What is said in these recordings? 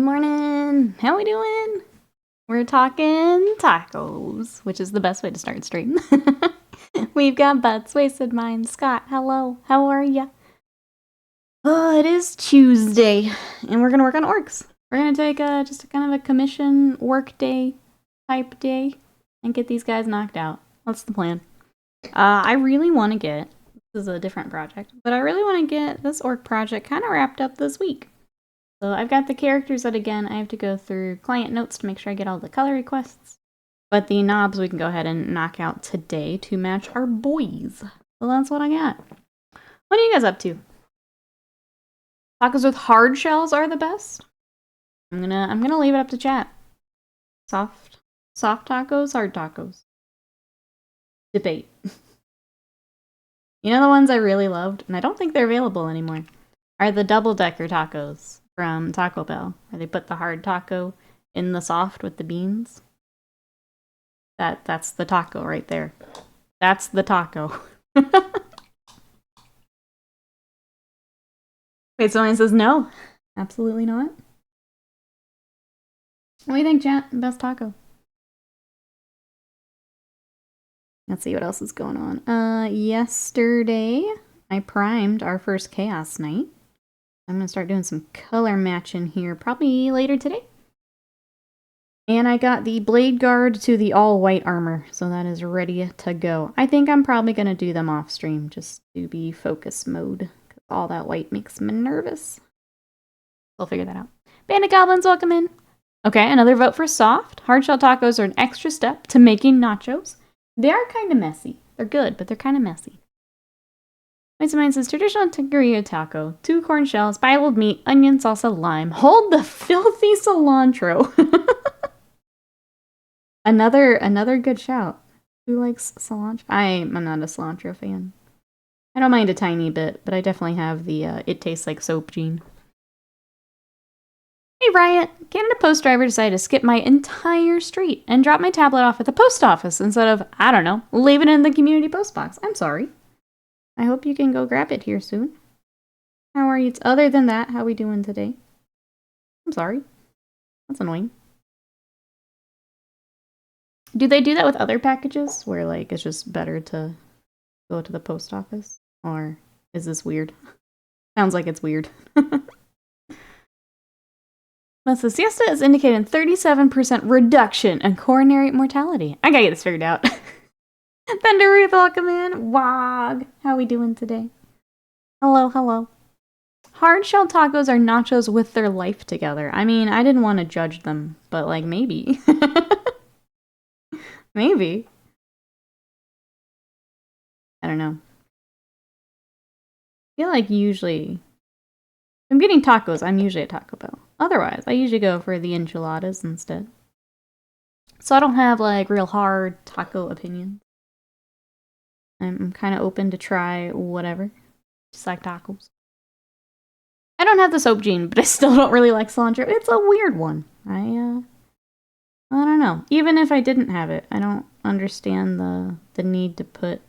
Good morning. How we doing? We're talking tacos, which is the best way to start stream. We've got Butts, Wasted Mind, Scott. Hello. How are ya? Oh, it is Tuesday, and we're gonna work on orcs. We're gonna take just a kind of a commission work day type day and get these guys knocked out. That's the plan. I really want to get, this is a different project, but I really want to get this orc project kind of wrapped up this week. So I've got the characters that, again, I have to go through client notes to make sure I get all the color requests. But the knobs we can go ahead and knock out today to match our boys. So that's what I got. What are you guys up to? Tacos with hard shells are the best? I'm gonna leave it up to chat. Soft tacos, hard tacos. Debate. You know the ones I really loved, and I don't think they're available anymore, are the double-decker tacos from Taco Bell, where they put the hard taco in the soft with the beans. That's the taco right there. That's the taco. Wait, someone says no. Absolutely not. What do you think, chat? Best taco? Let's see what else is going on. Yesterday, I primed our first Chaos Knight. I'm going to start doing some color matching here, probably later today. And I got the Blade Guard to the all-white armor, so that is ready to go. I think I'm probably going to do them off-stream, just to be focus mode, because all that white makes me nervous. We'll figure that out. Bandit Goblins, welcome in. Okay, another vote for soft. Hardshell tacos are an extra step to making nachos. They are kind of messy. They're good, but they're kind of messy. White Mine says, traditional taqueria taco. 2 corn shells, spiraled meat, onion, salsa, lime. Hold the filthy cilantro. Another good shout. Who likes cilantro? I'm not a cilantro fan. I don't mind a tiny bit, but I definitely have the it tastes like soap gene. Hey Riot! Canada Post driver decided to skip my entire street and drop my tablet off at the post office instead of, I don't know, leaving it in the community post box. I'm sorry. I hope you can go grab it here soon. How are you? Other than that, how are we doing today? I'm sorry. That's annoying. Do they do that with other packages where, like, it's just better to go to the post office? Or is this weird? Sounds like it's weird. But the siesta is indicating 37% reduction in coronary mortality. I gotta get this figured out. Thunder Ruth, welcome in. Wog, how we doing today? Hello, hello. Hard shell tacos are nachos with their life together. I mean, I didn't want to judge them, but like maybe. Maybe. I don't know. I feel like usually, if I'm getting tacos, I'm usually at Taco Bell. Otherwise, I usually go for the enchiladas instead. So I don't have like real hard taco opinions. I'm kind of open to try whatever. Just like tacos. I don't have the soap gene, but I still don't really like cilantro. It's a weird one. I don't know. Even if I didn't have it, I don't understand the need to put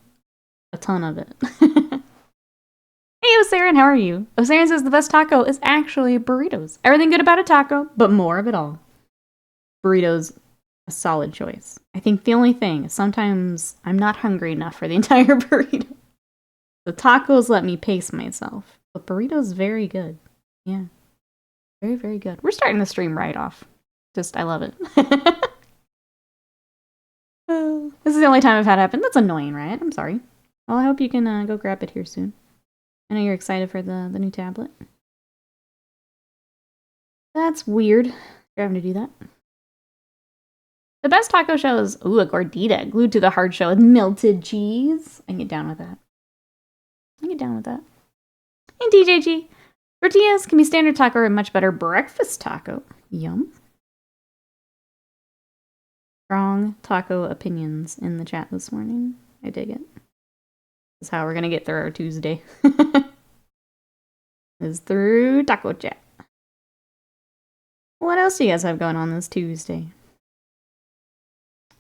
a ton of it. Hey, Osarian, how are you? Osarian says the best taco is actually burritos. Everything good about a taco, but more of it all. Burritos, a solid choice. I think the only thing is sometimes I'm not hungry enough for the entire burrito. The tacos let me pace myself, but burritos very good. Yeah, very, very good. We're starting the stream right off. Just, I love it. This is the only time I've had it happen. That's annoying, right? I'm sorry. Well, I hope you can go grab it here soon. I know you're excited for the new tablet. That's weird. You're having to do that. The best taco shell is, ooh, a gordita glued to the hard shell with melted cheese. I can get down with that. I can get down with that. And DJG. Tortillas can be standard taco or a much better breakfast taco. Yum. Strong taco opinions in the chat this morning. I dig it. This is how we're gonna get through our Tuesday. Is through taco chat. What else do you guys have going on this Tuesday?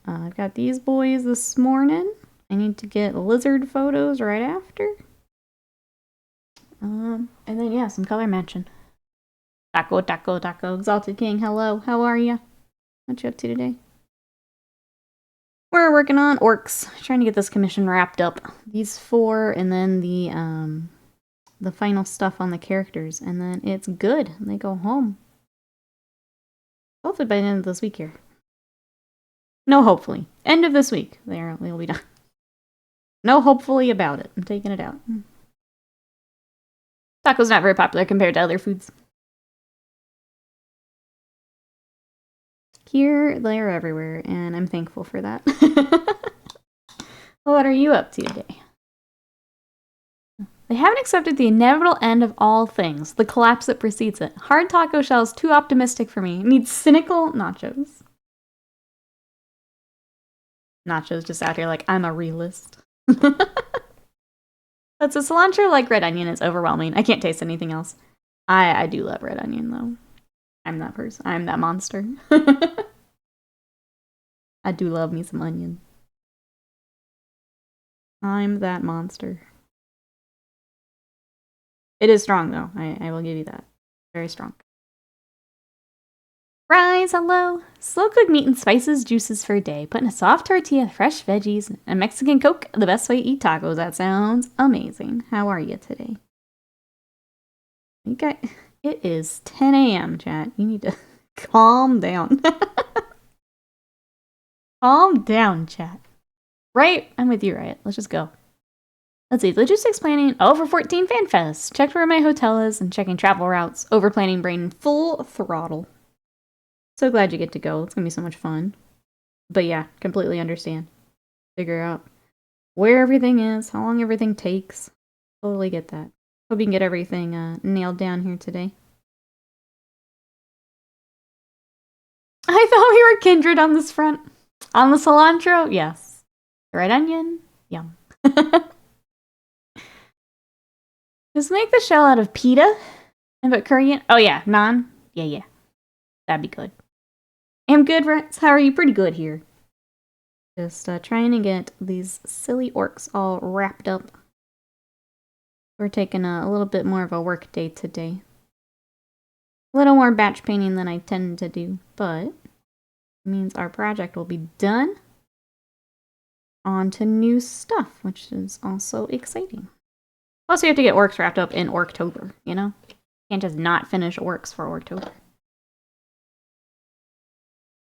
I've got these boys this morning. I need to get lizard photos right after. And then, yeah, some color matching. Taco, taco, taco. Exalted King, hello. How are ya? What you up to today? We're working on orcs. Trying to get this commission wrapped up. These 4, and then the final stuff on the characters, and then it's good. They go home. Hopefully by the end of this week here. No, hopefully. End of this week. They'll be done. No hopefully about it. I'm taking it out. Taco's not very popular compared to other foods. Here, they're everywhere, and I'm thankful for that. What are you up to today? They haven't accepted the inevitable end of all things, the collapse that precedes it. Hard taco shell's too optimistic for me. Needs cynical nachos. Nachos just out here like, I'm a realist. That's a cilantro like red onion. It's overwhelming. I can't taste anything else. I do love red onion, though. I'm that person. I'm that monster. I do love me some onion. I'm that monster. It is strong, though. I will give you that. Very strong. Fries, hello. Slow-cooked meat and spices, juices for a day. Put in a soft tortilla, fresh veggies, and Mexican Coke. The best way to eat tacos. That sounds amazing. How are you today? Okay. It is 10 a.m., chat. You need to calm down. Calm down, chat. Right? I'm with you, Riot. Let's just go. Let's see. Logistics planning. Over 14 FanFest. Checked where my hotel is and checking travel routes. Over planning brain full throttle. So glad you get to go. It's going to be so much fun. But yeah, completely understand. Figure out where everything is, how long everything takes. Totally get that. Hope you can get everything nailed down here today. I thought we were kindred on this front. On the cilantro, yes. Red onion, yum. Just make the shell out of pita and put curry in. Oh yeah, naan. Yeah. That'd be good. I'm good, Rats. How are you? Pretty good here. Just trying to get these silly orcs all wrapped up. We're taking a little bit more of a work day today. A little more batch painting than I tend to do, but it means our project will be done. On to new stuff, which is also exciting. Plus, we have to get orcs wrapped up in ORKtober, you know? Can't just not finish orcs for ORKtober.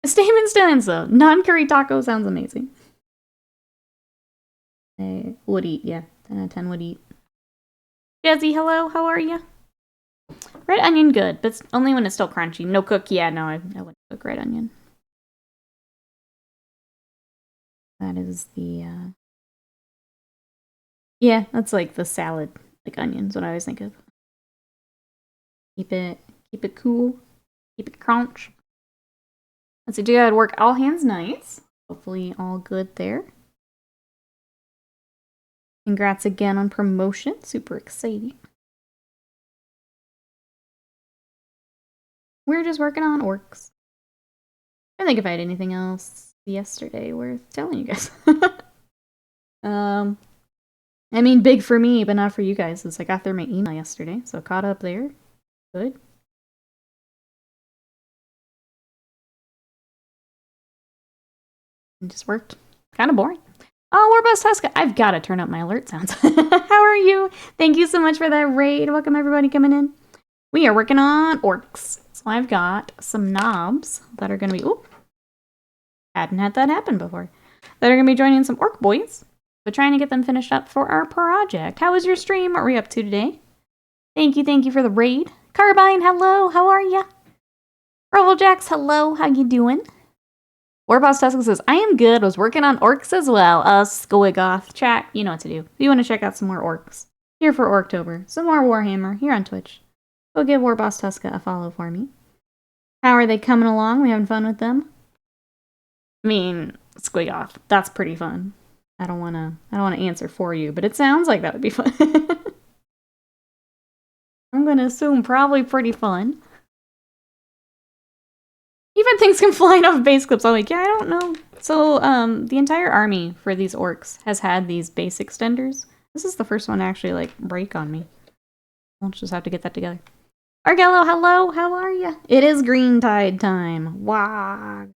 Stamen stands, though. Non-curry taco sounds amazing. I would eat, yeah. 10 out of 10 would eat. Jazzy, hello, how are you? Red onion good, but only when it's still crunchy. No cook, yeah, no, I wouldn't cook red onion. That is the, yeah, that's like the salad, like onions, what I always think of. Keep it cool, keep it crunch. Let's see, do that work all hands nights. Hopefully all good there. Congrats again on promotion, super exciting. We're just working on orcs. I don't think if I had anything else yesterday worth telling you guys. I mean, big for me, but not for you guys, since I got through my email yesterday, so caught up there. Good. It just worked. Kind of boring. Oh, Warboss Tuska. I've got to turn up my alert sounds. How are you? Thank you so much for that raid. Welcome everybody coming in. We are working on orcs. So I've got some knobs that are going to be... Ooh. Hadn't had that happen before. That are going to be joining some orc boys. But trying to get them finished up for our project. How was your stream? What were you up to today? Thank you for the raid. Carbine, hello. How are ya? Robojax, hello. How you doing? Warboss Tuska says, I am good. Was working on orcs as well. Skoigoth. Chat, you know what to do. If you want to check out some more orcs. Here for ORKtober. Some more Warhammer. Here on Twitch. Go give Warboss Tuska a follow for me. How are they coming along? We having fun with them? I mean, Skoigoth. That's pretty fun. I don't wanna answer for you, but it sounds like that would be fun. I'm gonna assume probably pretty fun. Even things can fly off base clips. I'm like, yeah, I don't know. So, the entire army for these orcs has had these base extenders. This is the first one to actually, like, break on me. We'll just have to get that together. Argello, hello, how are you? It is green tide time. Wow.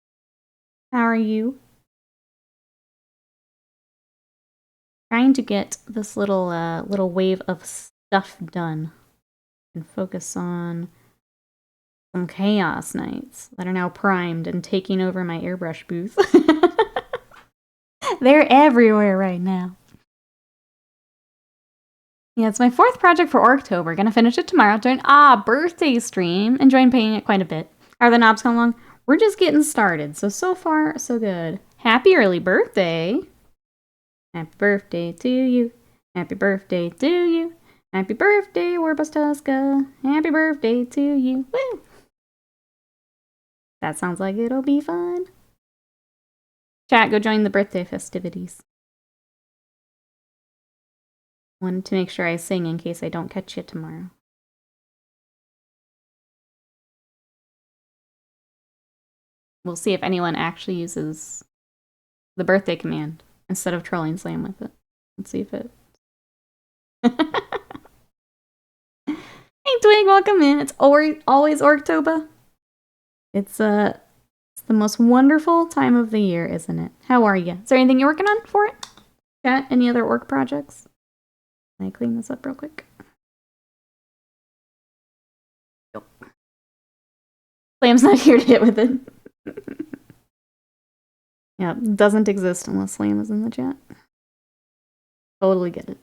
How are you? Trying to get this little wave of stuff done. And focus on some Chaos Knights that are now primed and taking over my airbrush booth. They're everywhere right now. Yeah, it's my 4th project for ORKtober. Gonna finish it tomorrow during birthday stream. Enjoying painting it quite a bit. Are the knobs come along? We're just getting started, so far, so good. Happy early birthday! Happy birthday to you. Happy birthday to you. Happy birthday, Warbustuska. Happy birthday to you. Woo! That sounds like it'll be fun. Chat, go join the birthday festivities. Wanted to make sure I sing in case I don't catch you tomorrow. We'll see if anyone actually uses the birthday command instead of trolling Slam with it. Let's see if it... Hey Twig, welcome in. It's always ORKtober. It's the most wonderful time of the year, isn't it? How are you? Is there anything you're working on for it? Chat, any other orc projects? Can I clean this up real quick? Nope. Slam's not here to hit with it. Yeah, doesn't exist unless Slam is in the chat. Totally get it.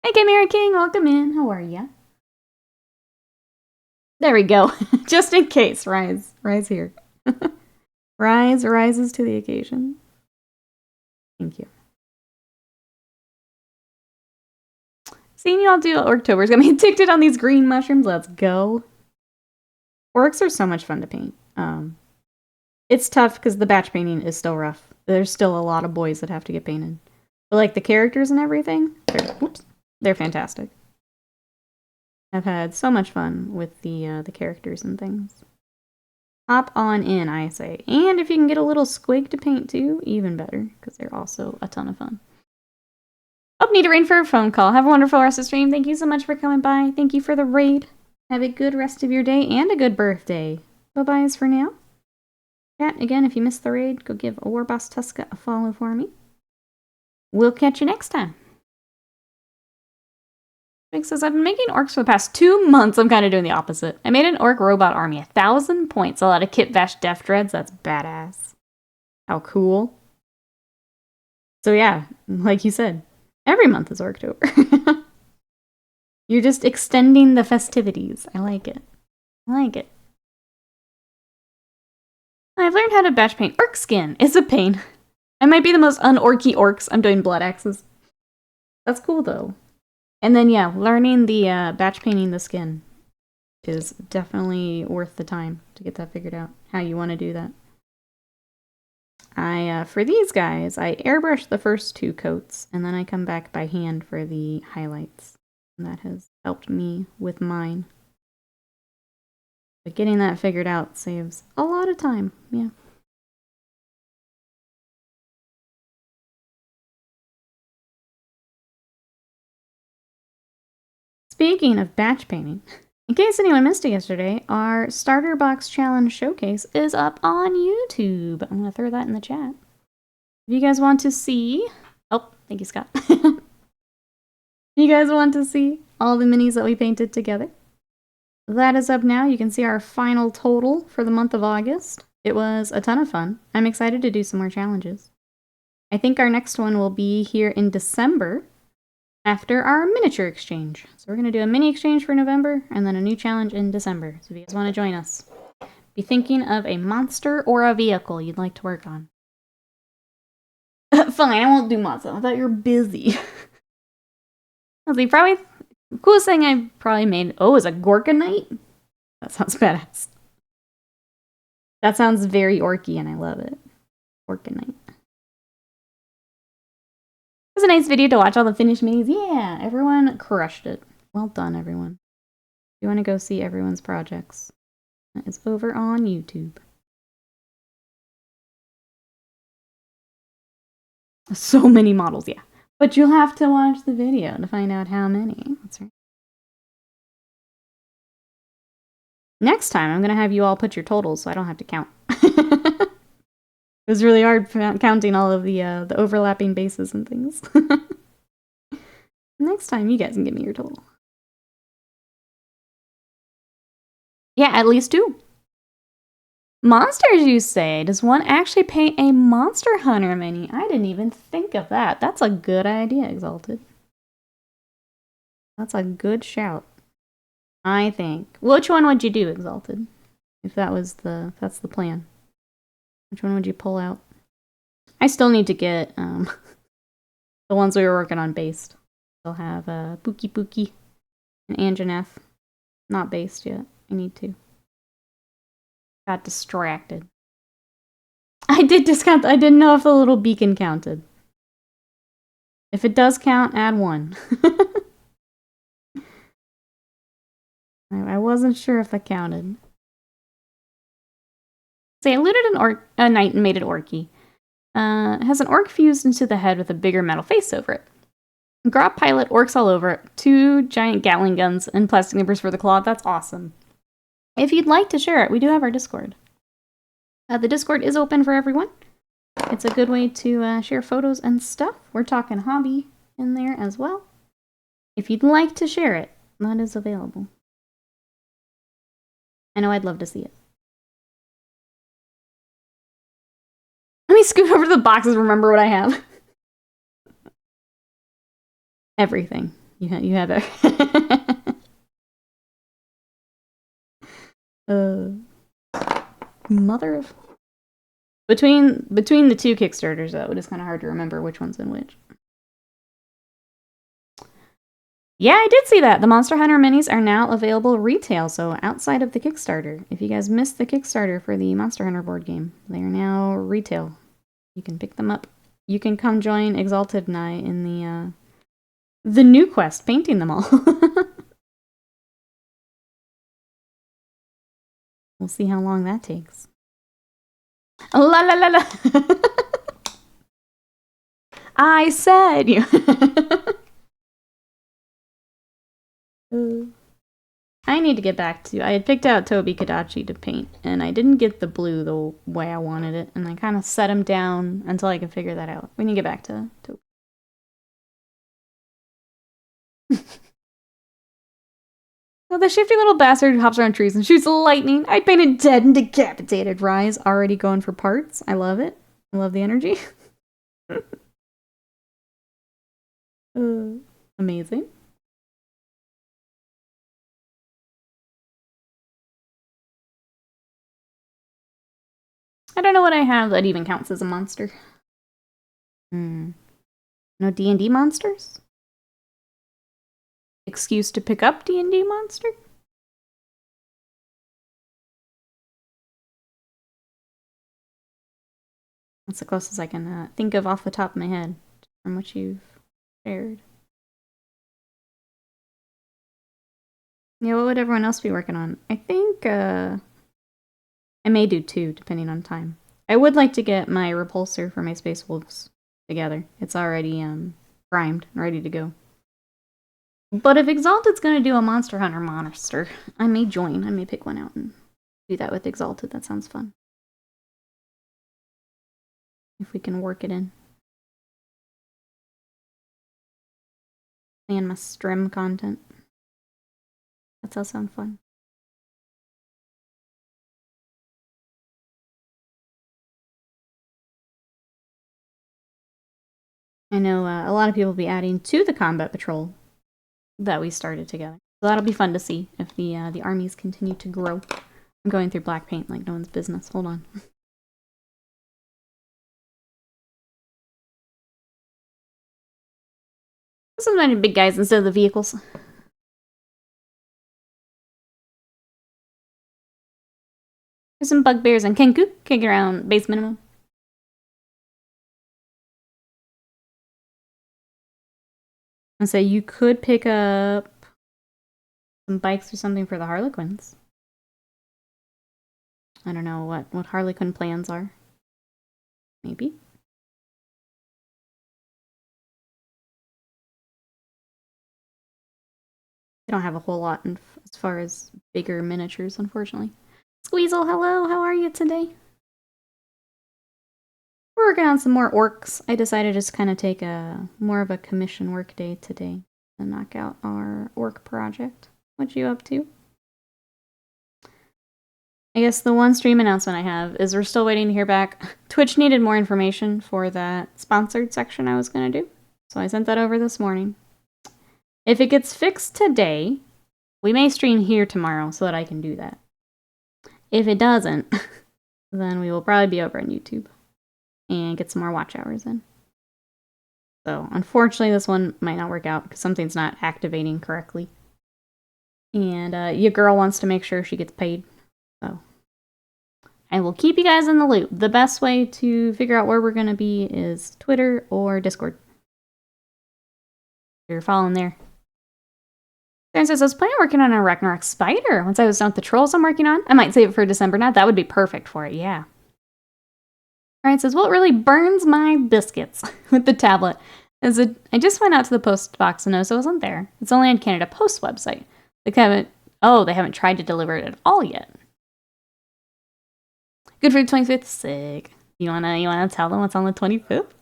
Hey, Mary King, welcome in. How are ya? There we go. Just in case, Rise here. Rise rises to the occasion. Thank you. Seeing y'all do ORKtober's got me addicted on these green mushrooms. Let's go. Orcs are so much fun to paint. It's tough because the batch painting is still rough. There's still a lot of boys that have to get painted. But like the characters and everything, they're fantastic. I've had so much fun with the characters and things. Hop on in, I say. And if you can get a little squig to paint too, even better, because they're also a ton of fun. Oh, need to rain for a phone call. Have a wonderful rest of the stream. Thank you so much for coming by. Thank you for the raid. Have a good rest of your day and a good birthday. Bye-byes for now. Chat, again, if you missed the raid, go give Warbustuska a follow for me. We'll catch you next time. Jake says, I've been making orcs for the past 2 months. I'm kind of doing the opposite. I made an orc robot army, 1,000 points, a lot of Kit Vash Death Dreads. That's badass. How cool. So yeah, like you said, every month is ORKtober. You're just extending the festivities. I like it. I like it. I've learned how to batch paint orc skin. It's a pain. I might be the most un-orky orcs. I'm doing blood axes. That's cool though. And then yeah, learning the batch painting the skin is definitely worth the time to get that figured out. How you want to do that. For these guys, I airbrush the first 2 coats, and then I come back by hand for the highlights. And that has helped me with mine. But getting that figured out saves a lot of time, yeah. Speaking of batch painting, in case anyone missed it yesterday, our Starter Box Challenge Showcase is up on YouTube. I'm going to throw that in the chat. If you guys want to see... Oh, thank you, Scott. If you guys want to see all the minis that we painted together, that is up now. You can see our final total for the month of August. It was a ton of fun. I'm excited to do some more challenges. I think our next one will be here in December after our miniature exchange. So we're going to do a mini exchange for November and then a new challenge in December. So if you guys want to join us, be thinking of a monster or a vehicle you'd like to work on. Fine, I won't do monster. I thought you were busy. Probably the coolest thing I probably made, is a Gorka Knight? That sounds badass. That sounds very orky and I love it. Gorka Knight. It was a nice video to watch all the finished minis. Yeah, everyone crushed it. Well done, everyone. If you want to go see everyone's projects, that is over on YouTube. So many models, yeah. But you'll have to watch the video to find out how many. That's right. Next time, I'm going to have you all put your totals so I don't have to count. It was really hard counting all of the overlapping bases and things. Next time, you guys can give me your total. Yeah, at least 2. Monsters, you say? Does one actually paint a Monster Hunter mini? I didn't even think of that. That's a good idea, Exalted. That's a good shout. I think. Which one would you do, Exalted? If that's the plan. Which one would you pull out? I still need to get the ones we were working on based. They'll have Pookie Pookie and Anjaneth. Not based yet. I need to. Got distracted. I did discount. I didn't know if the little beacon counted. If it does count, add 1. I wasn't sure if that counted. So I looted a knight and made it orky. It has an orc fused into the head with a bigger metal face over it. Grop pilot, orcs all over it, 2 giant Gatling guns, and plastic nippers for the claw. That's awesome. If you'd like to share it, we do have our Discord. The Discord is open for everyone. It's a good way to share photos and stuff. We're talking hobby in there as well. If you'd like to share it, that is available. I know I'd love to see it. Let me scoot over to the boxes, remember what I have. Everything. You have it. Mother of... Between the 2 Kickstarters, though, it is kind of hard to remember which one's in which. Yeah, I did see that. The Monster Hunter minis are now available retail, so outside of the Kickstarter. If you guys missed the Kickstarter for the Monster Hunter board game, they are now retail. You can pick them up. You can come join Exalted and I in the new quest, painting them all. We'll see how long that takes. La la la la! I said you. I need to get back to... I had picked out Toby Kadachi to paint, and I didn't get the blue the way I wanted it, and I kind of set him down until I could figure that out. We need to get back to Toby. Oh, the shifty little bastard who hops around trees and shoots lightning. I painted dead and decapitated. Rise already going for parts. I love it. I love the energy. Amazing. I don't know what I have that even counts as a monster. No D&D monsters? Excuse to pick up D&D monster? That's the closest I can think of off the top of my head from what you've shared. Yeah, what would everyone else be working on? I think I may do 2, depending on time. I would like to get my repulsor for my Space Wolves together. It's already primed and ready to go. But if Exalted's gonna do a Monster Hunter monster, I may join. I may pick one out and do that with Exalted. That sounds fun. If we can work it in. And my stream content. That does sound fun. I know a lot of people will be adding to the combat patrol that we started together. So that'll be fun to see if the armies continue to grow. I'm going through black paint like no one's business. Hold on. Sometimes big guys instead of the vehicles. There's some bugbears and Kenku kicking around base minimum. And so you could pick up some bikes or something for the Harlequins. I don't know what Harlequin plans are. Maybe. I don't have a whole lot as far as bigger miniatures, unfortunately. Squeezel, hello, how are you today? We're working on some more orcs. I decided to just kind of take more of a commission work day today to knock out our orc project. What you up to? I guess the one stream announcement I have is we're still waiting to hear back. Twitch needed more information for that sponsored section I was going to do, so I sent that over this morning. If it gets fixed today, we may stream here tomorrow so that I can do that. If it doesn't, then we will probably be over on YouTube and get some more watch hours in. So, unfortunately, this one might not work out because something's not activating correctly. And your girl wants to make sure she gets paid. So, I will keep you guys in the loop. The best way to figure out where we're going to be is Twitter or Discord. If you're following there. Darren says, I was planning on working on a Ragnarok spider. Once I was done with the trolls I'm working on, I might save it for December now. That would be perfect for it, yeah. Alright, says, well, it really burns my biscuits with the tablet. I just went out to the post box and noticed it wasn't there. It's only on Canada Post website. They haven't tried to deliver it at all yet. Good for the 25th? Sick. You wanna tell them what's on the 25th?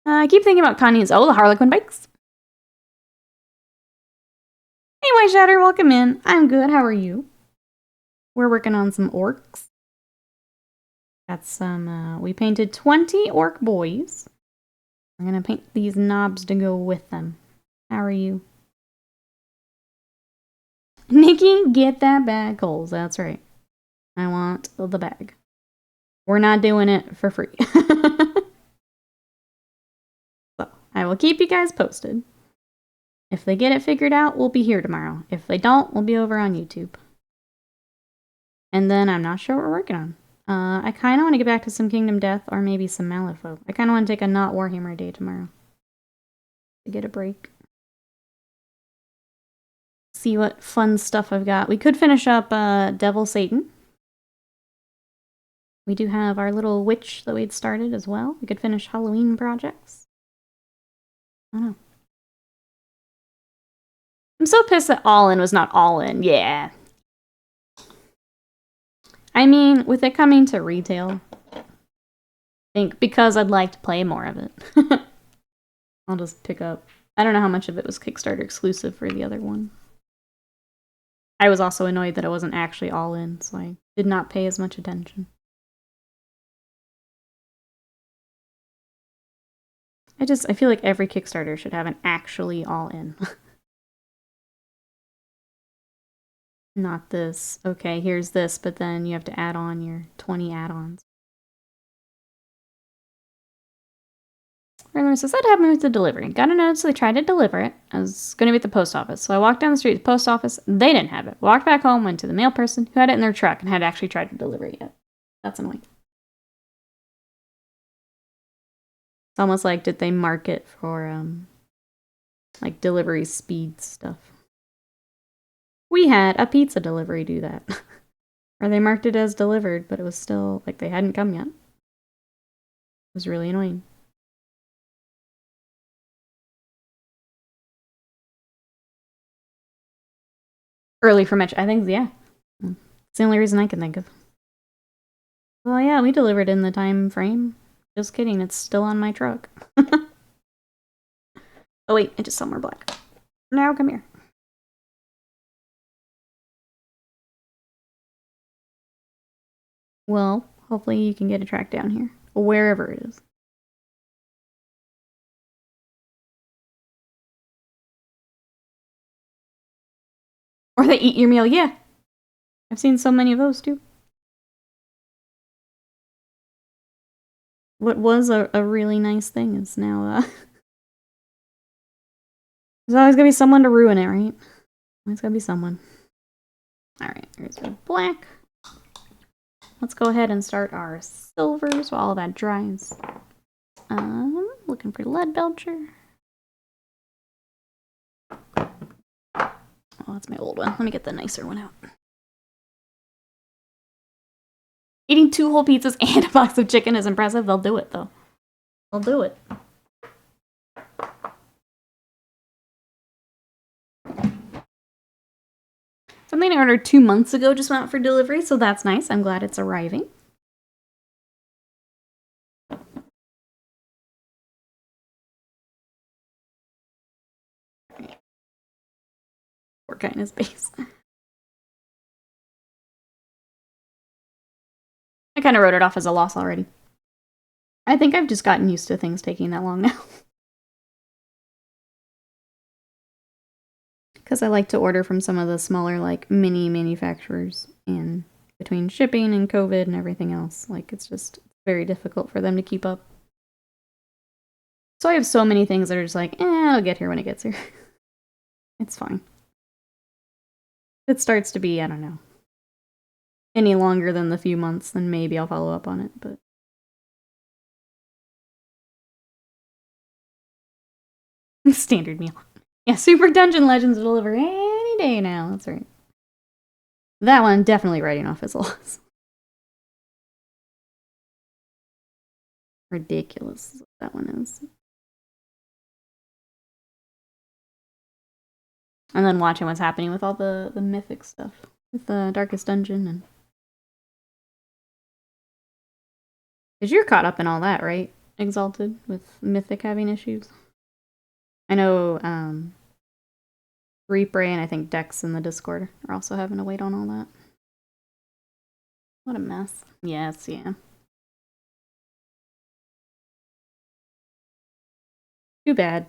I keep thinking about Connie's, the Harlequin bikes. Hey, White Shatter, welcome in. I'm good, how are you? We're working on some orcs. Got some, we painted 20 orc boys. We're gonna paint these knobs to go with them. How are you? Nikki, get that bag, Coles. That's right. I want the bag. We're not doing it for free. So, I will keep you guys posted. If they get it figured out, we'll be here tomorrow. If they don't, we'll be over on YouTube. And then I'm not sure what we're working on. I kind of want to get back to some Kingdom Death or maybe some Malifaux. I kind of want to take a not Warhammer day tomorrow. To get a break. See what fun stuff I've got. We could finish up Devil Satan. We do have our little witch that we'd started as well. We could finish Halloween projects. I don't know. I'm so pissed that All In was not All In. Yeah. I mean, with it coming to retail, I think because I'd like to play more of it. I'll just pick up. I don't know how much of it was Kickstarter exclusive for the other one. I was also annoyed that it wasn't actually All In, so I did not pay as much attention. I feel like every Kickstarter should have an actually All In. Not this. Okay, here's this, but then you have to add on your 20 add-ons. Remember, says that happened with the delivery. Got a note, so they tried to deliver it. I was going to be at the post office. So I walked down the street to the post office. They didn't have it. Walked back home, went to the mail person who had it in their truck and had actually tried to deliver it yet. That's annoying. It's almost like, did they mark it for, like, delivery speed stuff? We had a pizza delivery do that. Or they marked it as delivered, but it was still, like, they hadn't come yet. It was really annoying. Early for Mitch. I think, yeah. It's the only reason I can think of. Well, yeah, we delivered in the time frame. Just kidding, it's still on my truck. Oh wait, I just saw more black. Now come here. Well, hopefully you can get a track down here. Wherever it is. Or they eat your meal, yeah. I've seen so many of those too. What was a really nice thing is now, there's always gonna be someone to ruin it, right? Always gotta be someone. Alright, here's our black. Let's go ahead and start our silvers while all that dries. Looking for lead belcher. Oh, that's my old one. Let me get the nicer one out. Eating 2 whole pizzas and a box of chicken is impressive. They'll do it, though. They'll do it. Something I ordered 2 months ago just went out for delivery, so that's nice. I'm glad it's arriving. Poor kindness base. I kind of wrote it off as a loss already. I think I've just gotten used to things taking that long now. Because I like to order from some of the smaller, like, mini manufacturers, and between shipping and COVID and everything else, like, it's just very difficult for them to keep up. So I have so many things that are just like, I'll get here when it gets here. It's fine. If it starts to be, I don't know, any longer than the few months, then maybe I'll follow up on it, but... Standard meal. Yeah, Super Dungeon Legends will deliver any day now. That's right. That one definitely writing off as a loss. Ridiculous is what that one is. And then watching what's happening with all the mythic stuff. With the Darkest Dungeon and... Because you're caught up in all that, right? Exalted, with Mythic having issues. I know, Reaper and I think Dex in the Discord are also having to wait on all that. What a mess. Yes, yeah. Too bad.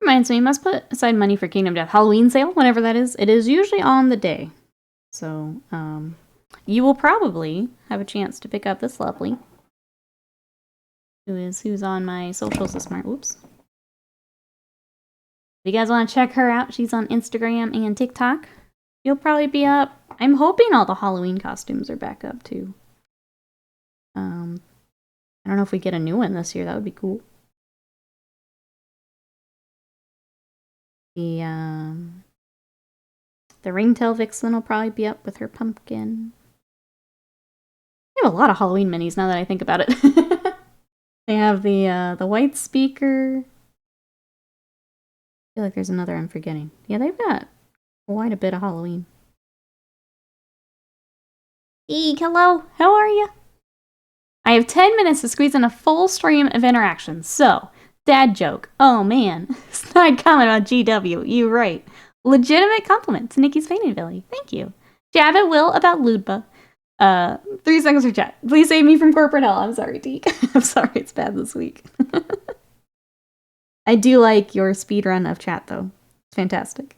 Reminds me, you must put aside money for Kingdom Death Halloween sale, whenever that is. It is usually on the day. So, you will probably have a chance to pick up this lovely. Who's on my socials this morning. Oops. If you guys want to check her out, she's on Instagram and TikTok. You'll probably be up. I'm hoping all the Halloween costumes are back up, too. I don't know if we get a new one this year. That would be cool. The Ringtail Vixen will probably be up with her pumpkin. They have a lot of Halloween minis now that I think about it. They have the White Speaker. I feel like there's another I'm forgetting. Yeah, they've got quite a bit of Halloween. Eek, hello, how are you? I have 10 minutes to squeeze in a full stream of interactions, so, dad joke. Oh man, snide comment about GW, you right. Legitimate compliment to Nikki's Painting Billy. Thank you. Jab at Will about Ludba. 3 seconds for chat. Please save me from corporate hell. I'm sorry, Deke. I'm sorry, it's bad this week. I do like your speedrun of chat, though. It's fantastic.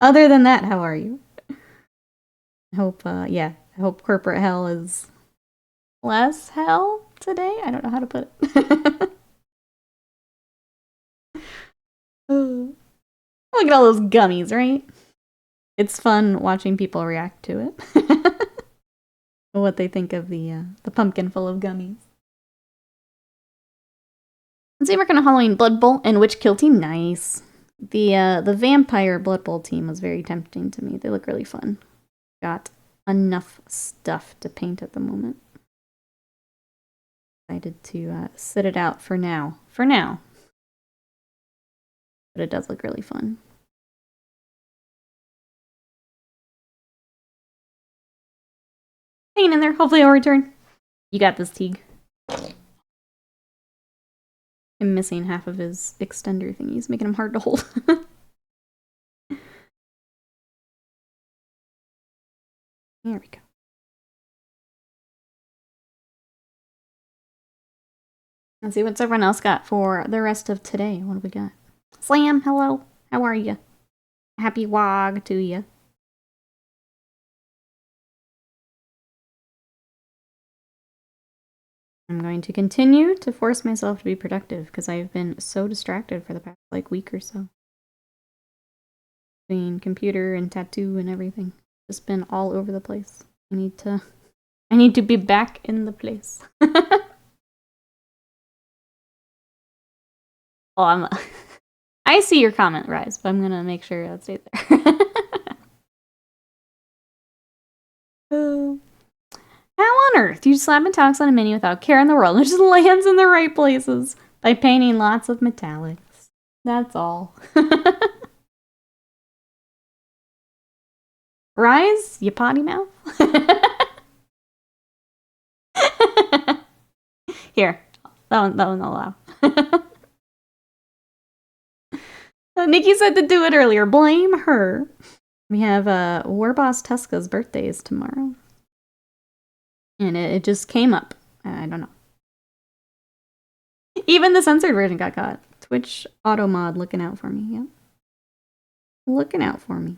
Other than that, how are you? I hope, I hope corporate hell is less hell today. I don't know how to put it. Look at all those gummies, right? It's fun watching people react to it. What they think of the pumpkin full of gummies. Let's see, working on Halloween Blood Bowl and Witch Kill Team. Nice. The vampire Blood Bowl team was very tempting to me. They look really fun. Got enough stuff to paint at the moment. Decided to sit it out for now. For now. But it does look really fun. Hanging in there. Hopefully I'll return. You got this, Teague. I'm missing half of his extender thingies, making him hard to hold. There we go. Let's see what's everyone else got for the rest of today. What do we got? Slam, hello. How are you? Happy WOG to you. I'm going to continue to force myself to be productive because I've been so distracted for the past week or so. Between computer and tattoo and everything. Just been all over the place. I need to be back in the place. Oh, I see your comment, Rise, but I'm gonna make sure it stays there. How on earth do you slap metallics on a mini without care in the world and it just lands in the right places by painting lots of metallics? That's all. Rise, you potty mouth. Here, that one I'll allow. Nikki said to do it earlier. Blame her. We have War Boss Tuska's birthday is tomorrow. And it just came up. I don't know. Even the censored version got caught. Twitch auto mod looking out for me. Yep. Looking out for me.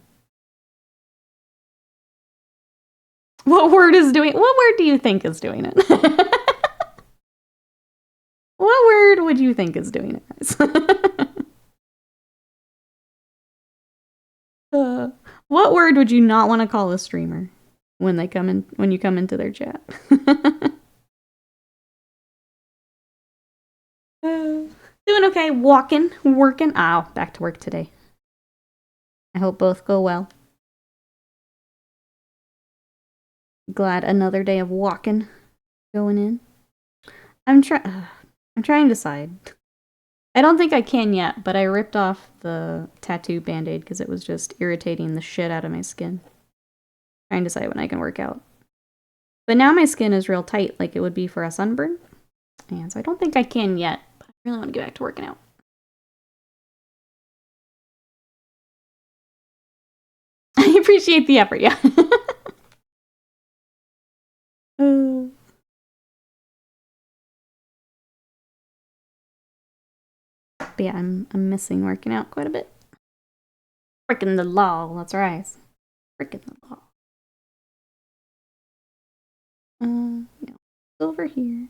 What word is doing? What word do you think is doing it? What word would you think is doing it, guys? What word would you not want to call a streamer when they come in when you come into their chat? Doing okay, walking, working. Ow, back to work today. I hope both go well. Glad another day of walking going in. I'm trying to decide. I don't think I can yet, but I ripped off the tattoo band-aid because it was just irritating the shit out of my skin. Trying to decide when I can work out. But now my skin is real tight like it would be for a sunburn. And so I don't think I can yet, but I really want to get back to working out. I appreciate the effort, yeah. But yeah, I'm missing working out quite a bit. Frickin' the law, that's right. Frickin' the law. Yeah, over here.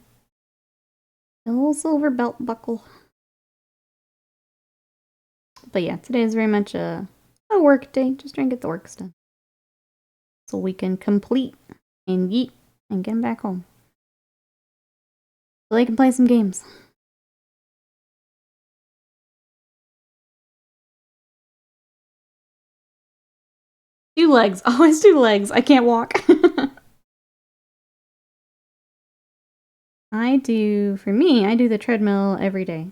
A little silver belt buckle. But yeah, today is very much a work day. Just trying to get the work done. So we can complete and yeet and get back home. So they can play some games. Two legs. Always two legs. I can't walk. For me, I do the treadmill every day.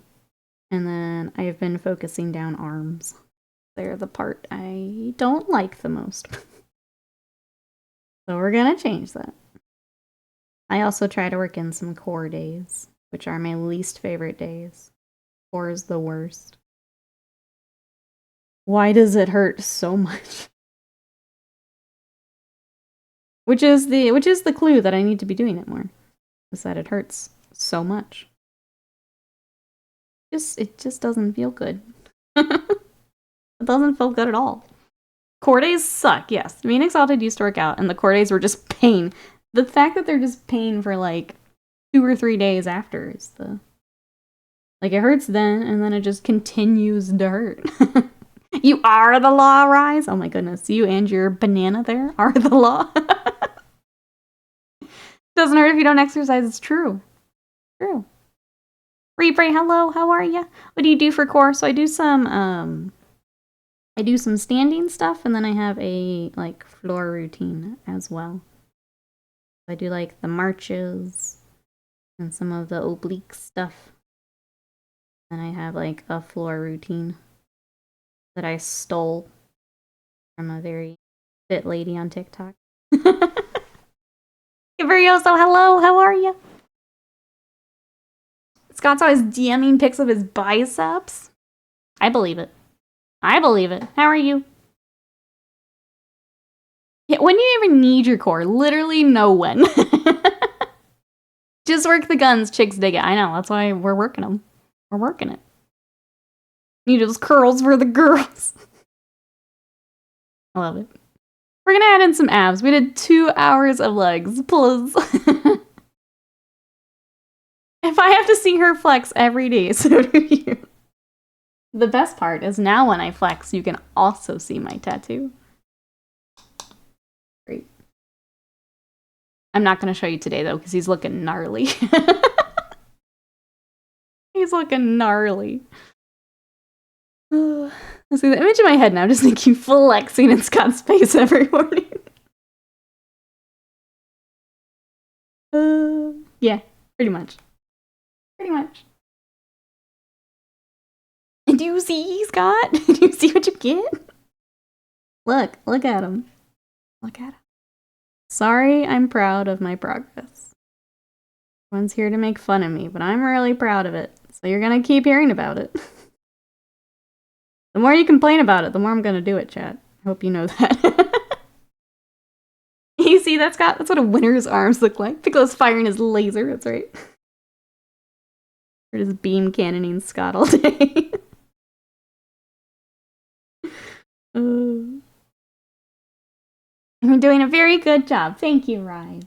And then I've been focusing down arms. They're the part I don't like the most. So we're gonna change that. I also try to work in some core days, which are my least favorite days. Core is the worst. Why does it hurt so much? Which is the clue that I need to be doing it more. Is that it hurts so much. It just doesn't feel good. It doesn't feel good at all. Core days suck, yes. Me and Exalted used to work out, and the core days were just pain. The fact that they're just pain for like 2 or 3 days after is the... Like, it hurts then, and then it just continues to hurt. You are the law, Rise? Oh my goodness, you and your banana there are the law. Doesn't hurt if you don't exercise, it's true. True. Replay, hello, how are ya? What do you do for core? So I do some standing stuff, and then I have a, like, floor routine as well. I do, like, the marches and some of the oblique stuff. And I have, like, a floor routine that I stole from a very fit lady on TikTok. Gabrioso, hello, how are you? Scott's always DMing pics of his biceps. I believe it. I believe it. How are you? Yeah, when do you even need your core? Literally no when. Just work the guns, chicks dig it. I know, that's why we're working them. We're working it. Need those curls for the girls. I love it. We're gonna add in some abs. We did 2 hours of legs, please. If I have to see her flex every day, so do you. The best part is now when I flex, you can also see my tattoo. Great. I'm not going to show you today, though, because he's looking gnarly. He's looking gnarly. Let's see the image in my head now. Just think you flexing in Scott's face every morning. Yeah, pretty much. Pretty much. Do you see, Scott? Do you see what you get? Look at him. Look at him. Sorry, I'm proud of my progress. Everyone's here to make fun of me, but I'm really proud of it. So you're gonna keep hearing about it. The more you complain about it, the more I'm gonna do it, chat. I hope you know that. You see that, Scott? That's what a winner's arms look like. Piccolo's firing his laser, that's right. We're just beam cannoning Scott all day. You're doing a very good job. Thank you, Rise.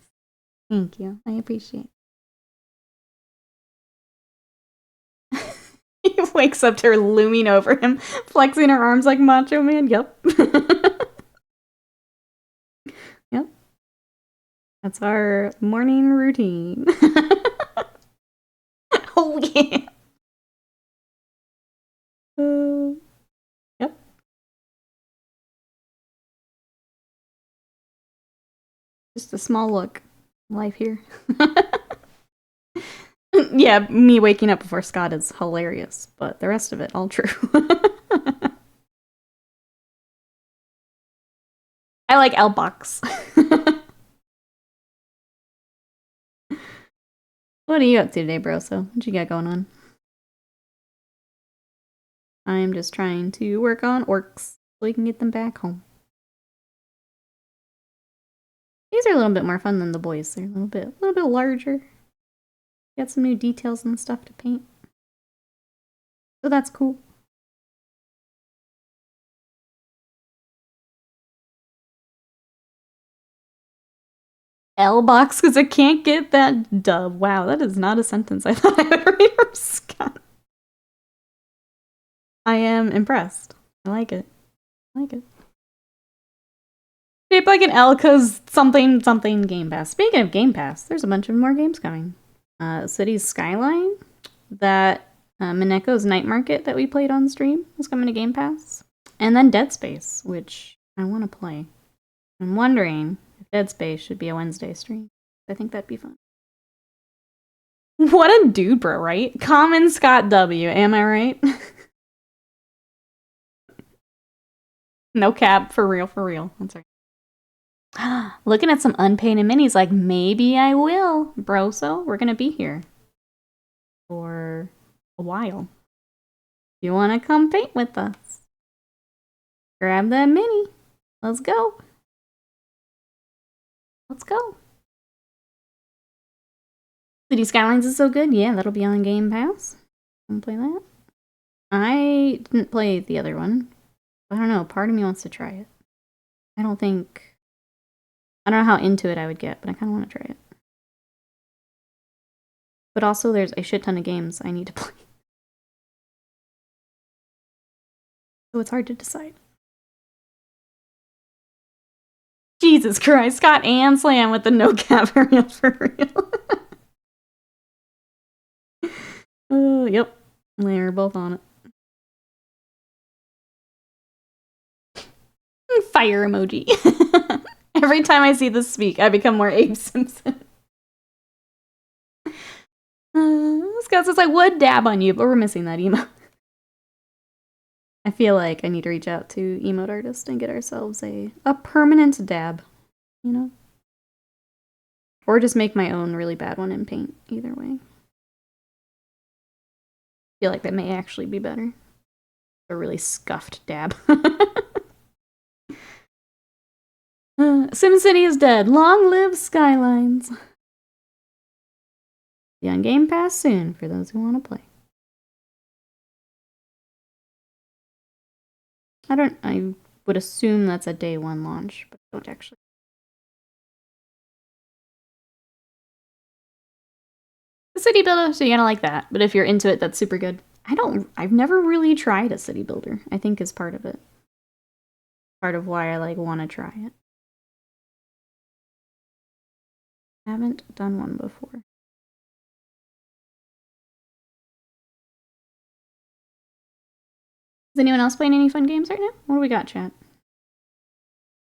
Thank you. I appreciate it. He wakes up to her looming over him, flexing her arms like Macho Man. Yep. Yep. That's our morning routine. Oh, yeah. Yep. Just a small look. Life here. Yeah, me waking up before Scott is hilarious, but the rest of it, all true. I like L-Box. What are you up to today, bro? So, what you got going on? I'm just trying to work on orcs so we can get them back home. These are a little bit more fun than the boys. They're a little bit larger. Got some new details and stuff to paint. So that's cool. L-Box because I can't get that dub. Wow, that is not a sentence I thought I would read from Scott. I am impressed. I like it. I like it. Shaped like an L because something Game Pass. Speaking of Game Pass, there's a bunch of more games coming. Cities Skyline, that Mineko's Night Market that we played on stream is coming to Game Pass. And then Dead Space, which I want to play. I'm wondering if Dead Space should be a Wednesday stream. I think that'd be fun. What a dude, bro, right? Common Scott W, am I right? No cap, for real. That's right. Looking at some unpainted minis, like, maybe I will, bro, so we're gonna be here for a while. You wanna come paint with us? Grab that mini. Let's go. Let's go. City Skylines is so good. Yeah, that'll be on Game Pass. Wanna play that? I didn't play the other one. I don't know, part of me wants to try it. I don't know how into it I would get, but I kind of want to try it. But also, there's a shit ton of games I need to play. So it's hard to decide. Jesus Christ, Scott and Slam with the no cap variant for real. Yep. They're both on it. Fire emoji. Every time I see this speak, I become more Abe Simpson. Scott says I would dab on you, but we're missing that emote. I feel like I need to reach out to emote artists and get ourselves a permanent dab, you know? Or just make my own really bad one in paint, either way. I feel like that may actually be better. A really scuffed dab. SimCity is dead. Long live Skylines. Be on Game Pass soon for those who want to play. I would assume that's a day one launch, but don't actually. The city builder, so you're gonna like that. But if you're into it, that's super good. I've never really tried a city builder, I think is part of it. Part of why I want to try it. Haven't done one before. Is anyone else playing any fun games right now? What do we got, chat?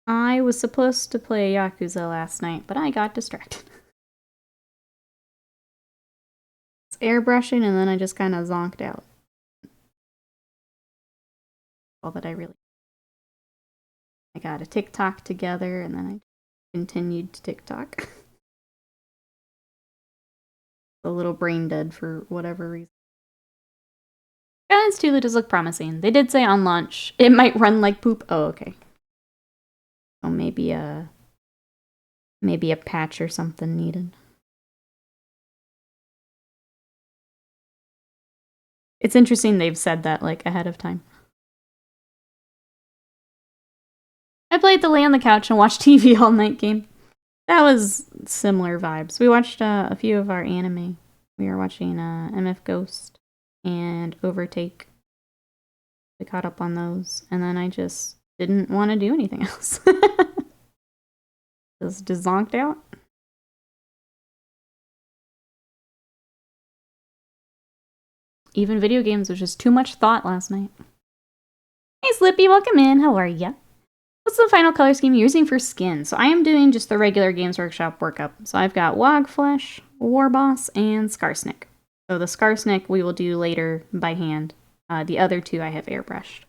I was supposed to play Yakuza last night, but I got distracted. It's airbrushing and then I just kind of zonked out. all that I got a TikTok together, and then I continued to TikTok. A little brain dead for whatever reason. Skylines 2 does look promising. They did say on launch it might run like poop. Oh, okay. So maybe a patch or something needed. It's interesting they've said that like ahead of time. I played the lay on the couch and watch TV all night game. That was similar vibes. We watched a few of our anime. We were watching MF Ghost and Overtake. We caught up on those, and then I just didn't want to do anything else. Just zonked out. Even video games was just too much thought last night. Hey Slippy, welcome in. How are ya? What's the final color scheme you're using for skin? So I am doing just the regular Games Workshop workup. So I've got Wogflesh, Warboss, and Skarsnik. So the Skarsnik we will do later by hand. The other two I have airbrushed.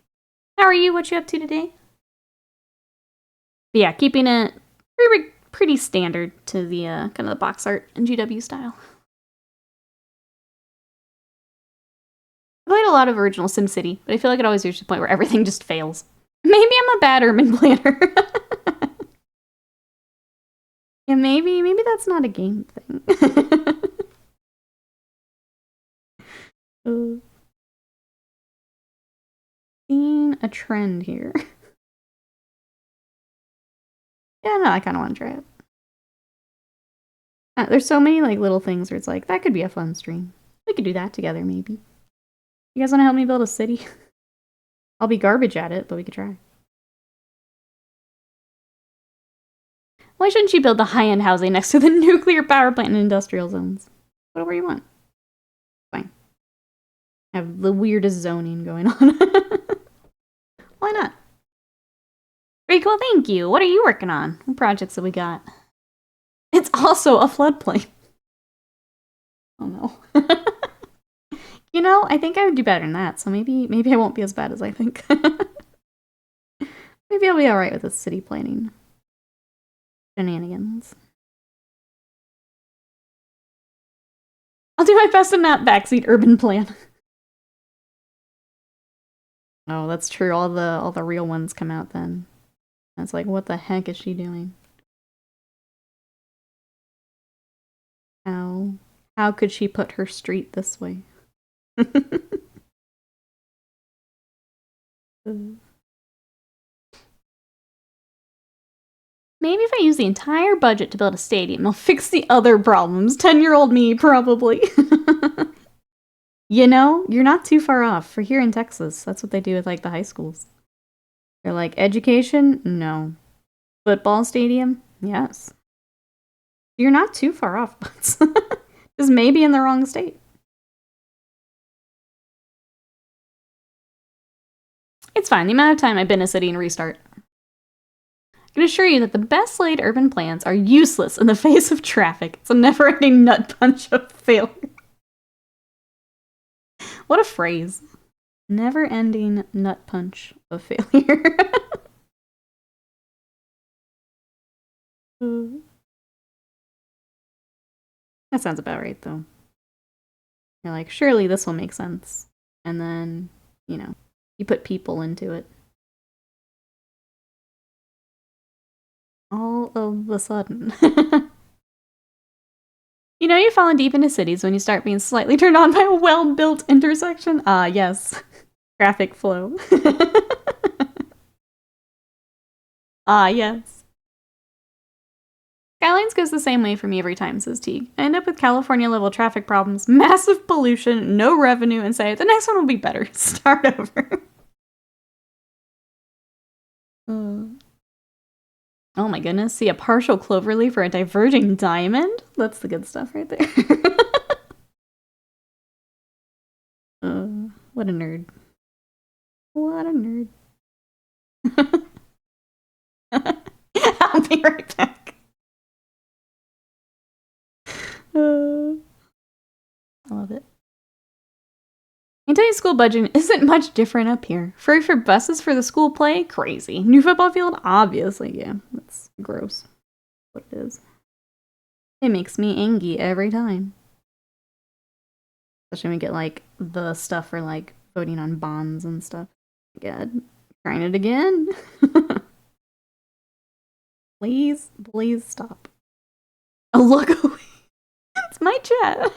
How are you? What you up to today? But yeah, keeping it pretty standard to the kind of the box art and GW style. I played a lot of original SimCity, but I feel like it always reaches the point where everything just fails. Maybe I'm a bad urban planner. Yeah, maybe that's not a game thing. Seeing a trend here. Yeah, no, I kind of want to try it. There's so many like little things where it's like, that could be a fun stream. We could do that together, maybe. You guys want to help me build a city? I'll be garbage at it, but we could try. Why shouldn't you build the high-end housing next to the nuclear power plant and industrial zones? Whatever you want. Fine. I have the weirdest zoning going on. Why not? Very cool, thank you. What are you working on? What projects have we got? It's also a floodplain. Oh no. You know, I think I would do better than that, so maybe I won't be as bad as I think. Maybe I'll be alright with the city planning shenanigans. I'll do my best to not backseat urban plan. Oh, that's true. All the real ones come out then. That's like, what the heck is she doing? How could she put her street this way? Maybe if I use the entire budget to build a stadium, I'll fix the other problems. 10-year-old me, probably. You know, you're not too far off. For here in Texas, that's what they do with like the high schools. They're like, education? No. Football stadium? Yes. You're not too far off, but just maybe in the wrong state. It's fine. The amount of time I've been a city and restart. I can assure you that the best laid urban plans are useless in the face of traffic. It's a never-ending nut punch of failure. What a phrase. Never-ending nut punch of failure. That sounds about right, though. You're like, surely this will make sense. And then, you know, you put people into it. All of a sudden. You know, you've fallen deep into cities when you start being slightly turned on by a well-built intersection. Ah, yes. Traffic flow. Ah, yes. Skylines goes the same way for me every time, says Teague. I end up with California-level traffic problems, massive pollution, no revenue, and say, the next one will be better. Start over. Oh my goodness, see a partial cloverleaf for a diverging diamond? That's the good stuff right there. What a nerd. What a nerd. I'll be right back. I love it. I tell you, school budget isn't much different up here. Free for buses for the school play? Crazy. New football field? Obviously, yeah. That's gross. What it is. It makes me angry every time. Especially when we get, like, the stuff for, like, voting on bonds and stuff. God, trying it again? Please, please stop. Oh, look away. It's my chat.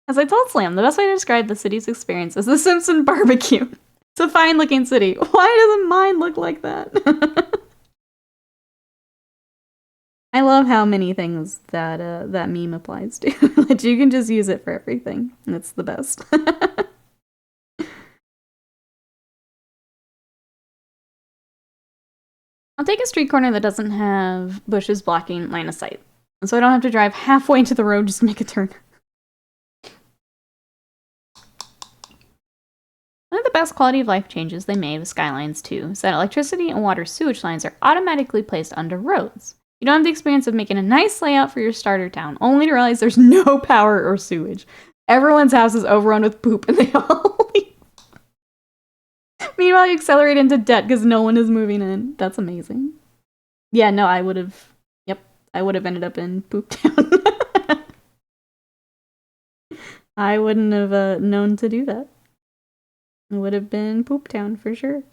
As I told Slam, the best way to describe the city's experience is the Simpson barbecue. It's a fine-looking city. Why doesn't mine look like that? I love how many things that that meme applies to. That you can just use it for everything. And it's the best. I'll take a street corner that doesn't have bushes blocking line of sight. So I don't have to drive halfway into the road just to make a turn. One of the best quality of life changes they made with Skylines 2 is that electricity and water sewage lines are automatically placed under roads. You don't have the experience of making a nice layout for your starter town, only to realize there's no power or sewage. Everyone's house is overrun with poop and they all leave. Meanwhile, you accelerate into debt because no one is moving in. That's amazing. Yeah, no, I would have ended up in Poop Town. I wouldn't have known to do that. It would have been Poop Town for sure.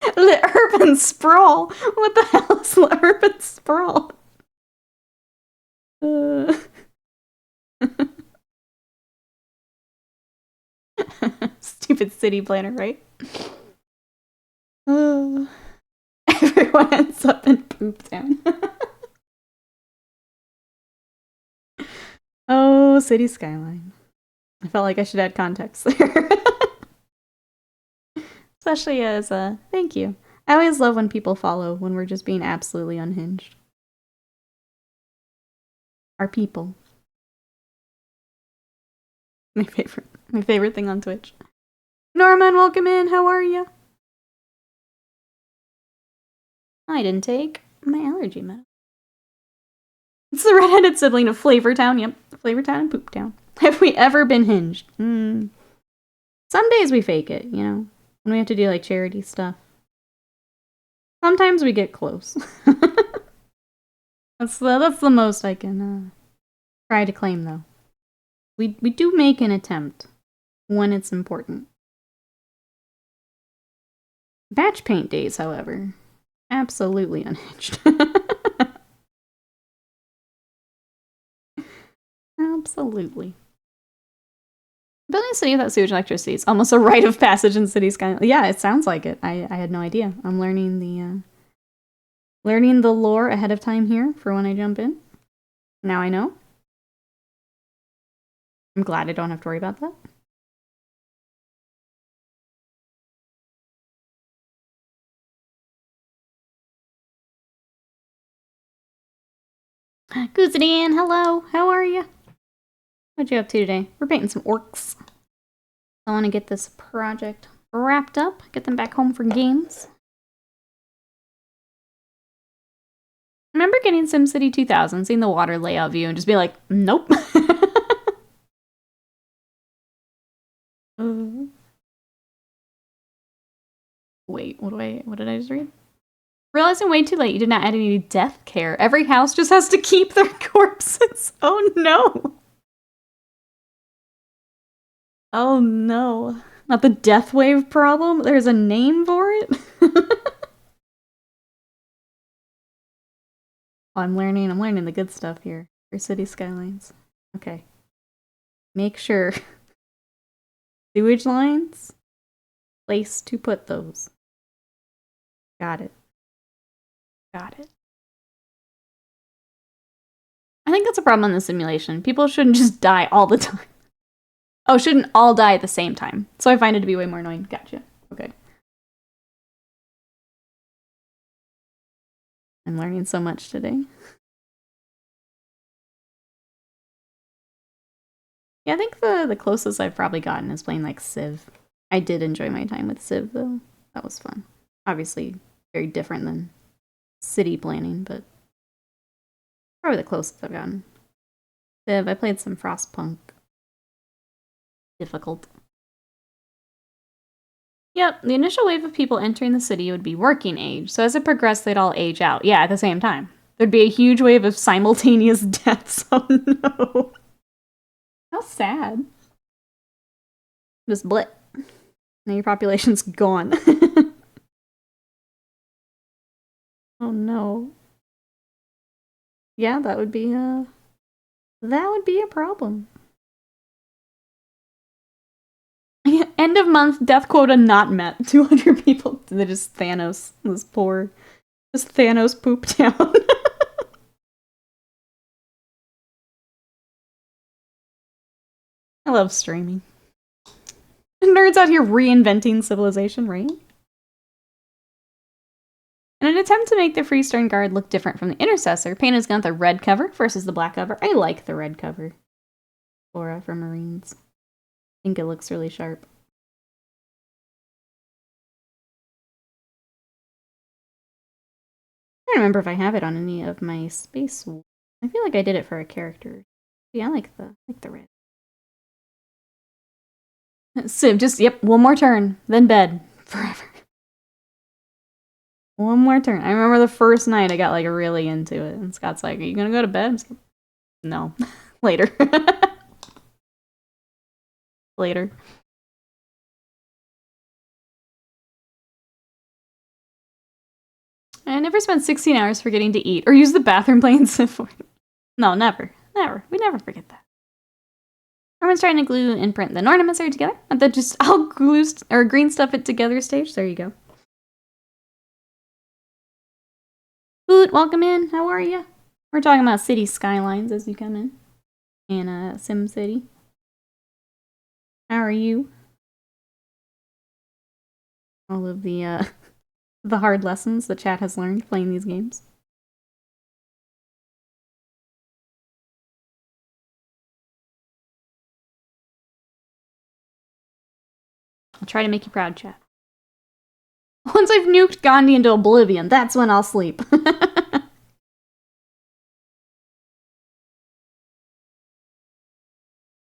The urban sprawl. What the hell is the urban sprawl? Stupid city planner, right? Everyone ends up in Poop Town. Oh, city skyline. I felt like I should add context there. Especially as a thank you. I always love when people follow when we're just being absolutely unhinged. Our people. My favorite thing on Twitch. Norman, welcome in. How are you? I didn't take my allergy medicine. It's the redheaded sibling of Flavor Town. Yep, Flavor Town and Poop Town. Have we ever been hinged? Some days we fake it, you know, when we have to do like charity stuff. Sometimes we get close. That's the most I can try to claim, though. We do make an attempt when it's important. Batch paint days, however, absolutely unhinged. Absolutely. Building a city without sewage and electricity is almost a rite of passage in cities. Yeah, it sounds like it. I had no idea. I'm learning the lore ahead of time here for when I jump in. Now I know. I'm glad I don't have to worry about that. Goosedan, hello. How are you? What you up to today? We're painting some orcs. I want to get this project wrapped up, get them back home for games. Remember getting SimCity 2000, seeing the water layout view, and just be like, nope. Wait, what did I just read? Realizing way too late you did not add any death care. Every house just has to keep their corpses. Oh no. Oh no. Not the death wave problem? There's a name for it? Oh, I'm learning the good stuff here for City Skylines. Okay. Make sure. Sewage lines? Place to put those. Got it. Got it. I think that's a problem in the simulation. People shouldn't just die all the time. Oh, shouldn't all die at the same time. So I find it to be way more annoying. Gotcha. Okay. I'm learning so much today. Yeah, I think the closest I've probably gotten is playing like Civ. I did enjoy my time with Civ, though. That was fun. Obviously, very different than city planning, but Probably the closest I've gotten. Civ, I played some Frostpunk. Difficult. Yep, the initial wave of people entering the city would be working age, so as it progressed, they'd all age out. Yeah, at the same time. There'd be a huge wave of simultaneous deaths. Oh no. How sad. Just blip. Now your population's gone. Oh no. Yeah, that would be a problem. End of month, death quota not met. 200 people. They just Thanos was poor. Just Thanos pooped down. I love streaming. Nerds out here reinventing civilization, right? In an attempt to make the Freestern Guard look different from the Intercessor, Paint has gone with the red cover versus the black cover. I like the red cover for Marines. I think it looks really sharp. I don't remember if I have it on any of my space. I feel like I did it for a character. Yeah, I like the red. Civ, just, yep, one more turn, then bed. Forever. One more turn. I remember the first night I got, like, really into it. And Scott's like, are you gonna go to bed? Like, no. Later. Later. I never spent 16 hours forgetting to eat or use the bathroom playing Civ. No, never. Never. We never forget that. Everyone's trying to glue and print the ornaments are together. And then just I'll glue or green stuff it together stage. There you go. Boot, welcome in. How are you? We're talking about city skylines as you come in Sim City. How are you? All of the the hard lessons the chat has learned playing these games. I'll try to make you proud, chat. Once I've nuked Gandhi into oblivion, that's when I'll sleep.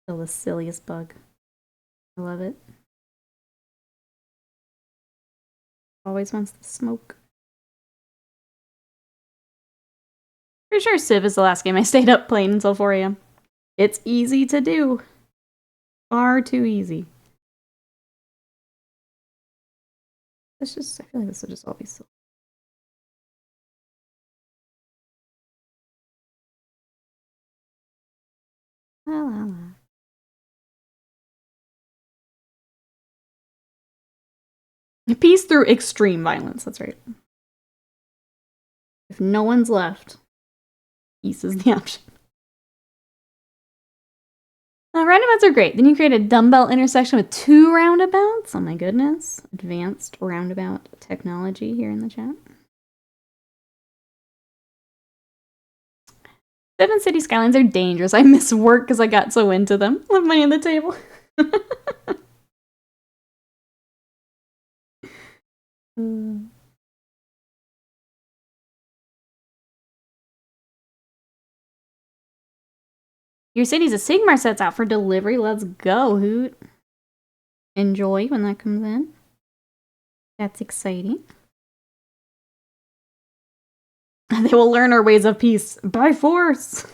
Still the silliest bug. I love it. Always wants the smoke. Pretty sure Civ is the last game I stayed up playing until 4 a.m. It's easy to do. Far too easy. It's just, I feel like this will just all be silly. La la la. Peace through extreme violence, that's right. If no one's left, peace is the option. Roundabouts are great. Then you create a dumbbell intersection with 2 roundabouts. Oh my goodness. Advanced roundabout technology here in the chat. 7 city skylines are dangerous. I miss work because I got so into them. Left money on the table. Your city's a Sigmar sets out for delivery. Let's go, Hoot. Enjoy when that comes in. That's exciting. They will learn our ways of peace by force.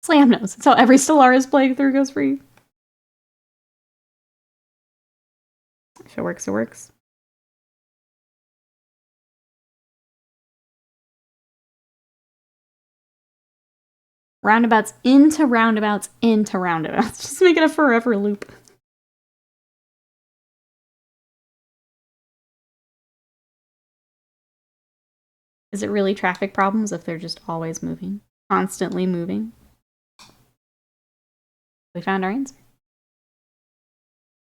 Slam knows. That's how every Stellaris playthrough goes for you. If it works, it works. Roundabouts into roundabouts into roundabouts. Just make it a forever loop. Is it really traffic problems if they're just always moving? Constantly moving? We found our answer.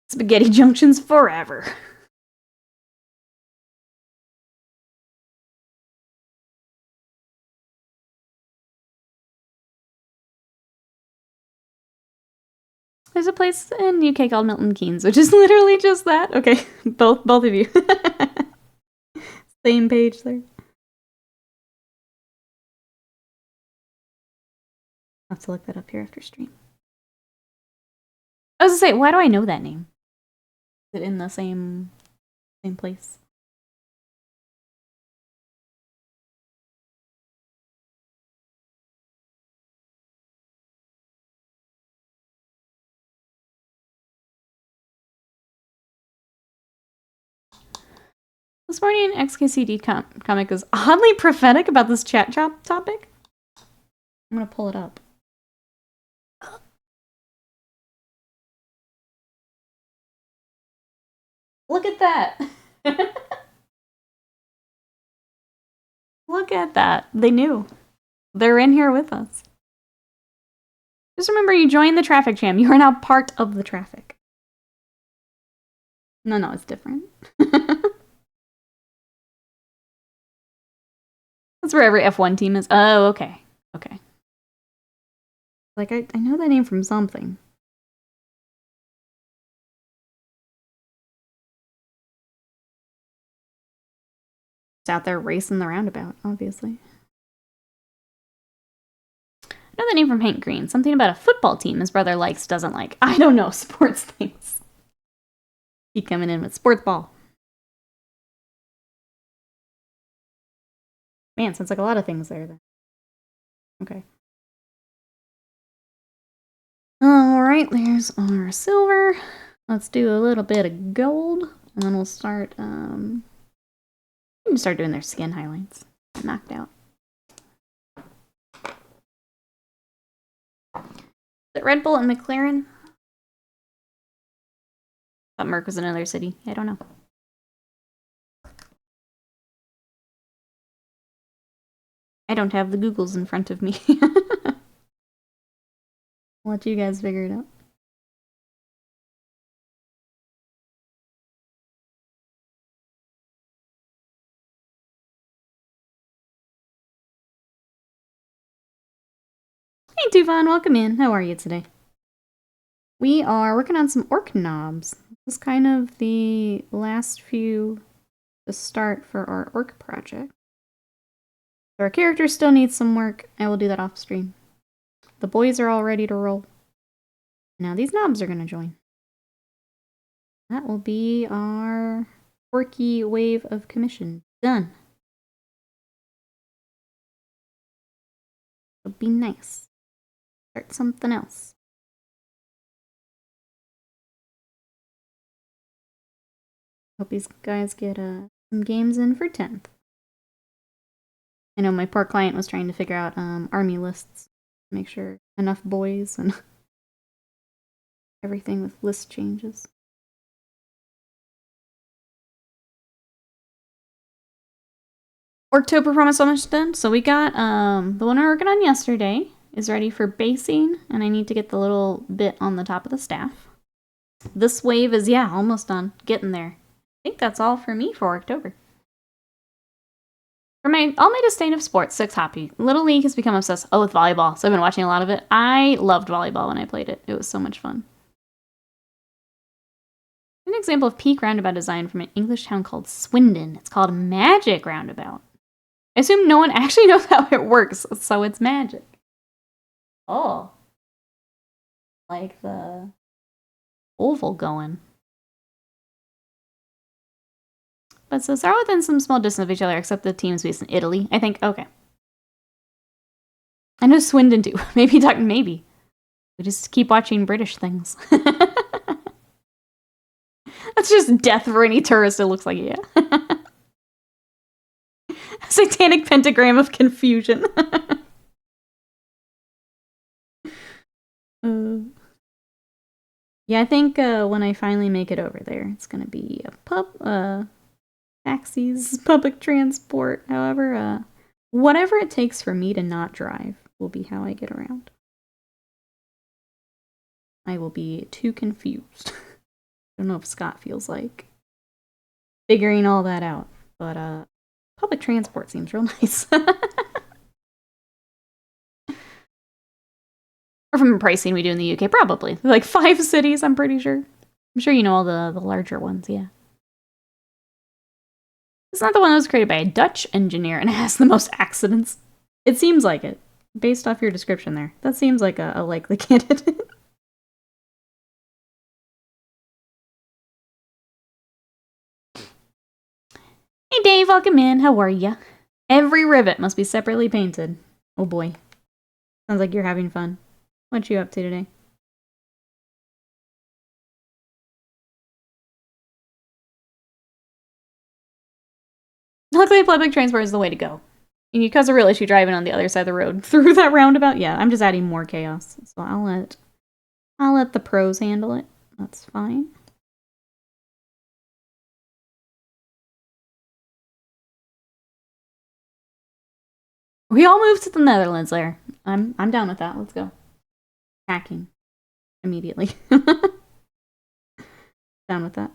Spaghetti junctions forever. There's a place in UK called Milton Keynes, which is literally just that. Okay, both of you. Same page there. I'll have to look that up here after stream. I was gonna say, why do I know that name? Is it in the same place? This morning, XKCD comic is oddly prophetic about this chat topic. I'm gonna pull it up. Look at that! Look at that. They knew. They're in here with us. Just remember, you joined the traffic jam. You are now part of the traffic. No, it's different. That's where every F1 team is. Oh, okay. Okay. Like, I know that name from something. It's out there racing the roundabout, obviously. I know the name from Hank Green. Something about a football team his brother likes, doesn't like. I don't know sports things. Keep coming in with sports ball. Man, sounds like a lot of things there then. Okay. Alright, there's our silver. Let's do a little bit of gold. And then we'll start, we can start doing their skin highlights. Knocked out. Is it Red Bull and McLaren? Thought Merc was in another city. I don't know. I don't have the Googles in front of me. I'll let you guys figure it out. Hey Tufan, welcome in. How are you today? We are working on some Ork Nobz. This is kind of the last few to start for our Ork project. So our characters still need some work. I will do that off stream. The boys are all ready to roll. Now these knobs are going to join. That will be our Orky wave of commission. Done. It'll be nice. Start something else. Hope these guys get some games in for 10th. I know my poor client was trying to figure out army lists. Make sure enough boys and everything with list changes. ORKtober promised almost done. So we got the one we were working on yesterday is ready for basing, and I need to get the little bit on the top of the staff. This wave is, yeah, almost done. Getting there. I think that's all for me for ORKtober. For my all my disdain of sports, 6 hoppy. Little League has become obsessed with volleyball, so I've been watching a lot of it. I loved volleyball when I played it. It was so much fun. An example of peak roundabout design from an English town called Swindon. It's called Magic Roundabout. I assume no one actually knows how it works, so it's magic. Oh. Like the oval going. But so they're within some small distance of each other, except the team's based in Italy, I think. Okay. I know Swindon too. Maybe. We just keep watching British things. That's just death for any tourist, it looks like, yeah. Satanic pentagram of confusion. Yeah, I think when I finally make it over there, it's gonna be a taxis, public transport, however, whatever it takes for me to not drive will be how I get around. I will be too confused. I don't know if Scott feels like figuring all that out, but public transport seems real nice. Or from pricing we do in the UK, probably. Like 5 cities, I'm pretty sure. I'm sure you know all the larger ones, yeah. It's not the one that was created by a Dutch engineer and has the most accidents. It seems like it, based off your description there. That seems like a likely candidate. Hey Dave, welcome in. How are ya? Every rivet must be separately painted. Oh boy. Sounds like you're having fun. What you up to today? Luckily, public transport is the way to go. And you cause a real issue driving on the other side of the road through that roundabout. Yeah, I'm just adding more chaos. So I'll let the pros handle it. That's fine. We all moved to the Netherlands there. I'm down with that. Let's go. Hacking. Immediately. Down with that.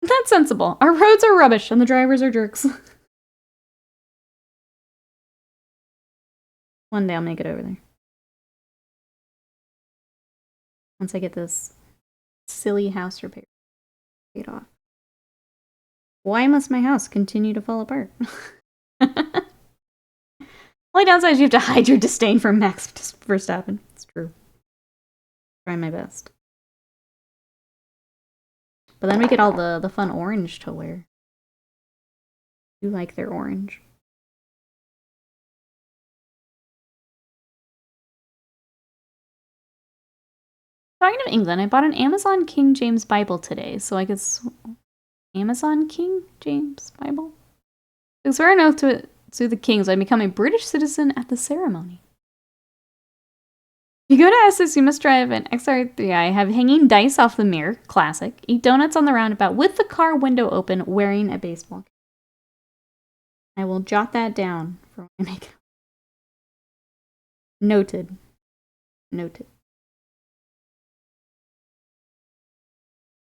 That's sensible. Our roads are rubbish and the drivers are jerks. One day I'll make it over there. Once I get this silly house repair paid off. Why must my house continue to fall apart? Only downside is you have to hide your disdain for Max Verstappen. It's true. Try my best. But then we get all the fun orange to wear. You like their orange. Talking of England, I bought an Amazon King James Bible today, so I guess Amazon King James Bible? I swear an oath to the kings I become a British citizen at the ceremony. You go to Essex, you must drive an XR3i, have hanging dice off the mirror, classic, eat donuts on the roundabout with the car window open, wearing a baseball cap. I will jot that down for when I make it. Noted. Noted.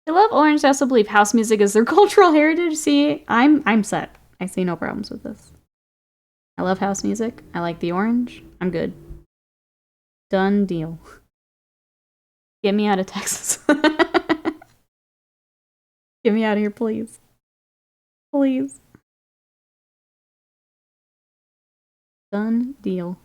I love Orange. I also believe house music is their cultural heritage. See, I'm set. I see no problems with this. I love house music. I like the orange. I'm good. Done deal. Get me out of Texas. Get me out of here, please. Please. Done deal.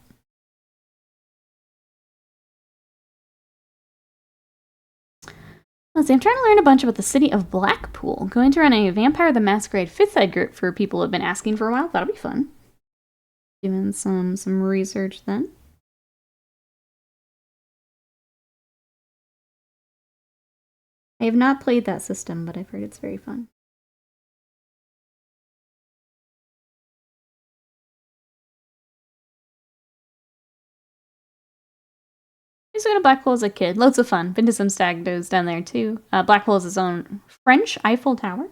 Let's see, I'm trying to learn a bunch about the city of Blackpool. Going to run a Vampire the Masquerade 5th Ed group for people who have been asking for a while. That'll be fun. Doing some research then. I have not played that system, but I've heard it's very fun. I used to go to Blackpool as a kid. Loads of fun. Been to some stag do's down there too. Blackpool has its own French Eiffel Tower.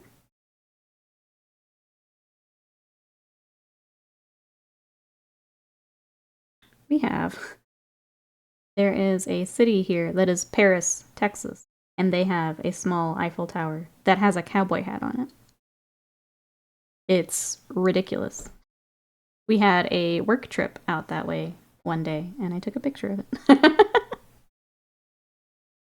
We have. There is a city here that is Paris, Texas, and they have a small Eiffel Tower that has a cowboy hat on it. It's ridiculous. We had a work trip out that way one day, and I took a picture of it.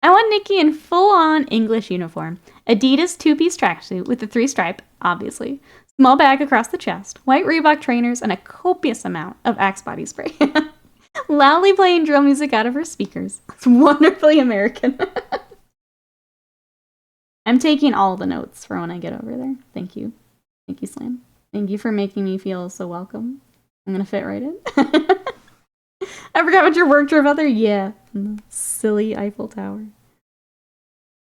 I want Nikki in full-on English uniform. Adidas 2-piece tracksuit with the 3-stripe, obviously. Small bag across the chest. White Reebok trainers and a copious amount of Axe body spray. Loudly playing drill music out of her speakers. It's wonderfully American. I'm taking all the notes for when I get over there. Thank you. Thank you, Slam. Thank you for making me feel so welcome. I'm gonna fit right in. I forgot what your work trip out there. Yeah. Silly Eiffel Tower.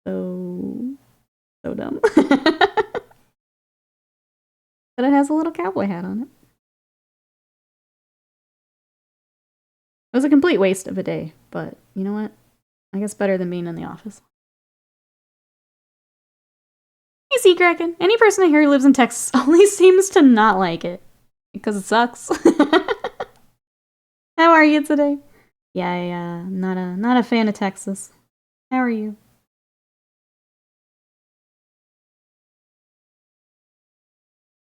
So dumb. But it has a little cowboy hat on it. It was a complete waste of a day, but you know what? I guess better than being in the office. Hey, Sea Kraken. Any person here who lives in Texas only seems to not like it. Because it sucks. How are you today? Yeah, not a fan of Texas. How are you?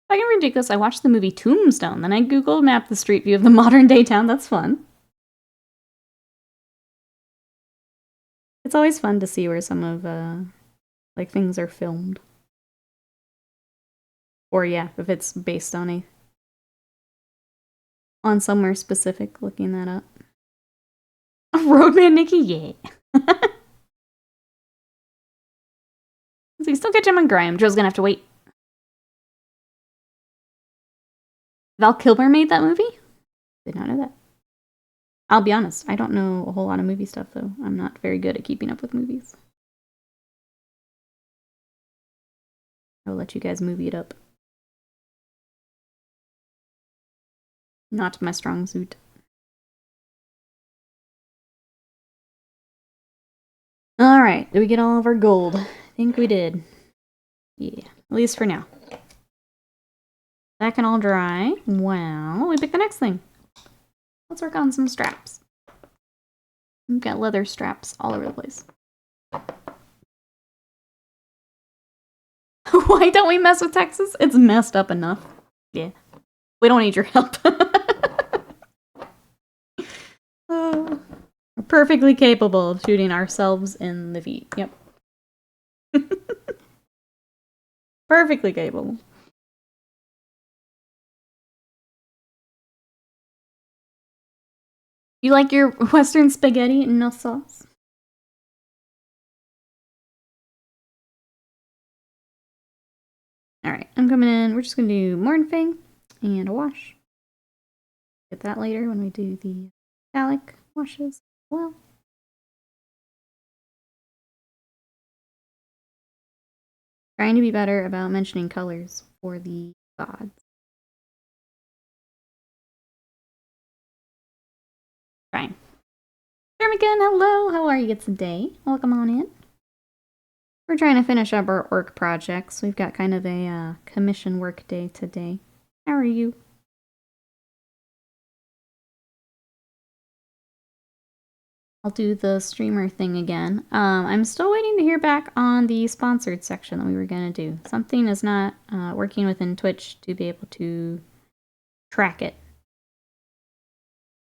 Fucking ridiculous. I watched the movie Tombstone, then I Google mapped the street view of the modern day town. That's fun. It's always fun to see where some of, like, things are filmed. Or, yeah, if it's based on somewhere specific, looking that up. Roadman Nikki, yeah. So you still catch him on Grime. Joe's gonna have to wait. Val Kilmer made that movie? Did not know that. I'll be honest, I don't know a whole lot of movie stuff, though. I'm not very good at keeping up with movies. I'll let you guys movie it up. Not my strong suit. Alright, did we get all of our gold? I think we did. Yeah, at least for now. That can all dry. Well, we pick the next thing. Let's work on some straps. We've got leather straps all over the place. Why don't we mess with Texas? It's messed up enough. Yeah. We don't need your help. We're perfectly capable of shooting ourselves in the feet. Yep. Perfectly capable. You like your Western spaghetti and no sauce? Alright, I'm coming in. We're just going to do Mornfang and a wash. Get that later when we do the metallic washes as well. Trying to be better about mentioning colors for the gods. Trying. Jermican, hello! How are you today? Welcome on in. We're trying to finish up our orc projects. We've got kind of a commission work day today. How are you? I'll do the streamer thing again. I'm still waiting to hear back on the sponsored section that we were going to do. Something is not working within Twitch to be able to track it.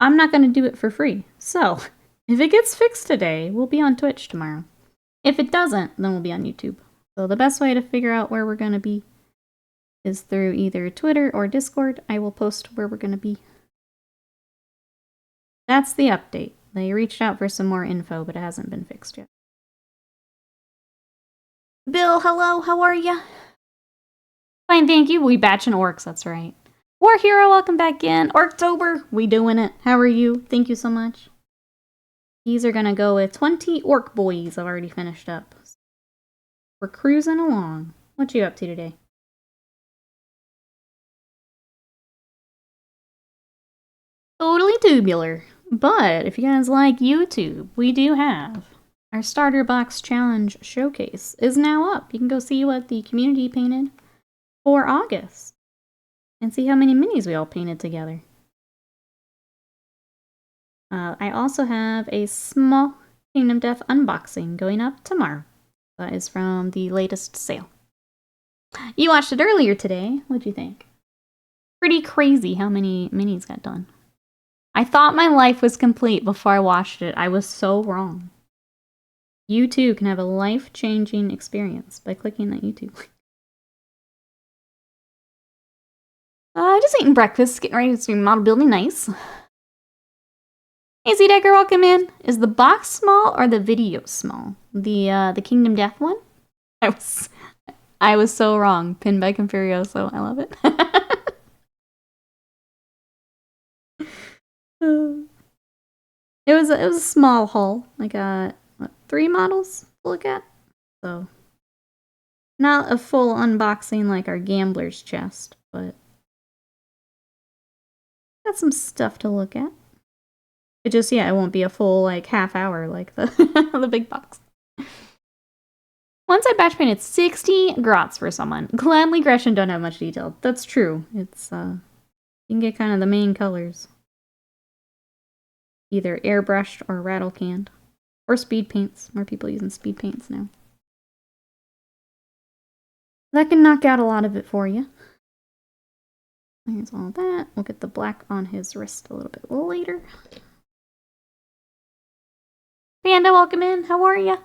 I'm not going to do it for free. So, if it gets fixed today, we'll be on Twitch tomorrow. If it doesn't, then we'll be on YouTube. So the best way to figure out where we're going to be is through either Twitter or Discord. I will post where we're going to be. That's the update. They reached out for some more info, but it hasn't been fixed yet. Bill, hello, how are ya? Fine, thank you. We batching orcs, that's right. War Hero, welcome back in. ORKtober, we doing it. How are you? Thank you so much. These are gonna go with 20 orc boys I've already finished up. We're cruising along. What you up to today? Totally tubular. But if you guys like YouTube, we do have our Starter Box Challenge Showcase is now up. You can go see what the community painted for August and see how many minis we all painted together. I also have a small Kingdom Death unboxing going up tomorrow. That is from the latest sale. You watched it earlier today. What'd you think? Pretty crazy how many minis got done. I thought my life was complete before I watched it. I was so wrong. You too can have a life-changing experience by clicking that YouTube link. Just eating breakfast, getting ready to stream model building. Nice. Hey, Z-Decker, welcome in. Is the box small or the video small? The Kingdom Death one? I was so wrong. Pinned by Confurioso. I love it. It was a small haul. I got 3 models to look at, so not a full unboxing like our gambler's chest, but got some stuff to look at. It just, yeah, it won't be a full like half hour like the the big box. Once I batch painted 60 grots for someone. Gladly Gresham don't have much detail. That's true. It's you can get kind of the main colors. Either airbrushed or rattle canned. Or speed paints. More people using speed paints now. That can knock out a lot of it for you. Here's all that. We'll get the black on his wrist a little bit later. Panda, welcome in. How are ya?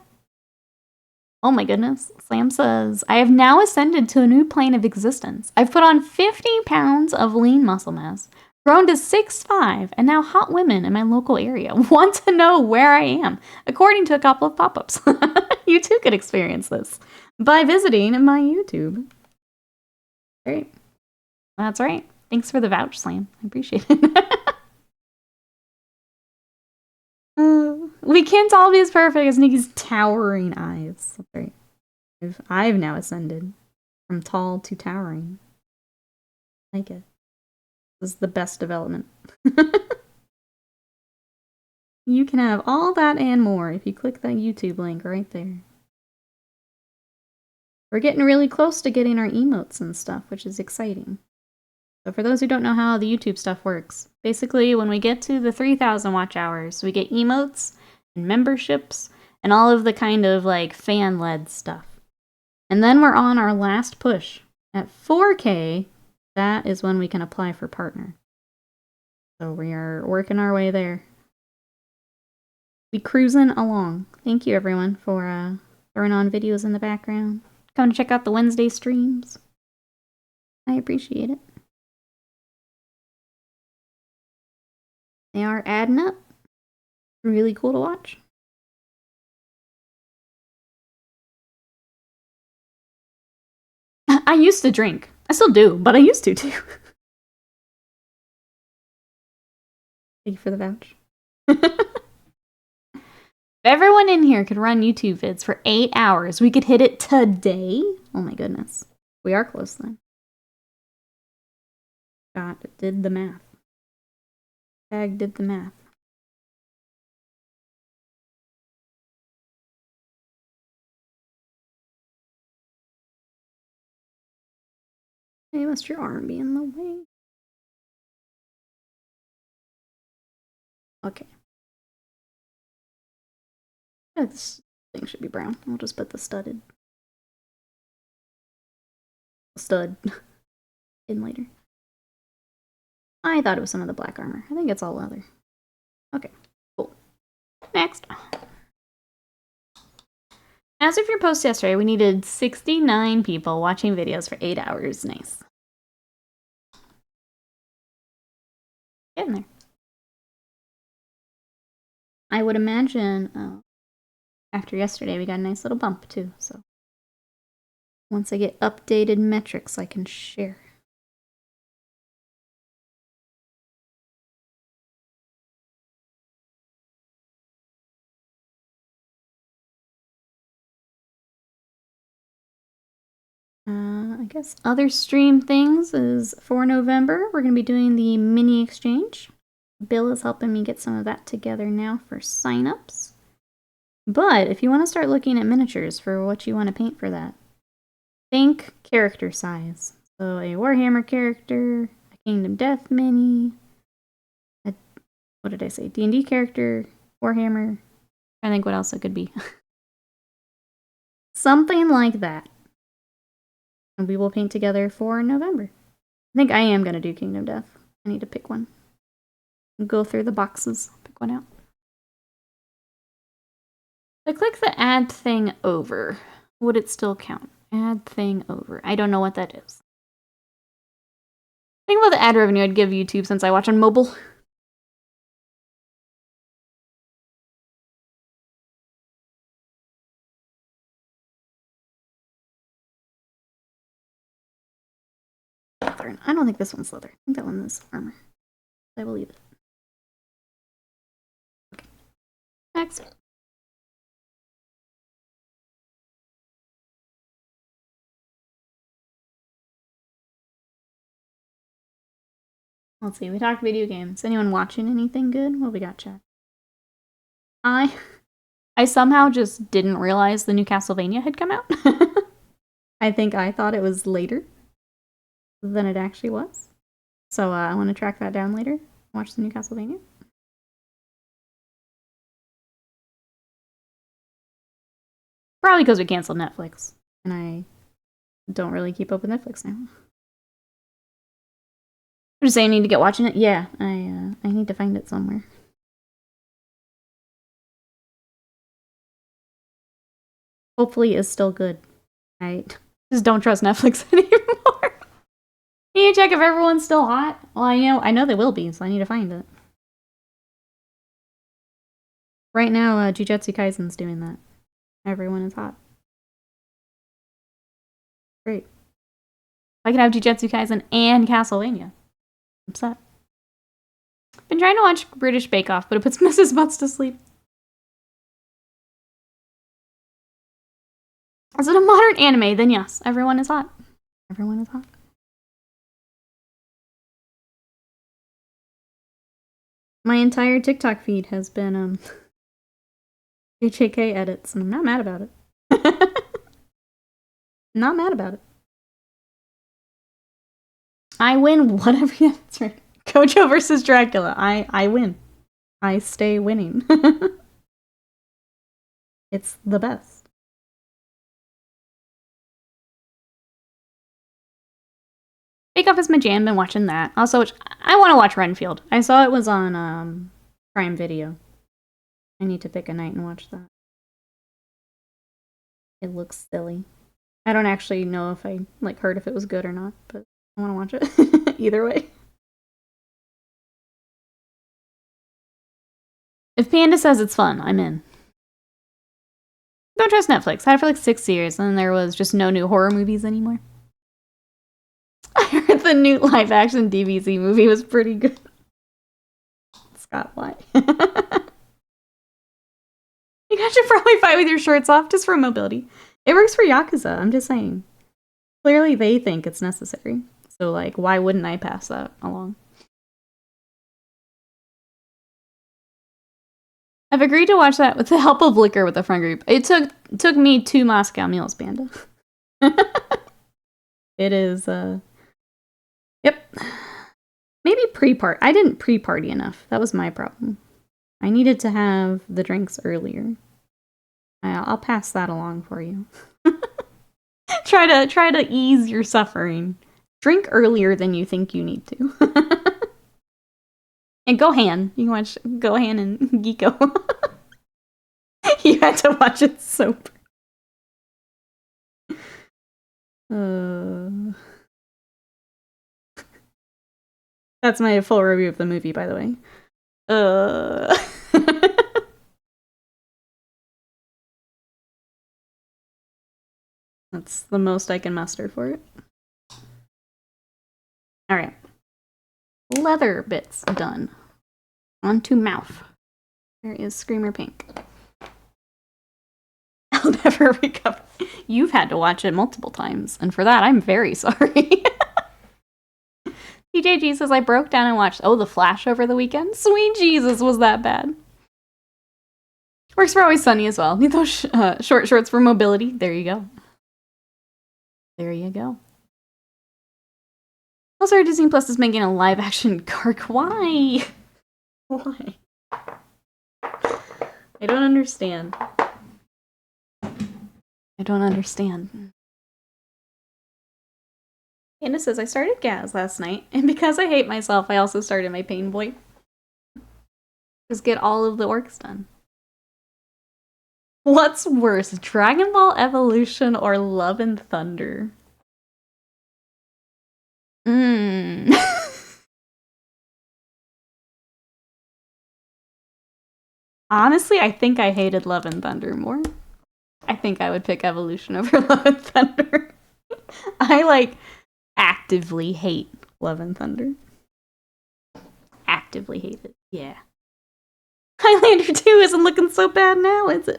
Oh my goodness. Slam says, I have now ascended to a new plane of existence. I've put on 50 pounds of lean muscle mass, grown to 6'5", and now hot women in my local area want to know where I am, according to a couple of pop-ups. You too could experience this by visiting my YouTube. Great. That's right. Thanks for the vouch, Slam. I appreciate it. We can't all be as perfect as Nikki's towering eyes. That's right. I've now ascended from tall to towering. I like it. This is the best development. You can have all that and more if you click that YouTube link right there. We're getting really close to getting our emotes and stuff, which is exciting. So for those who don't know how the YouTube stuff works, basically when we get to the 3,000 watch hours, we get emotes and memberships and all of the kind of like fan-led stuff. And then we're on our last push. At 4K, that is when we can apply for partner. So we are working our way there. We cruising along. Thank you everyone for throwing on videos in the background. Come to check out the Wednesday streams. I appreciate it. They are adding up. Really cool to watch. I used to drink. I still do, but I used to too. Thank you for the vouch. If everyone in here could run YouTube vids for 8 hours, we could hit it today. Oh my goodness. We are close then. God, it did the math. Tag did the math. Hey, must your arm be in the way? Okay. This thing should be brown. I'll just put the stud in later. I thought it was some of the black armor. I think it's all leather. Okay, cool. Next. As of your post yesterday, we needed 69 people watching videos for 8 hours. Nice. Getting there. I would imagine after yesterday we got a nice little bump too, so once I get updated metrics I can share. I guess other stream things is for November, we're going to be doing the mini exchange. Bill is helping me get some of that together now for signups. But if you want to start looking at miniatures for what you want to paint for that, think character size. So a Warhammer character, a Kingdom Death mini, what did I say? D&D character, Warhammer. I think what else it could be. Something like that. And we will paint together for November. I think I am going to do Kingdom Death. I need to pick one. Go through the boxes, pick one out. If I click the add thing over, would it still count? Add thing over. I don't know what that is. Think about the ad revenue I'd give YouTube since I watch on mobile. Leather. I don't think this one's leather. I think that one is armor. I will leave it. Okay. Next. Let's see, we talked video games. Anyone watching anything good? What we got, chat? I somehow just didn't realize the new Castlevania had come out. I think I thought it was later than it actually was. So I want to track that down later. Watch the new Castlevania. Probably because we canceled Netflix. And I don't really keep up with Netflix now. I'm just saying I need to get watching it. Yeah, I need to find it somewhere. Hopefully it's still good. I just don't trust Netflix anymore. Can you check if everyone's still hot? Well, I know they will be, so I need to find it. Right now, Jujutsu Kaisen's doing that. Everyone is hot. Great. I could have Jujutsu Kaisen and Castlevania. I'm upset. Been trying to watch British Bake Off, but it puts Mrs. Butts to sleep. Is it a modern anime? Then yes, everyone is hot. Everyone is hot. My entire TikTok feed has been HAK edits, and I'm not mad about it. Not mad about it. I win whatever. Yeah, that's right. Gojo versus Dracula. I win. I stay winning. It's the best. Bake Off is my jam. Been watching that. Also, I want to watch Renfield. I saw it was on Prime Video. I need to pick a night and watch that. It looks silly. I don't actually know if I heard if it was good or not, but I want to watch it. Either way. If Panda says it's fun, I'm in. Don't trust Netflix. I had it for like 6 years, and then there was just no new horror movies anymore. I heard the new live-action DBZ movie was pretty good. Scott, why? You guys should probably fight with your shorts off just for mobility. It works for Yakuza, I'm just saying. Clearly they think it's necessary. So, why wouldn't I pass that along? I've agreed to watch that with the help of Liquor with the friend group. It took me 2 Moscow meals, Panda. It is, Yep. Maybe pre-part. I didn't pre-party enough. That was my problem. I needed to have the drinks earlier. I'll pass that along for you. Try to ease your suffering. Drink earlier than you think you need to. And Gohan. You can watch Gohan and Geeko. You had to watch it sober. That's my full review of the movie, by the way. That's the most I can muster for it. Alright. Leather bits done. On to mouth. There is Screamer Pink. I'll never recover. You've had to watch it multiple times, and for that, I'm very sorry. TJG says, I broke down and watched The Flash over the weekend. Sweet Jesus, was that bad? Works for Always Sunny as well. Need those short shorts for mobility. There you go. There you go. Also, Disney Plus is making a live-action Kark. Why? Why? I don't understand. I don't understand. Anna says, I started Gaz last night, and because I hate myself, I also started my Pain Boy. Just get all of the orcs done. What's worse, Dragon Ball Evolution or Love and Thunder? Honestly, I think I hated Love and Thunder more. I think I would pick Evolution over Love and Thunder. I, actively hate Love and Thunder. Actively hate it, yeah. Highlander 2 isn't looking so bad now, is it?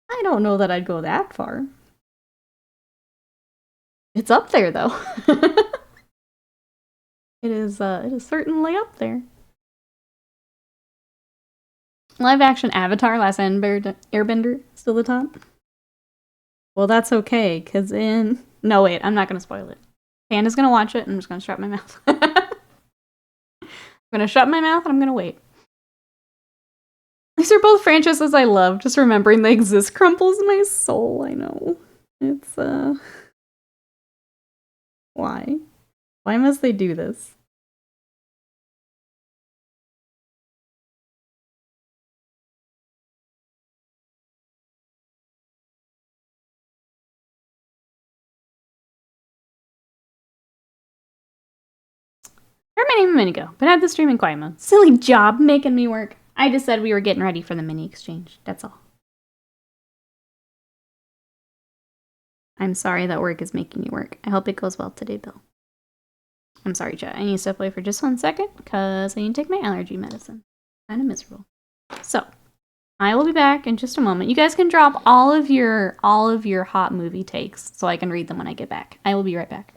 I don't know that I'd go that far. It's up there, though. It is certainly up there. Live action Avatar, Last Airbender, still the top? Well, that's okay, because in... No, wait, I'm not going to spoil it. Panda's going to watch it, and I'm just going to shut my mouth. I'm going to shut my mouth, and I'm going to wait. These are both franchises I love. Just remembering they exist crumples my soul, I know. It's, Why? Why must they do this? Terminating a minute ago, but had the stream in quiet mode. Silly job making me work. I just said we were getting ready for the mini exchange. That's all. I'm sorry that work is making you work. I hope it goes well today, Bill. I'm sorry, chat. I need to step away for just 1 second because I need to take my allergy medicine. Kind of miserable. So, I will be back in just a moment. You guys can drop all of your hot movie takes so I can read them when I get back. I will be right back.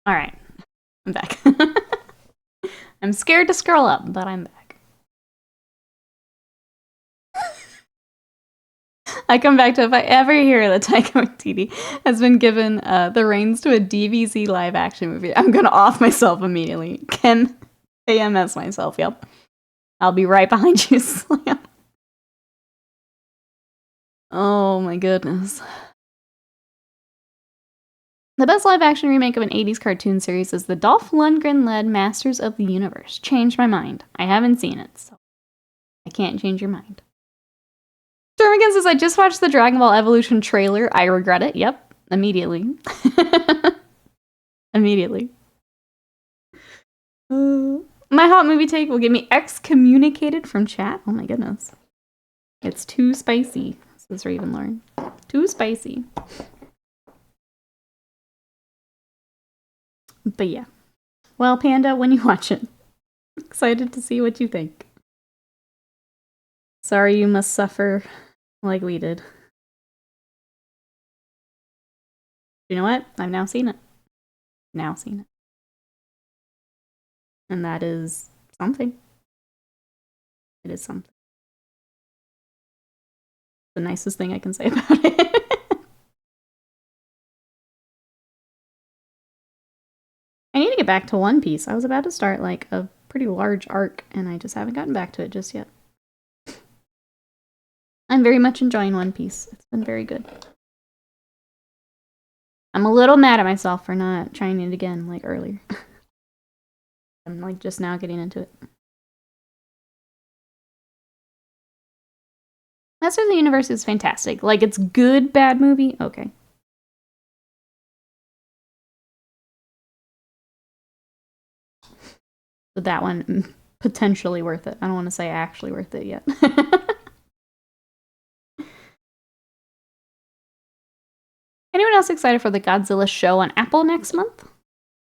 All right, I'm back. I'm scared to scroll up, but I'm back. I come back to if I ever hear that Taika Waititi has been given the reins to a DBZ live action movie, I'm gonna off myself immediately. Can AMS myself, yep. I'll be right behind you, Slam. Oh my goodness. The best live-action remake of an 80s cartoon series is the Dolph Lundgren-led Masters of the Universe. Changed my mind. I haven't seen it, so I can't change your mind. Stormigan says, I just watched the Dragon Ball Evolution trailer. I regret it. Yep. Immediately. Immediately. My hot movie take will get me excommunicated from chat. Oh my goodness. It's too spicy, says Ravenlord. Too spicy. But yeah. Well, Panda, when you watch it, excited to see what you think. Sorry you must suffer like we did. You know what? I've now seen it. Now seen it. And that is something. It is something. The nicest thing I can say about it. I need to get back to One Piece. I was about to start like a pretty large arc and I just haven't gotten back to it just yet. I'm very much enjoying One Piece. It's been very good. I'm a little mad at myself for not trying it again like earlier. I'm like just now getting into it. Masters of the Universe is fantastic. Like it's good, bad movie? Okay. But that one, potentially worth it. I don't want to say actually worth it yet. Anyone else excited for the Godzilla show on Apple next month?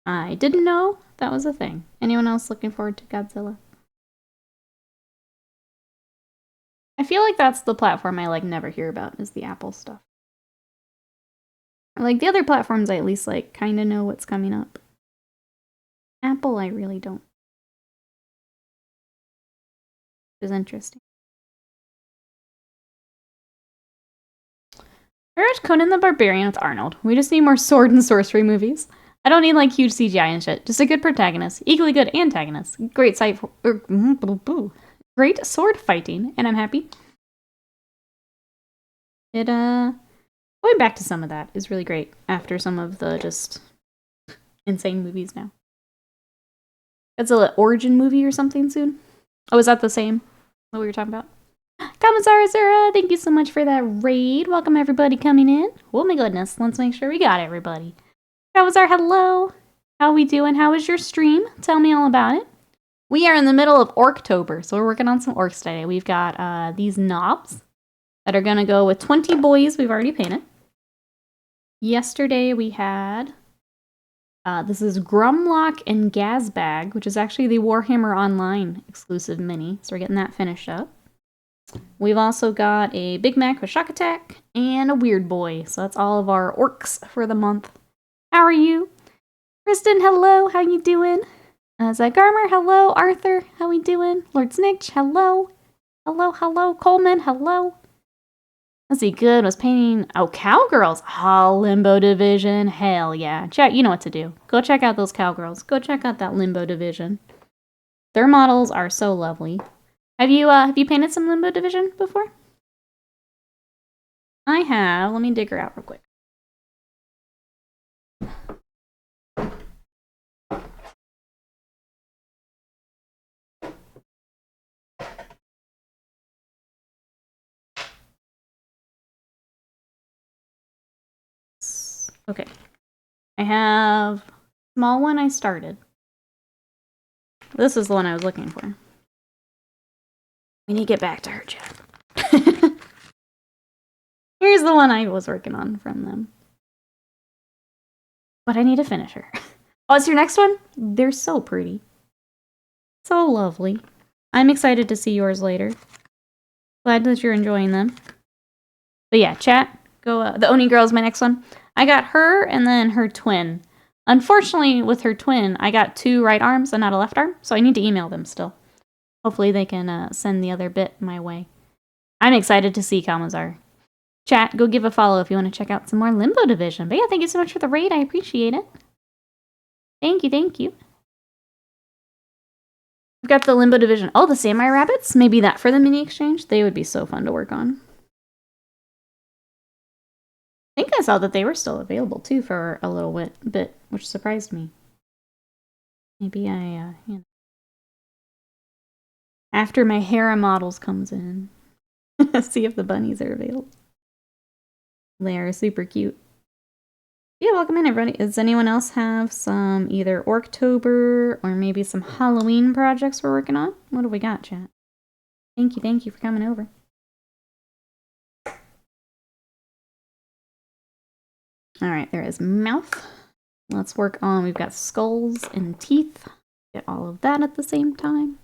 I didn't know that was a thing. Anyone else looking forward to Godzilla? I feel like that's the platform I like never hear about is the Apple stuff. Like the other platforms I at least like kind of know what's coming up. Apple I really don't. Which is interesting. I watched Conan the Barbarian with Arnold. We just need more sword and sorcery movies. I don't need like huge CGI and shit. Just a good protagonist, equally good antagonist. Great great sword fighting, and I'm happy. It going back to some of that is really great after some of the just insane movies now. Godzilla origin movie or something soon. Oh, is that the same? What we were talking about? Kamazara Zara, thank you so much for that raid. Welcome everybody coming in. Oh my goodness, let's make sure we got everybody. Kamazara, hello. How we doing? How was your stream? Tell me all about it. We are in the middle of ORKtober, so we're working on some orcs today. We've got these knobs that are going to go with 20 boys we've already painted. Yesterday we had This is Grumlock and Gazbag, which is actually the Warhammer Online exclusive mini. So we're getting that finished up. We've also got a Big Mac with Shock Attack and a Weird Boy. So that's all of our orcs for the month. How are you? Kristen, hello. How you doing? Zygarmer, hello. Arthur, how we doing? Lord Snitch, hello. Hello, hello. Coleman, hello. Let's see, good was painting. Oh, Cowgirls. Oh, Limbo Division. Hell yeah. Chat, you know what to do. Go check out those Cowgirls. Go check out that Limbo Division. Their models are so lovely. Have you painted some Limbo Division before? I have. Let me dig her out real quick. Okay. I have small one I started. This is the one I was looking for. We need to get back to her, chat. Here's the one I was working on from them. But I need to finish her. Oh, it's your next one? They're so pretty. So lovely. I'm excited to see yours later. Glad that you're enjoying them. But yeah, chat. Go. The Oni Girl is my next one. I got her and then her twin. Unfortunately, with her twin, I got 2 right arms and not a left arm, so I need to email them still. Hopefully they can send the other bit my way. I'm excited to see Kalmazar. Chat, go give a follow if you want to check out some more Limbo Division. But yeah, thank you so much for the raid. I appreciate it. Thank you, thank you. We've got the Limbo Division. Oh, the Samurai Rabbits? Maybe that for the mini exchange? They would be so fun to work on. I think I saw that they were still available too for a little bit, which surprised me. Maybe I, you know. After my Hera models comes in, see if the bunnies are available. They are super cute. Yeah, welcome in everybody. Does anyone else have some either Orktober or maybe some Halloween projects we're working on? What do we got, chat? Thank you for coming over. Alright, there is mouth. Let's work on, we've got skulls and teeth. Get all of that at the same time.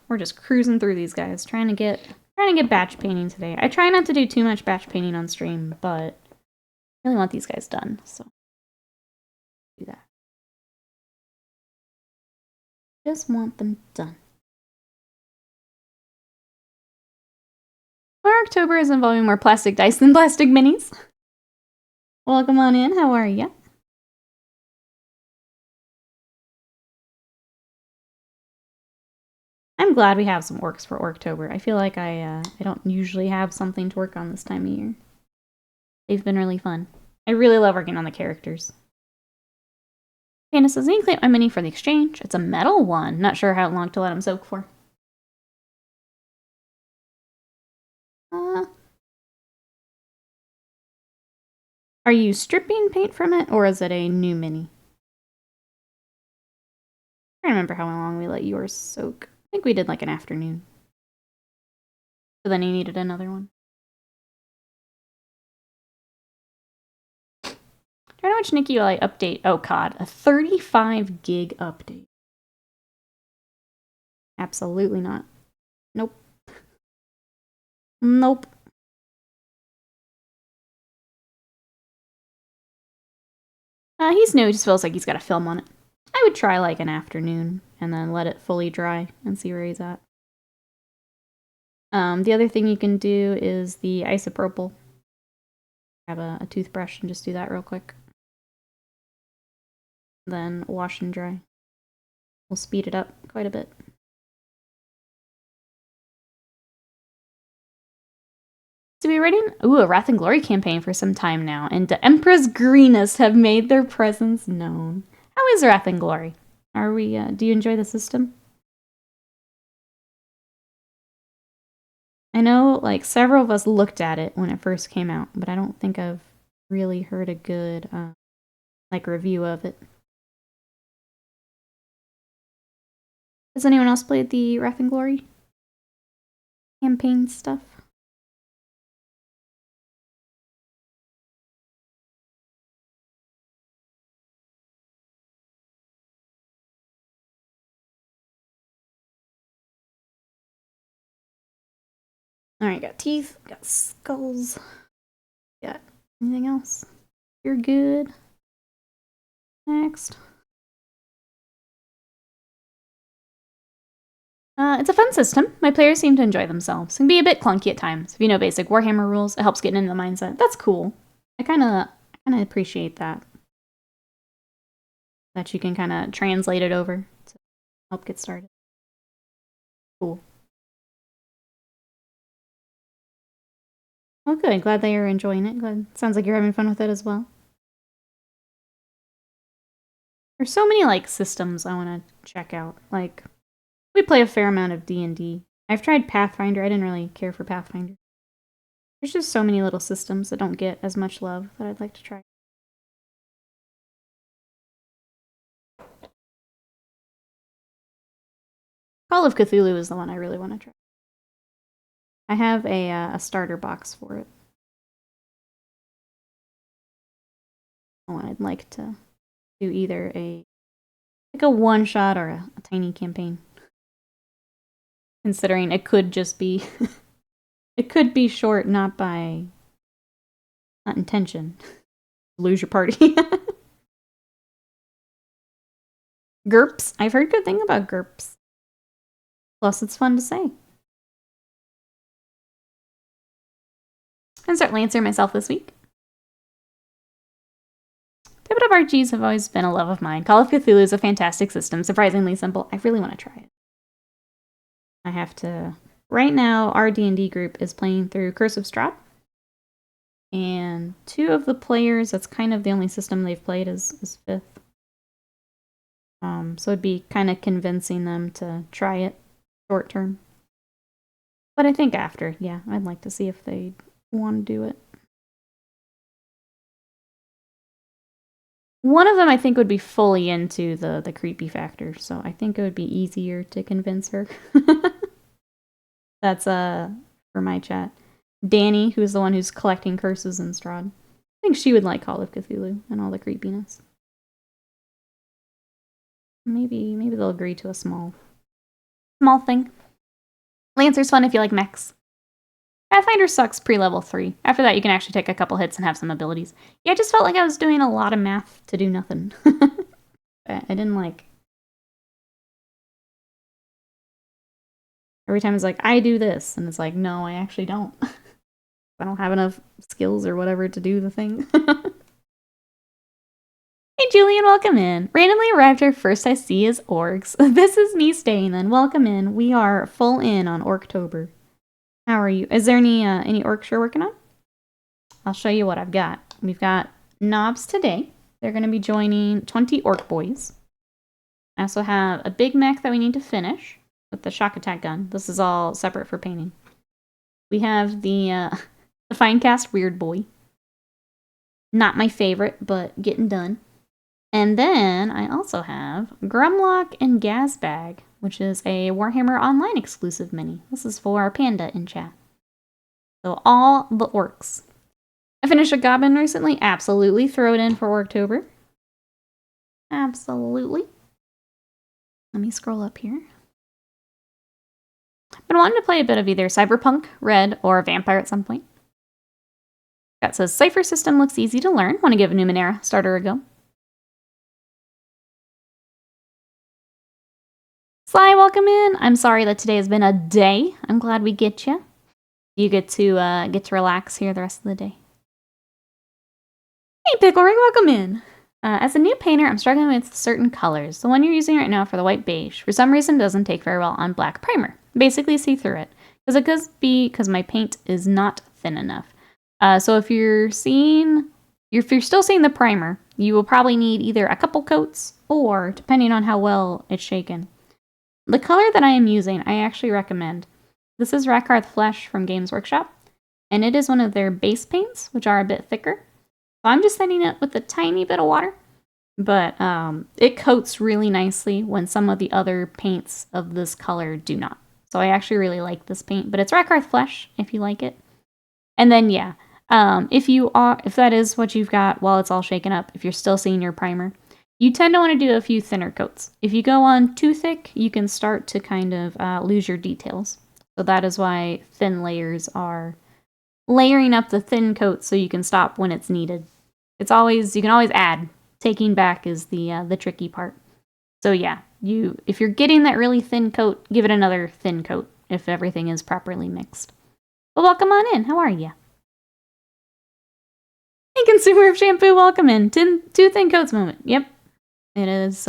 We're just cruising through these guys, trying to get batch painting today. I try not to do too much batch painting on stream, but I really want these guys done, so do that. Just want them done. ORKtober is involving more plastic dice than plastic minis. Welcome on in, how are ya? I'm glad we have some orcs for Orktober. I feel like I don't usually have something to work on this time of year. They've been really fun. I really love working on the characters. Panda says, I need to claim my mini for the exchange. It's a metal one. Not sure how long to let them soak for. Are you stripping paint from it, or is it a new mini? I don't remember how long we let yours soak. I think we did like an afternoon. So then you needed another one. Try to watch Nikki while I update. Oh god, a 35 gig update. Absolutely not. Nope. Nope. He's new, he just feels like he's got a film on it. I would try like an afternoon and then let it fully dry and see where he's at. The other thing you can do is the isopropyl. Grab a toothbrush and just do that real quick. Then wash and dry. We'll speed it up quite a bit. To be writing a Wrath and Glory campaign for some time now, and the Empress Greenest have made their presence known. How is Wrath and Glory? Are we? Do you enjoy the system? I know, like, several of us looked at it when it first came out, but I don't think I've really heard a good, like, review of it. Has anyone else played the Wrath and Glory campaign stuff? got teeth, got skulls. Got anything else? You're good. Next. It's a fun system. My players seem to enjoy themselves. It can be a bit clunky at times. If you know basic Warhammer rules, it helps get into the mindset. That's cool. I kind of appreciate that. That you can kind of translate it over to help get started. Cool. Oh, good. Glad that you're enjoying it. Glad. Sounds like you're having fun with it as well. There's so many, like, systems I want to check out. Like, we play a fair amount of D&D. I've tried Pathfinder. I didn't really care for Pathfinder. There's just so many little systems that don't get as much love that I'd like to try. Call of Cthulhu is the one I really want to try. I have a starter box for it. Oh, I'd like to do either a one-shot or a tiny campaign. Considering it could just be... it could be short, not intention. Lose your party. GURPS. I've heard good thing about GURPS. Plus, it's fun to say. And start Lancer myself this week. Tabletop RPGs have always been a love of mine. Call of Cthulhu is a fantastic system, surprisingly simple. I really want to try it. I have to... Right now, our D&D group is playing through Curse of Strahd. And 2 of the players, that's kind of the only system they've played, is 5th. So it'd be kind of convincing them to try it short term. But I think after, yeah, I'd like to see if they want to do it. One of them, I think, would be fully into the creepy factor, so I think it would be easier to convince her. That's for my chat. Danny, who's the one who's collecting curses in Strahd. I think she would like Call of Cthulhu and all the creepiness. Maybe they'll agree to a small thing. Lancer's fun if you like mechs. Pathfinder sucks pre-level 3. After that, you can actually take a couple hits and have some abilities. Yeah, I just felt like I was doing a lot of math to do nothing. I didn't like... Every time it's like, I do this, and it's like, no, I actually don't. I don't have enough skills or whatever to do the thing. Hey Julian, welcome in. Randomly arrived here, first I see is orcs. This is me staying then. Welcome in. We are full in on ORKtober. How are you? Is there any orcs you're working on? I'll show you what I've got. We've got Nobz today. They're going to be joining 20 orc boys. I also have a big mech that we need to finish with the shock attack gun. This is all separate for painting. We have the Finecast Weird Boy. Not my favorite, but getting done. And then I also have Grumlock and Gazbag, which is a Warhammer Online exclusive mini. This is for our Panda in chat. So all the orcs. I finished a Goblin recently. Absolutely. Throw it in for ORKtober. Absolutely. Let me scroll up here. I've been wanting to play a bit of either Cyberpunk, Red, or Vampire at some point. That says, Cypher system looks easy to learn. Want to give a Numenera starter a go. Sly, welcome in. I'm sorry that today has been a day. I'm glad we get you. You get to relax here the rest of the day. Hey, Pickle Ring, welcome in. As a new painter, I'm struggling with certain colors. The one you're using right now for the white beige, for some reason, doesn't take very well on black primer. Basically, see through it. Because it could be because my paint is not thin enough. So if you're still seeing the primer, you will probably need either a couple coats or, depending on how well it's shaken. The color that I am using, I actually recommend. This is Rakarth Flesh from Games Workshop, and it is one of their base paints, which are a bit thicker. So I'm just setting it with a tiny bit of water, but it coats really nicely when some of the other paints of this color do not. So I actually really like this paint, but it's Rakarth Flesh if you like it. And then yeah, if that is what you've got while it's all shaken up, if you're still seeing your primer, you tend to want to do a few thinner coats. If you go on too thick, you can start to kind of lose your details. So that is why thin layers are layering up the thin coat so you can stop when it's needed. It's always, you can always add. Taking back is the tricky part. So yeah, if you're getting that really thin coat, give it another thin coat if everything is properly mixed. Well, welcome on in. How are you? Hey, consumer of shampoo, welcome in. Two thin coats moment. Yep. It is,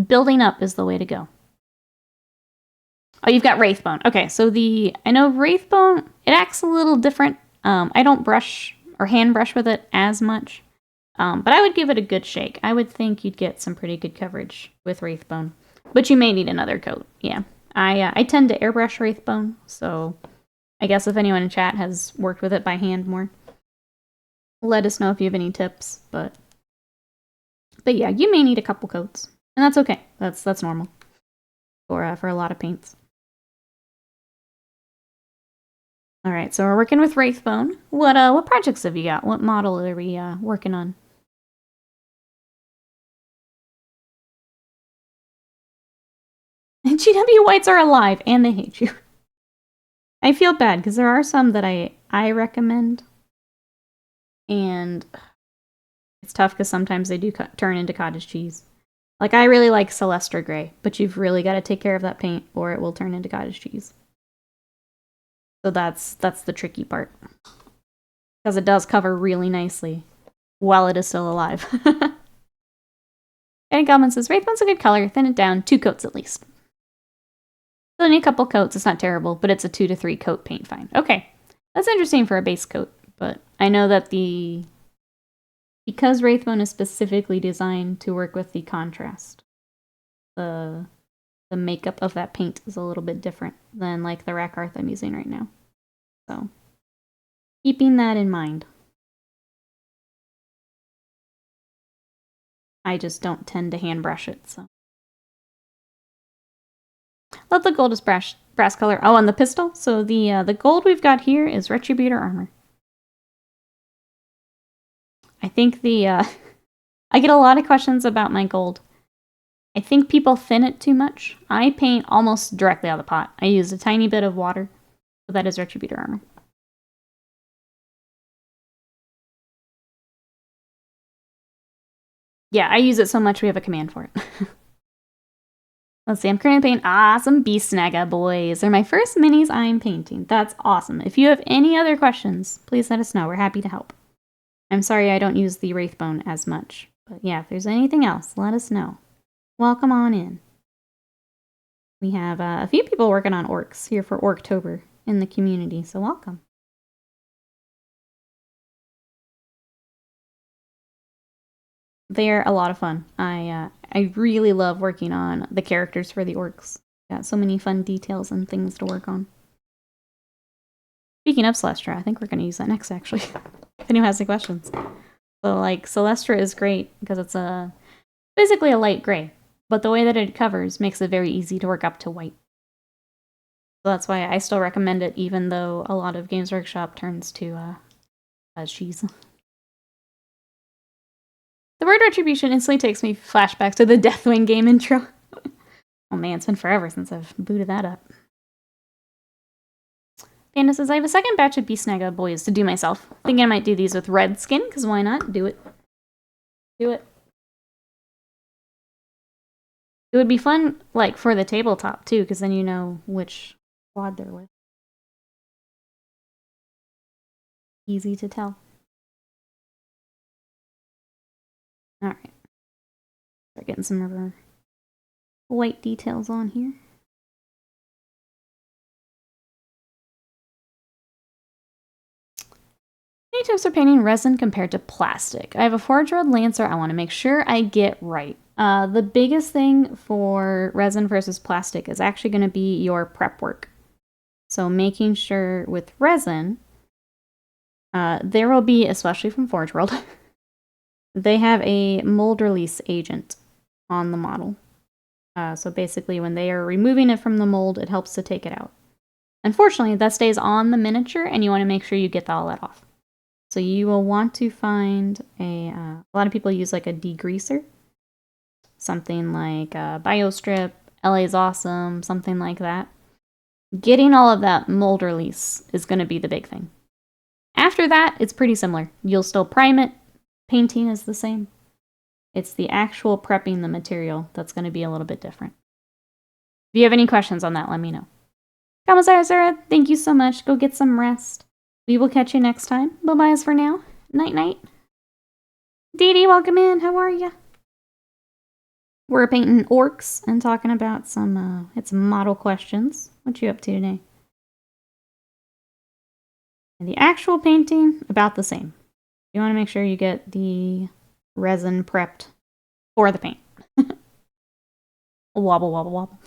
building up is the way to go. Oh, you've got Wraithbone. Okay, so I know Wraithbone, it acts a little different. I don't brush or hand brush with it as much. But I would give it a good shake. I would think you'd get some pretty good coverage with Wraithbone. But you may need another coat, yeah. I tend to airbrush Wraithbone, so I guess if anyone in chat has worked with it by hand more, let us know if you have any tips. But yeah, you may need a couple coats, and that's okay. That's normal for a lot of paints. All right, so we're working with Wraithbone. What projects have you got? What model are we working on? And GW Whites are alive, and they hate you. I feel bad, because there are some that I recommend, and it's tough because sometimes they do turn into cottage cheese. Like, I really like Celestra Gray, but you've really got to take care of that paint, or it will turn into cottage cheese. So that's the tricky part. Because it does cover really nicely while it is still alive. And Goblin says, Wraithbone's a good color, thin it down, 2 coats at least. So only a couple coats, it's not terrible, but it's a 2 to 3 coat paint fine. Okay, that's interesting for a base coat, but I know that because Wraithbone is specifically designed to work with the contrast, the makeup of that paint is a little bit different than like the Rakarth I'm using right now. So, keeping that in mind. I just don't tend to hand brush it, so. Love the gold is brass color. Oh, and the pistol? So the gold we've got here is Retributor armor. I think I get a lot of questions about my gold. I think people thin it too much. I paint almost directly out of the pot. I use a tiny bit of water. So that is Retributor armor. Yeah, I use it so much we have a command for it. Let's see, I'm currently painting some Beast Snaga boys. They're my first minis I'm painting. That's awesome. If you have any other questions, please let us know. We're happy to help. I'm sorry I don't use the Wraithbone as much. But yeah, if there's anything else, let us know. Welcome on in. We have a few people working on orcs here for ORKtober in the community, so welcome. They're a lot of fun. I really love working on the characters for the orcs. Got so many fun details and things to work on. Speaking of Celestra, I think we're going to use that next, actually. If anyone has any questions. So, like, Celestra is great because it's basically a light gray. But the way that it covers makes it very easy to work up to white. So that's why I still recommend it, even though a lot of Games Workshop turns to cheese. The word retribution instantly takes me flashbacks to the Deathwing game intro. Oh man, it's been forever since I've booted that up. Panda says, I have a second batch of Beast Snaga boys to do myself. Thinking I might do these with red skin, because why not? Do it. Do it. It would be fun, like, for the tabletop, too, because then you know which squad they're with. Easy to tell. Alright. Start getting some of our white details on here. Any tips for painting resin compared to plastic? I have a Forge World Lancer I want to make sure I get right. The biggest thing for resin versus plastic is actually going to be your prep work. So making sure with resin, there will be, especially from Forge World, they have a mold release agent on the model. So basically when they are removing it from the mold, it helps to take it out. Unfortunately, that stays on the miniature and you want to make sure you get all that off. So you will want to find a lot of people use like a degreaser. Something like BioStrip, LA's Awesome, something like that. Getting all of that mold release is going to be the big thing. After that, it's pretty similar. You'll still prime it. Painting is the same. It's the actual prepping the material that's going to be a little bit different. If you have any questions on that, let me know. Kamasara, thank you so much. Go get some rest. We will catch you next time. Bye-bye for now. Night-night. Dee Dee, welcome in. How are ya? We're painting orcs and talking about some, it's model questions. What you up to today? And the actual painting, about the same. You want to make sure you get the resin prepped for the paint. Wobble, wobble, wobble.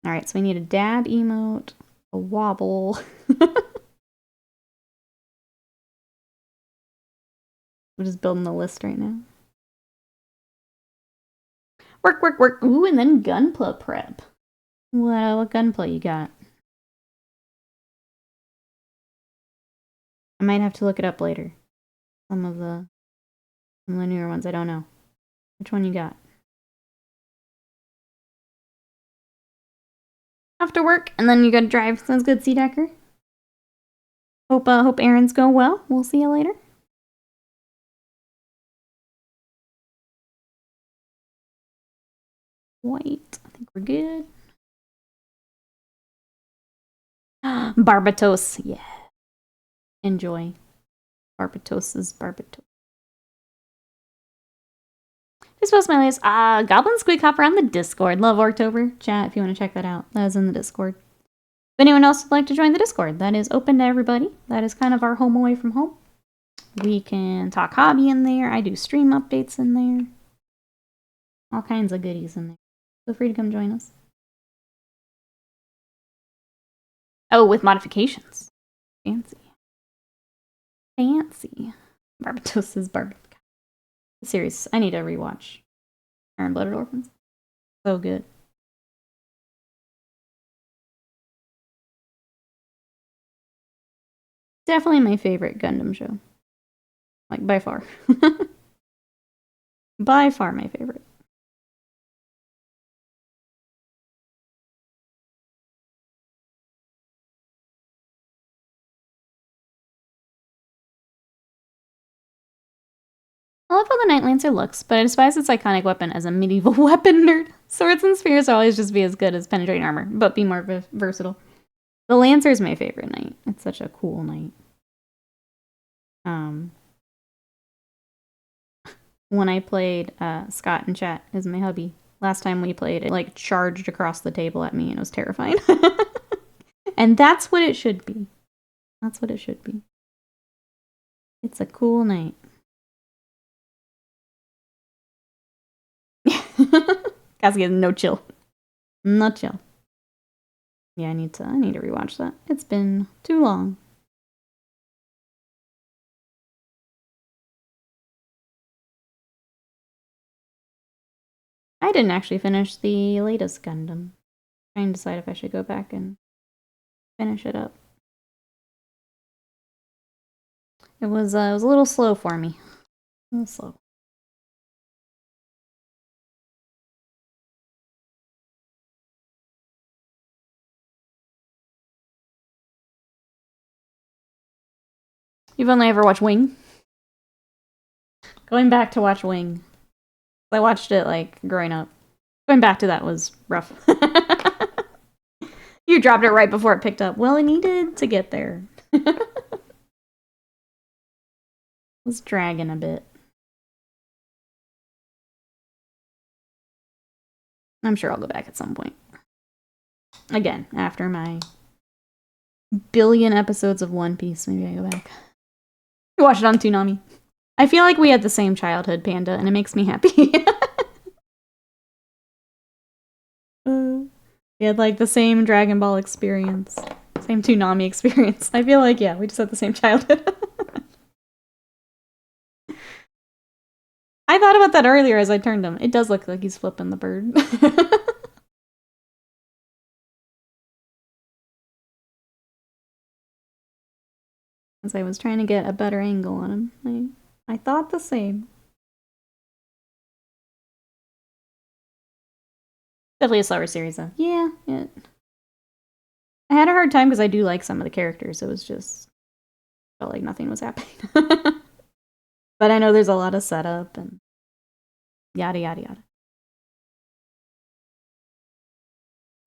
Alright, so we need a dab emote, a wobble. We're just building the list right now. Work, work, work. Ooh, and then gunpla prep. What gunpla you got? I might have to look it up later. Some of the newer ones, I don't know. Which one you got? After work, and then you gotta drive. Sounds good, Sea Decker. Hope errands go well. We'll see you later. White. I think we're good. Barbatos. Yeah. Enjoy. Barbatos is Barbatos. Just post my latest Goblin Squeak Hopper on the Discord. Love ORKtober. Chat if you want to check that out. That is in the Discord. If anyone else would like to join the Discord, that is open to everybody. That is kind of our home away from home. We can talk hobby in there. I do stream updates in there. All kinds of goodies in there. Feel free to come join us. Oh, with modifications. Fancy. Fancy. Barbatos is Barbatos. Series. I need to rewatch Iron Blooded Orphans. So good. Definitely my favorite Gundam show. Like, by far. By far my favorite. I love how the Night Lancer looks, but I despise its iconic weapon as a medieval weapon nerd. Swords and spears will always just be as good as penetrating armor, but be more versatile. The Lancer is my favorite knight. It's such a cool knight. When I played, Scott in chat is my hubby. Last time we played, it like charged across the table at me and it was terrifying. And that's what it should be. That's what it should be. It's a cool knight. Cassie has no chill. No chill. Yeah, I need to rewatch that. It's been too long. I didn't actually finish the latest Gundam. Trying to decide if I should go back and finish it up. It was a little slow for me. A little slow. You've only ever watched Wing? Going back to watch Wing. I watched it, like, growing up. Going back to that was rough. You dropped it right before it picked up. Well, it needed to get there. It was dragging a bit. I'm sure I'll go back at some point. Again, after my billion episodes of One Piece, maybe I go back. I watched it on Toonami. I feel like we had the same childhood, Panda, and it makes me happy. We had like the same Dragon Ball experience. Same Toonami experience. I feel like, yeah, we just had the same childhood. I thought about that earlier as I turned him. It does look like he's flipping the bird. As I was trying to get a better angle on him. I thought the same. Definitely a slower series though. Yeah, I had a hard time because I do like some of the characters. It was just felt like nothing was happening. But I know there's a lot of setup and yada yada yada.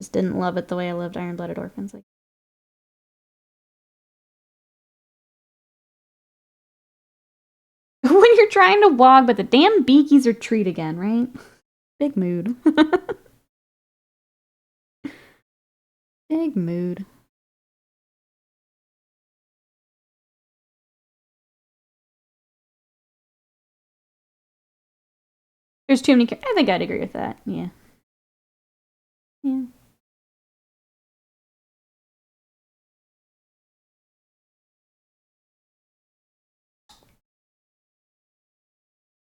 Just didn't love it the way I loved Iron-Blooded Orphans. Like, when you're trying to walk, but the damn beakies retreat again, right? Big mood. Big mood. There's too many. I think I'd agree with that. Yeah. Yeah.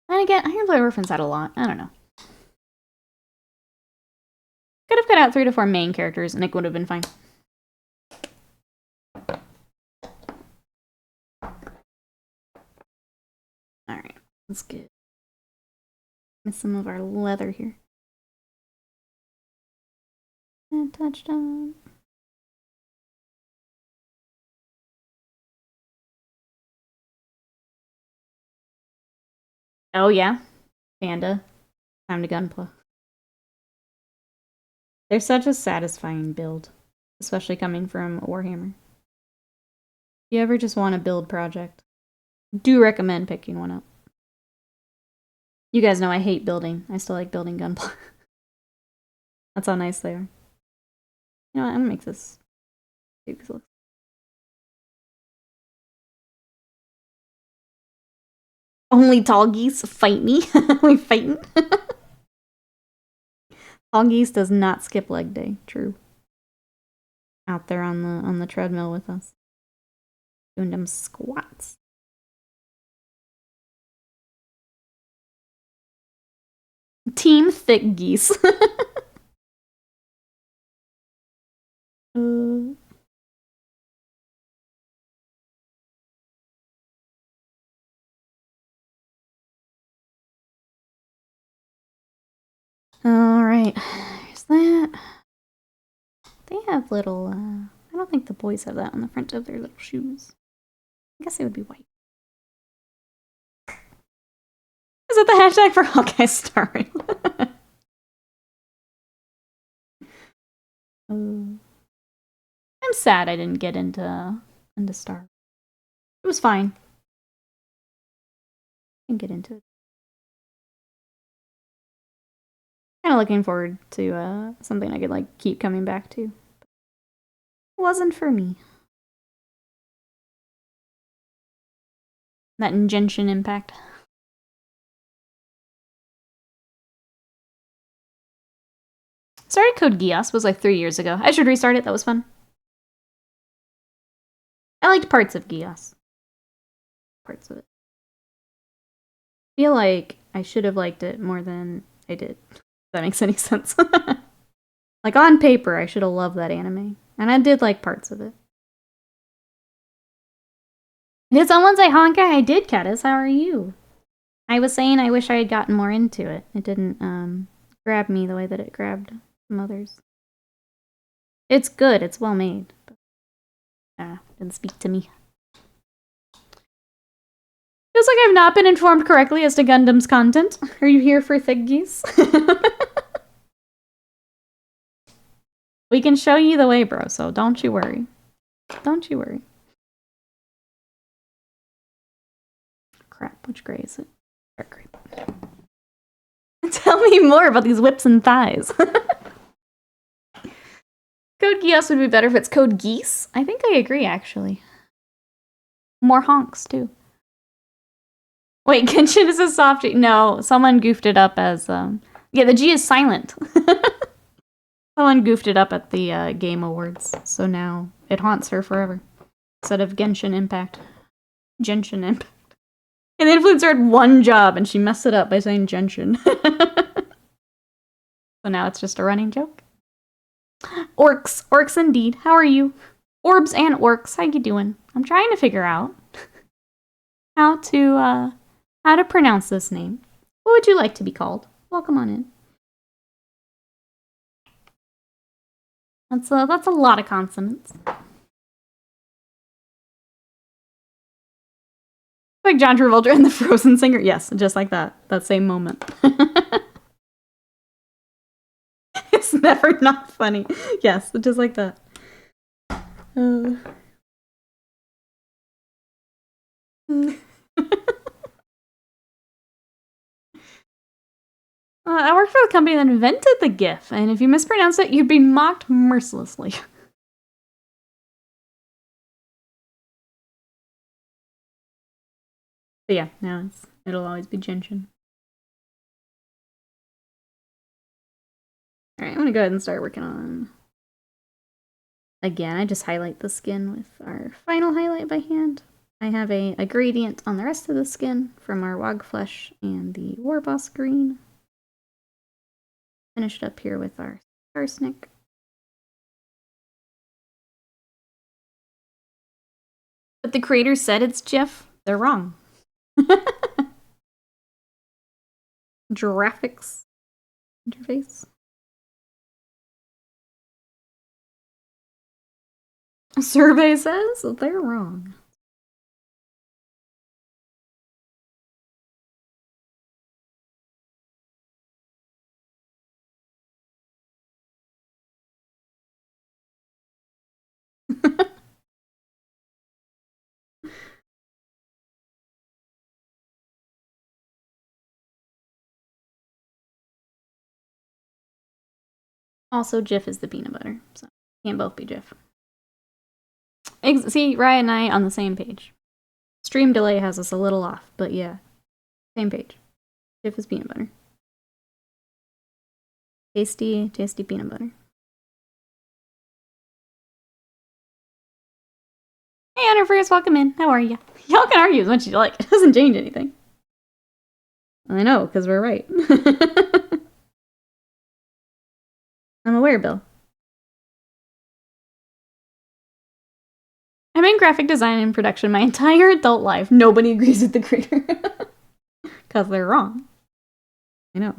And again, Iron-Blooded Orphans had a lot. I don't know. Could have cut out 3 to 4 main characters and it would have been fine. Alright, let's get some of our leather here. And touchdown. Oh yeah, Panda. Time to gunpla. They're such a satisfying build, especially coming from Warhammer. If you ever just want a build project, do recommend picking one up. You guys know I hate building. I still like building gunpla. That's how nice they are. You know what, I'm gonna make this. Only tall geese fight me. We fighting. Tall geese does not skip leg day. True. Out there on the treadmill with us, doing them squats. Team thick geese. Alright, there's that. They have little, I don't think the boys have that on the front of their little shoes. I guess they would be white. Is it the hashtag for Hawkeye starring? I'm sad I didn't get into Star. It was fine. I can get into it. Kind of looking forward to something I could like keep coming back to. It wasn't for me. That Genshin Impact. Started Code Geass was like 3 years ago. I should restart it. That was fun. I liked parts of Geass. Parts of it. I feel like I should have liked it more than I did. If that makes any sense. Like on paper, I should have loved that anime. And I did like parts of it. Did someone say Honkai? I did, Caddis. How are you? I was saying I wish I had gotten more into it. It didn't grab me the way that it grabbed some others. It's good. It's well made. But, didn't speak to me. Feels like I've not been informed correctly as to Gundam's content. Are you here for thick geese? We can show you the way, bro, so don't you worry. Don't you worry. Crap, which gray is it? Dark gray. Tell me more about these whips and thighs. Code Geass would be better if it's Code Geese. I think I agree, actually. More honks, too. Wait, Genshin is a soft G. No, someone goofed it up as, yeah, the G is silent. Someone goofed it up at the Game Awards, so now it haunts her forever. Instead of Genshin Impact. Genshin Impact. And the influencer had one job, and she messed it up by saying Genshin. So now it's just a running joke. Orks. Orks indeed. How are you? Orbs and orks. How you doing? I'm trying to figure out how to pronounce this name. What would you like to be called? Welcome on in. That's a lot of consonants. Like John Travolta and the Frozen singer. Yes, just like that. That same moment. It's never not funny. Yes, just like that. I worked for the company that invented the GIF, and if you mispronounce it, you'd be mocked mercilessly. But yeah, now it'll always be Genshin. Alright, I'm gonna go ahead and start working on... Again, I just highlight the skin with our final highlight by hand. I have a gradient on the rest of the skin from our Wogflesh and the Warboss green. Finish it up here with our Starsnick. But the creator said it's GIF. They're wrong. Graphics interface. A survey says that they're wrong. Also, Jif is the peanut butter, so can't both be Jif. See, Ryan and I on the same page. Stream delay has us a little off, but yeah, same page. Jif is peanut butter. Tasty, tasty peanut butter. Hey, Underfreers, welcome in. How are you? Y'all can argue as much as you like. It doesn't change anything. I know, because we're right. I'm aware, Bill. I've been in graphic design and production my entire adult life. Nobody agrees with the creator. Because they're wrong. I know.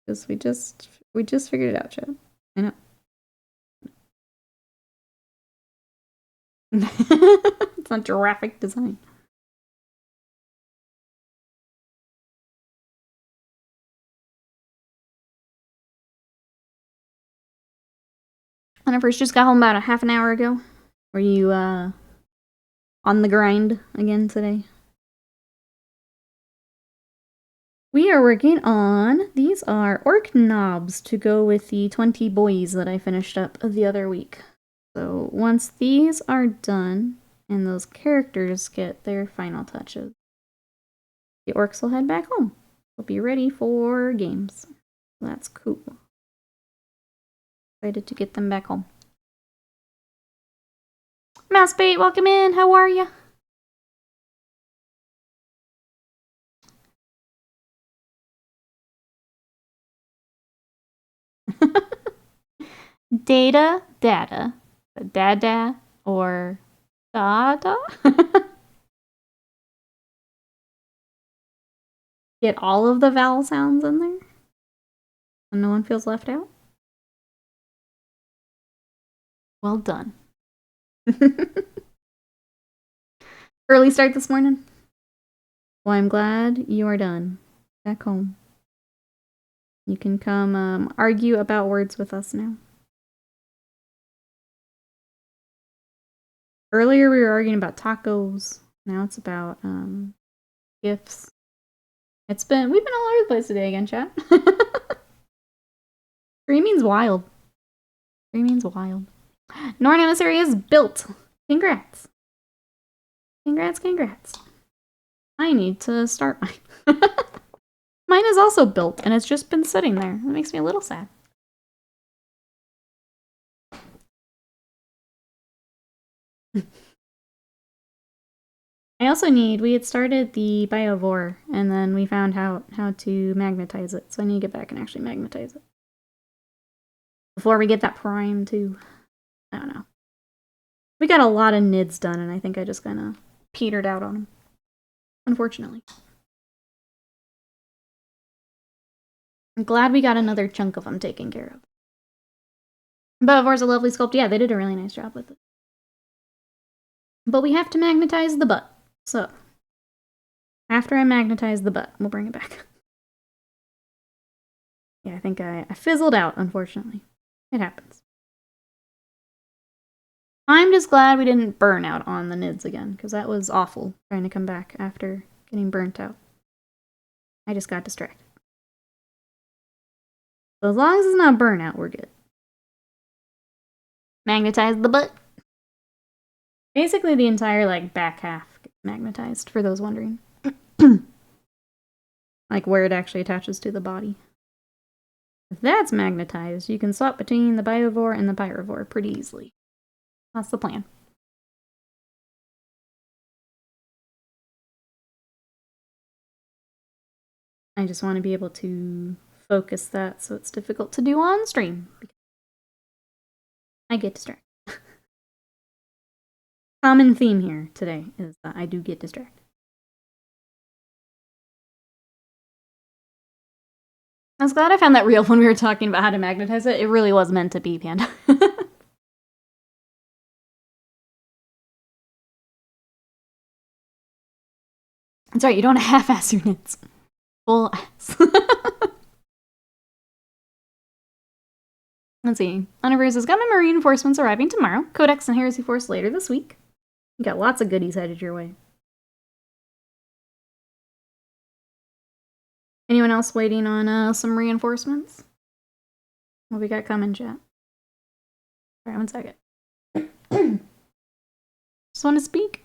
Because we just figured it out, Chad. I know. It's not graphic design. When I first just got home about a half an hour ago. Were you on the grind again today? We are working on, these are Ork Nobz to go with the 20 boys that I finished up the other week. So once these are done, and those characters get their final touches, the orcs will head back home. They'll be ready for games. That's cool. Excited to get them back home. Mousebait, welcome in. How are ya? Data, dada, or dada? Get all of the vowel sounds in there? And no one feels left out? Well done. Early start this morning? Well, I'm glad you are done. Back home. You can come argue about words with us now. Earlier we were arguing about tacos. Now it's about gifts. We've been all over the place today again, chat. Streaming's wild. Streaming's wild. Norn Emissary is built. Congrats. Congrats. I need to start mine. Mine is also built, and it's just been sitting there. That makes me a little sad. I also need, we had started the Biovore, and then we found how to magnetize it, so I need to get back and actually magnetize it. Before we get that prime, too. I don't know. We got a lot of NIDs done, and I think I just kind of petered out on them. Unfortunately. I'm glad we got another chunk of them taken care of. But of course, a lovely sculpt. Yeah, they did a really nice job with it. But we have to magnetize the butt. So, after I magnetize the butt, we'll bring it back. Yeah, I think I fizzled out, unfortunately. It happens. I'm just glad we didn't burn out on the NIDS again, because that was awful, trying to come back after getting burnt out. I just got distracted. So as long as it's not burnout, we're good. Magnetize the butt. Basically, the entire, like, back half gets magnetized, for those wondering. Like, where it actually attaches to the body. If that's magnetized, you can swap between the Biovore and the Pyrovore pretty easily. That's the plan. I just want to be able to focus that so it's difficult to do on stream. I get distracted. Common theme here today is that I do get distracted. I was glad I found that reel when we were talking about how to magnetize it. It really was meant to be, Panda. That's right, you don't half-ass your knits. Full ass. Let's see. Universe has got my marine reinforcements arriving tomorrow. Codex and Heresy Force later this week. You got lots of goodies headed your way. Anyone else waiting on some reinforcements? What we got coming, chat? Alright, 1 second. Just want to speak.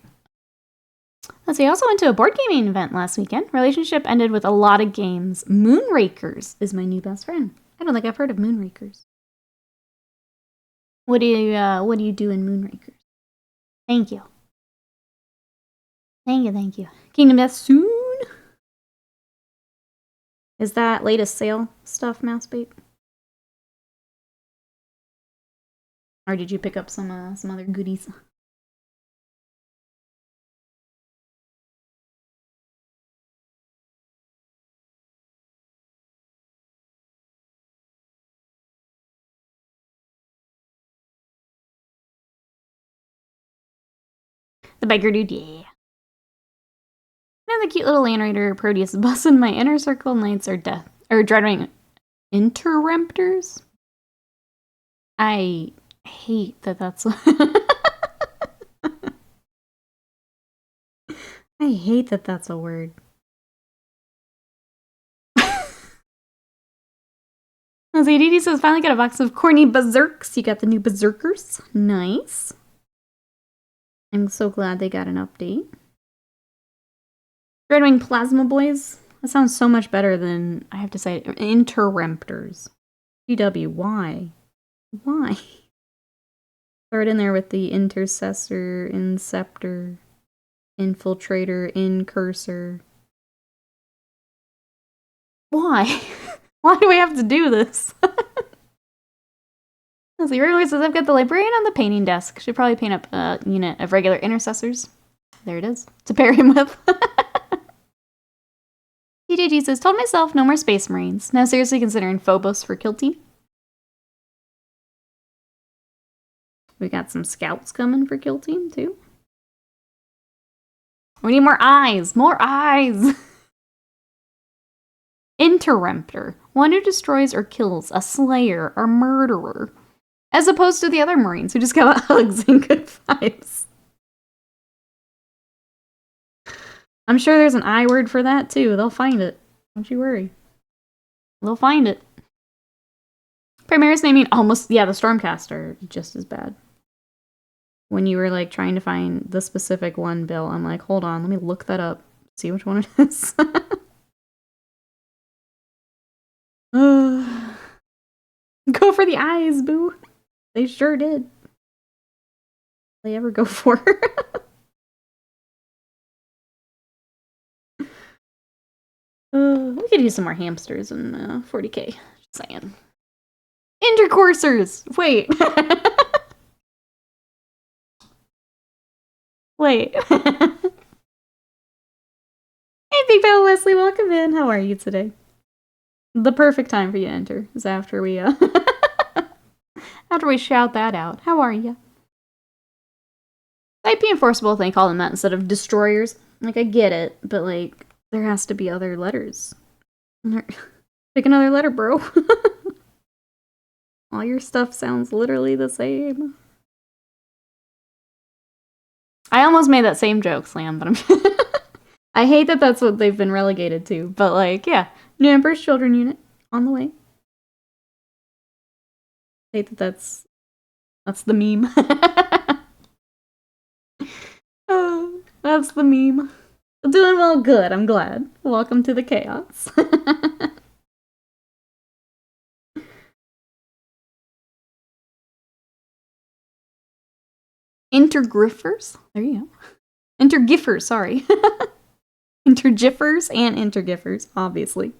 Let's see, I also went to a board gaming event last weekend. Relationship ended with a lot of games. Moonrakers is my new best friend. I don't think I've heard of Moonrakers. What do you do in Moonrakers? Thank you. Thank you. Kingdom Death soon. Is that latest sale stuff, Mousebait? Or did you pick up some other goodies? The beggar dude, yeah. And the cute little Land Raider Proteus bus in my inner circle knights are dreading interrupters. I hate that that's I hate that that's a word. ZDD says, finally got a box of corny berserks. You got the new berserkers. Nice. I'm so glad they got an update. Dreadwing Plasma Boys. That sounds so much better than, I have to say, Interrupters. GW, why? Why? Throw it in there with the Intercessor, Inceptor, Infiltrator, Incursor. Why? Why do we have to do this? Let's see, Regular says, I've got the Librarian on the painting desk. Should probably paint up a unit of regular Intercessors. There it is. To pair him with. TJG says, told myself no more Space Marines. Now seriously considering Phobos for kill team. We got some scouts coming for kill team too. We need more eyes! More eyes! Interrupter. One who destroys or kills a slayer or murderer. As opposed to the other Marines who just got hugs and good vibes. I'm sure there's an I word for that too. They'll find it. Don't you worry. They'll find it. Primaris naming almost, yeah, the Stormcaster just as bad. When you were like trying to find the specific one, Bill, I'm like, hold on, let me look that up. See which one it is. Go for the eyes, boo. They sure did. They ever go for her? We could use some more hamsters in 40k. Just saying. Intercoursers! Wait. Wait. Hey, Big Bell Leslie, welcome in. How are you today? The perfect time for you to enter is after we After we shout that out, how are ya? I'd be enforceable if they call them that instead of destroyers. Like, I get it, but like, there has to be other letters. Pick another letter, bro. All your stuff sounds literally the same. I almost made that same joke, Slam, but I'm... I hate that that's what they've been relegated to, but like, yeah. New Emperor's Children Unit, on the way. I hate that that's the meme. That's the meme. Doing well, good, I'm glad. Welcome to the chaos. Intergriffers? There you go. Intergiffers, sorry. Intergiffers and intergiffers, obviously.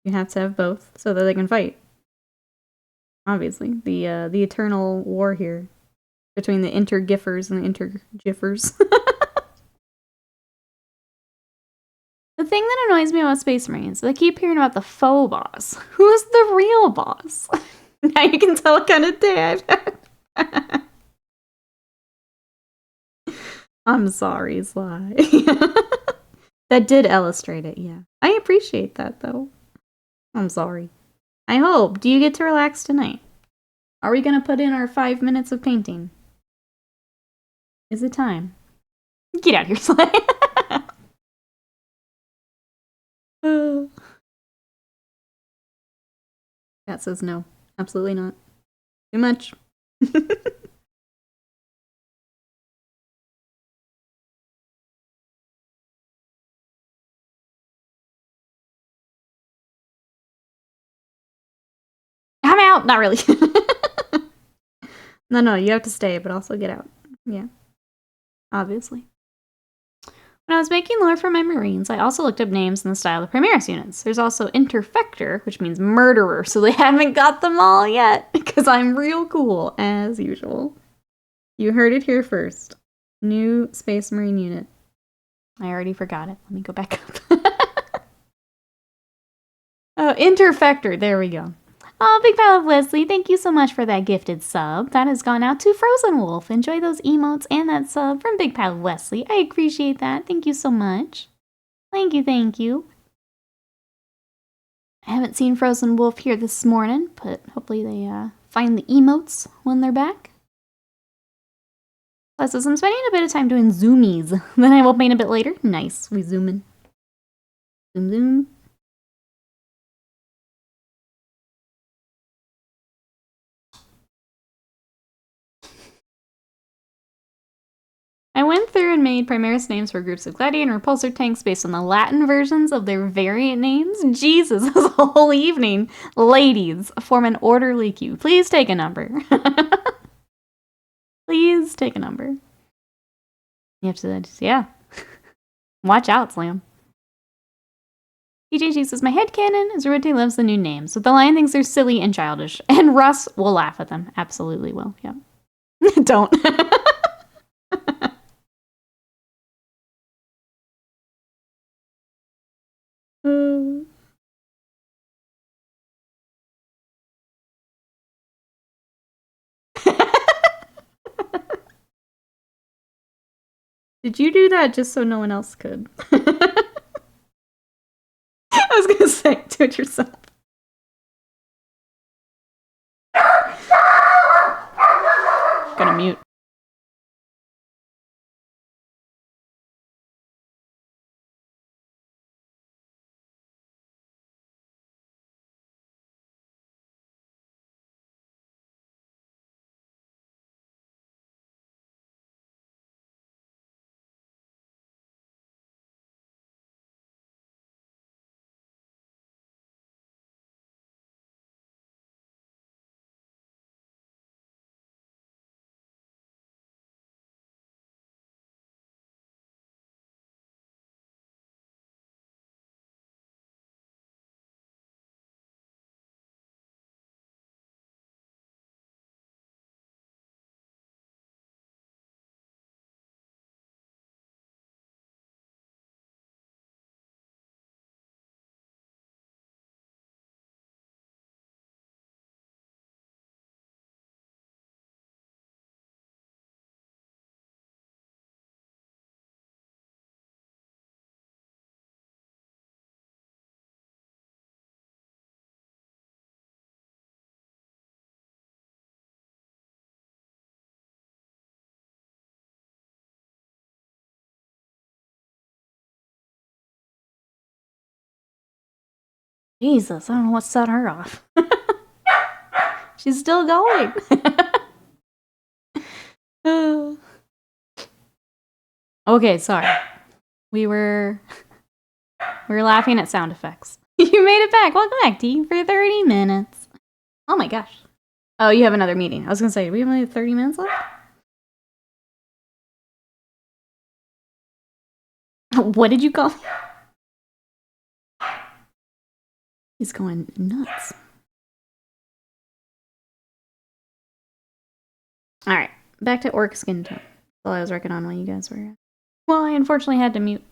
You have to have both so that they can fight. Obviously. The eternal war here between the intergiffers and the intergiffers. The thing that annoys me about Space Marines is I keep hearing about the faux boss. Who's the real boss? Now you can tell what kind of day I've had. I'm sorry, Sly. That did illustrate it, yeah. I appreciate that, though. I'm sorry. I hope. Do you get to relax tonight? Are we gonna put in our 5 minutes of painting? Is it time? Get out of here, Sly. Cat says no. Absolutely not. Too much. I'm out! Not really. No, you have to stay, but also get out. Yeah. Obviously. When I was making lore for my Marines, I also looked up names in the style of Primaris units. There's also Interfector, which means murderer, so they haven't got them all yet, because I'm real cool, as usual. You heard it here first. New Space Marine unit. I already forgot it. Let me go back up. Oh, Interfector. There we go. Oh, Big Pile of Wesley, thank you so much for that gifted sub. That has gone out to Frozen Wolf. Enjoy those emotes and that sub from Big Pile of Wesley. I appreciate that. Thank you so much. Thank you, thank you. I haven't seen Frozen Wolf here this morning, but hopefully they find the emotes when they're back. Plus, as I'm spending a bit of time doing zoomies, then I will paint a bit later. Nice, we zoom in. Zoom, zoom. I went through and made Primaris names for groups of Gladiator and Repulsor tanks based on the Latin versions of their variant names. Jesus, this was a whole evening. Ladies, form an orderly queue. Please take a number. Please take a number. You have to, yeah. Watch out, Slam. TJG says, my headcanon is Rute loves the new names, but the Lion thinks they're silly and childish, and Russ will laugh at them. Absolutely will, yeah. Don't. Did you do that just so no one else could? I was gonna say, do it yourself. Gonna mute. Jesus, I don't know what set her off. She's still going. Okay, sorry. We were laughing at sound effects. You made it back. Welcome back, T, for 30 minutes. Oh my gosh. Oh, you have another meeting. I was gonna say, we only have 30 minutes left? What did you call me? He's going nuts. Alright, back to Orc Skin Tone. That's all I was working on while you guys were... Well, I unfortunately had to mute.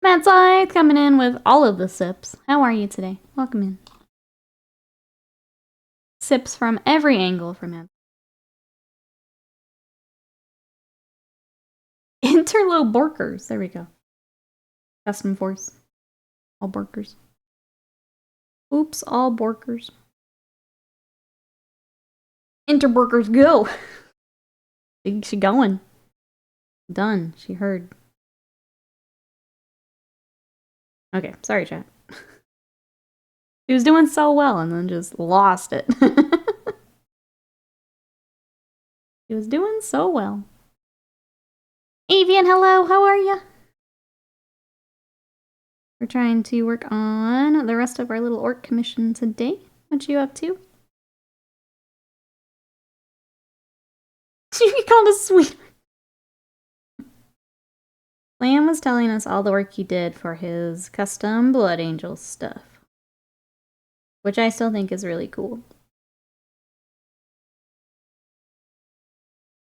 Matt Scythe coming in with all of the sips. How are you today? Welcome in. Sips from every angle for Matt. Interlope Borkers. There we go. Custom force. All Borkers. Oops, all Borkers. Interborkers, go! She going. Done. She heard. Okay, sorry, chat. She was doing so well and then just lost it. She was doing so well. Avian, hello, how are you? We're trying to work on the rest of our little orc commission today. What you up to? She called us sweet. Liam was telling us all the work he did for his custom Blood Angel stuff, which I still think is really cool.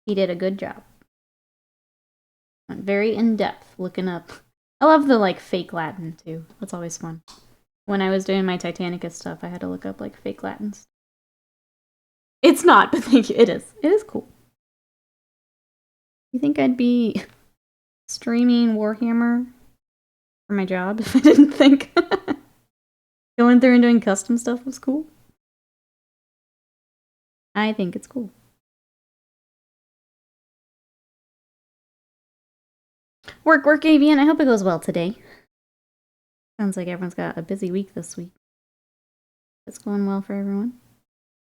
He did a good job. Went very in-depth looking up. I love the, like, fake Latin, too. That's always fun. When I was doing my Titanicus stuff, I had to look up, like, fake Latins. It's not, but thank you. It is. It is cool. You think I'd be streaming Warhammer for my job if I didn't think going through and doing custom stuff was cool? I think it's cool. Work, Avian. I hope it goes well today. Sounds like everyone's got a busy week this week. It's going well for everyone.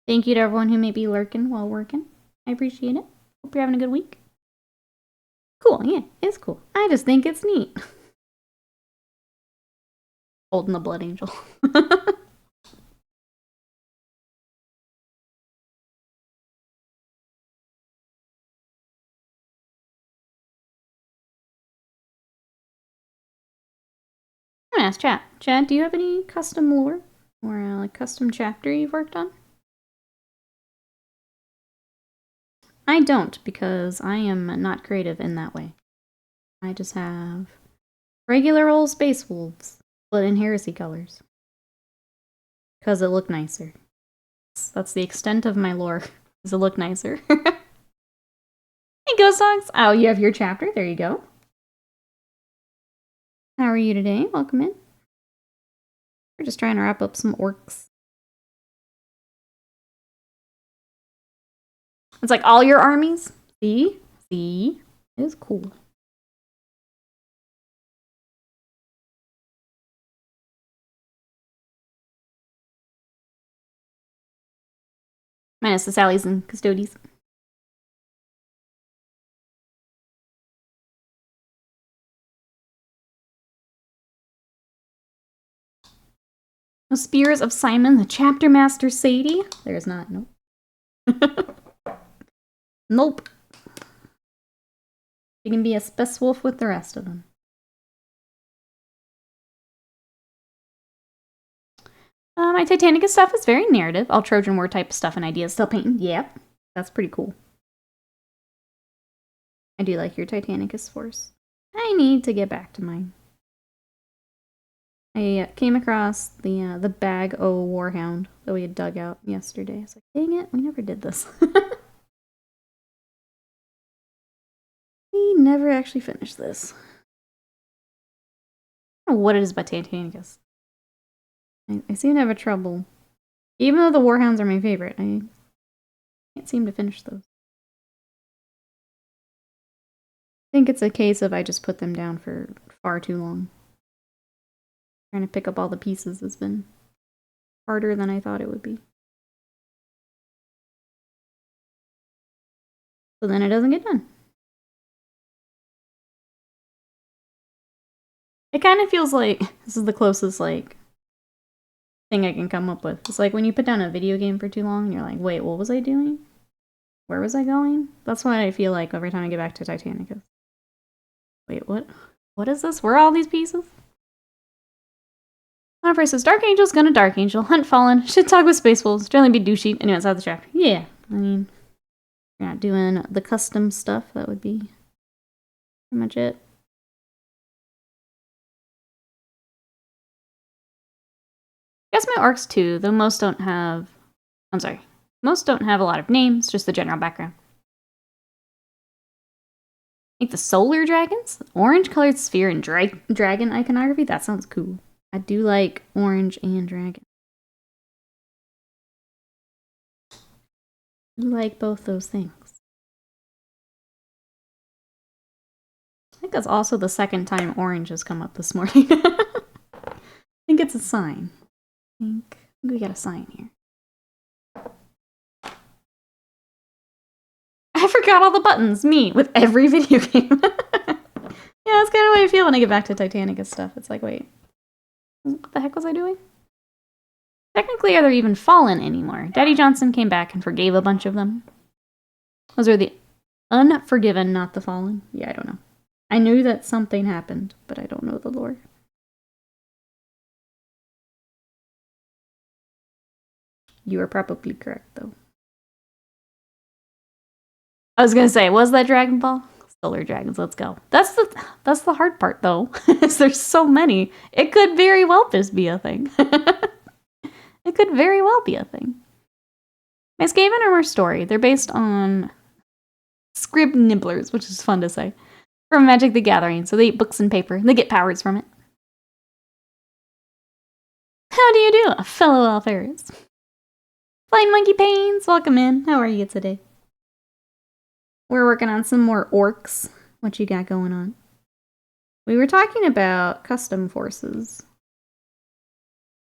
Thank you to everyone who may be lurking while working. I appreciate it. Hope you're having a good week. Cool, yeah, it's cool. I just think it's neat. Holding the Blood Angel. I'm gonna ask Chat. Chat, do you have any custom lore or like custom chapter you've worked on? I don't, because I am not creative in that way. I just have regular old Space Wolves, but in heresy colors. Because it look nicer. That's the extent of my lore, does it look nicer? Hey, Ghost Dogs! Oh, you have your chapter, there you go. How are you today? Welcome in. We're just trying to wrap up some orcs. It's like all your armies. See? See? It is cool. Minus the Sallies and Custodies. No Spears of Simon, the Chapter Master Sadie. There's not, nope. Nope. You can be a Spess Wolf with the rest of them. My Titanicus stuff is very narrative. All Trojan War type stuff and ideas still painting. Yep. That's pretty cool. I do like your Titanicus force. I need to get back to mine. I came across the Bag O Warhound that we had dug out yesterday. I was like, dang it, we never did this. We never actually finished this. I don't know what it is about Titanicus. I seem to have a trouble. Even though the Warhounds are my favorite, I can't seem to finish those. I think it's a case of I just put them down for far too long. Trying to pick up all the pieces has been harder than I thought it would be. So then it doesn't get done. It kind of feels like this is the closest like thing I can come up with. It's like when you put down a video game for too long and you're like, wait, what was I doing? Where was I going? That's what I feel like every time I get back to Titanic. Wait, what? What is this? Where are all these pieces? Honor says, Dark Angel's gonna Dark Angel, hunt Fallen, shit talk with Space Wolves, generally be douchey, and outside the chapter. Yeah, I mean, you're not doing the custom stuff, that would be pretty much it. I guess my orcs too, though most don't have... most don't have a lot of names, just the general background. Like the solar dragons? Orange-colored sphere and dragon iconography? That sounds cool. I do like orange and dragon. I like both those things. I think that's also the second time orange has come up this morning. I think it's a sign. I think we got a sign here. I forgot all the buttons. Me, with every video game. Yeah, that's kind of what I feel when I get back to Titanic and stuff. It's like, wait, what the heck was I doing? Technically, are there even Fallen anymore? Daddy Johnson came back and forgave a bunch of them. Those are the Unforgiven, not the Fallen. Yeah, I don't know. I knew that something happened, but I don't know the lore. You are probably correct, though. I was gonna say, was that Dragon Ball? Solar Dragons, let's go. That's the hard part, though. Is there's so many. It could very well just be a thing. It could very well be a thing. Miss Gavin and her story, they're based on scrib nibblers, which is fun to say, from Magic the Gathering. So they eat books and paper. They get powers from it. How do you do, fellow Alpharius? Flying Monkey Pains, welcome in. How are you today? We're working on some more orcs. What you got going on? We were talking about custom forces.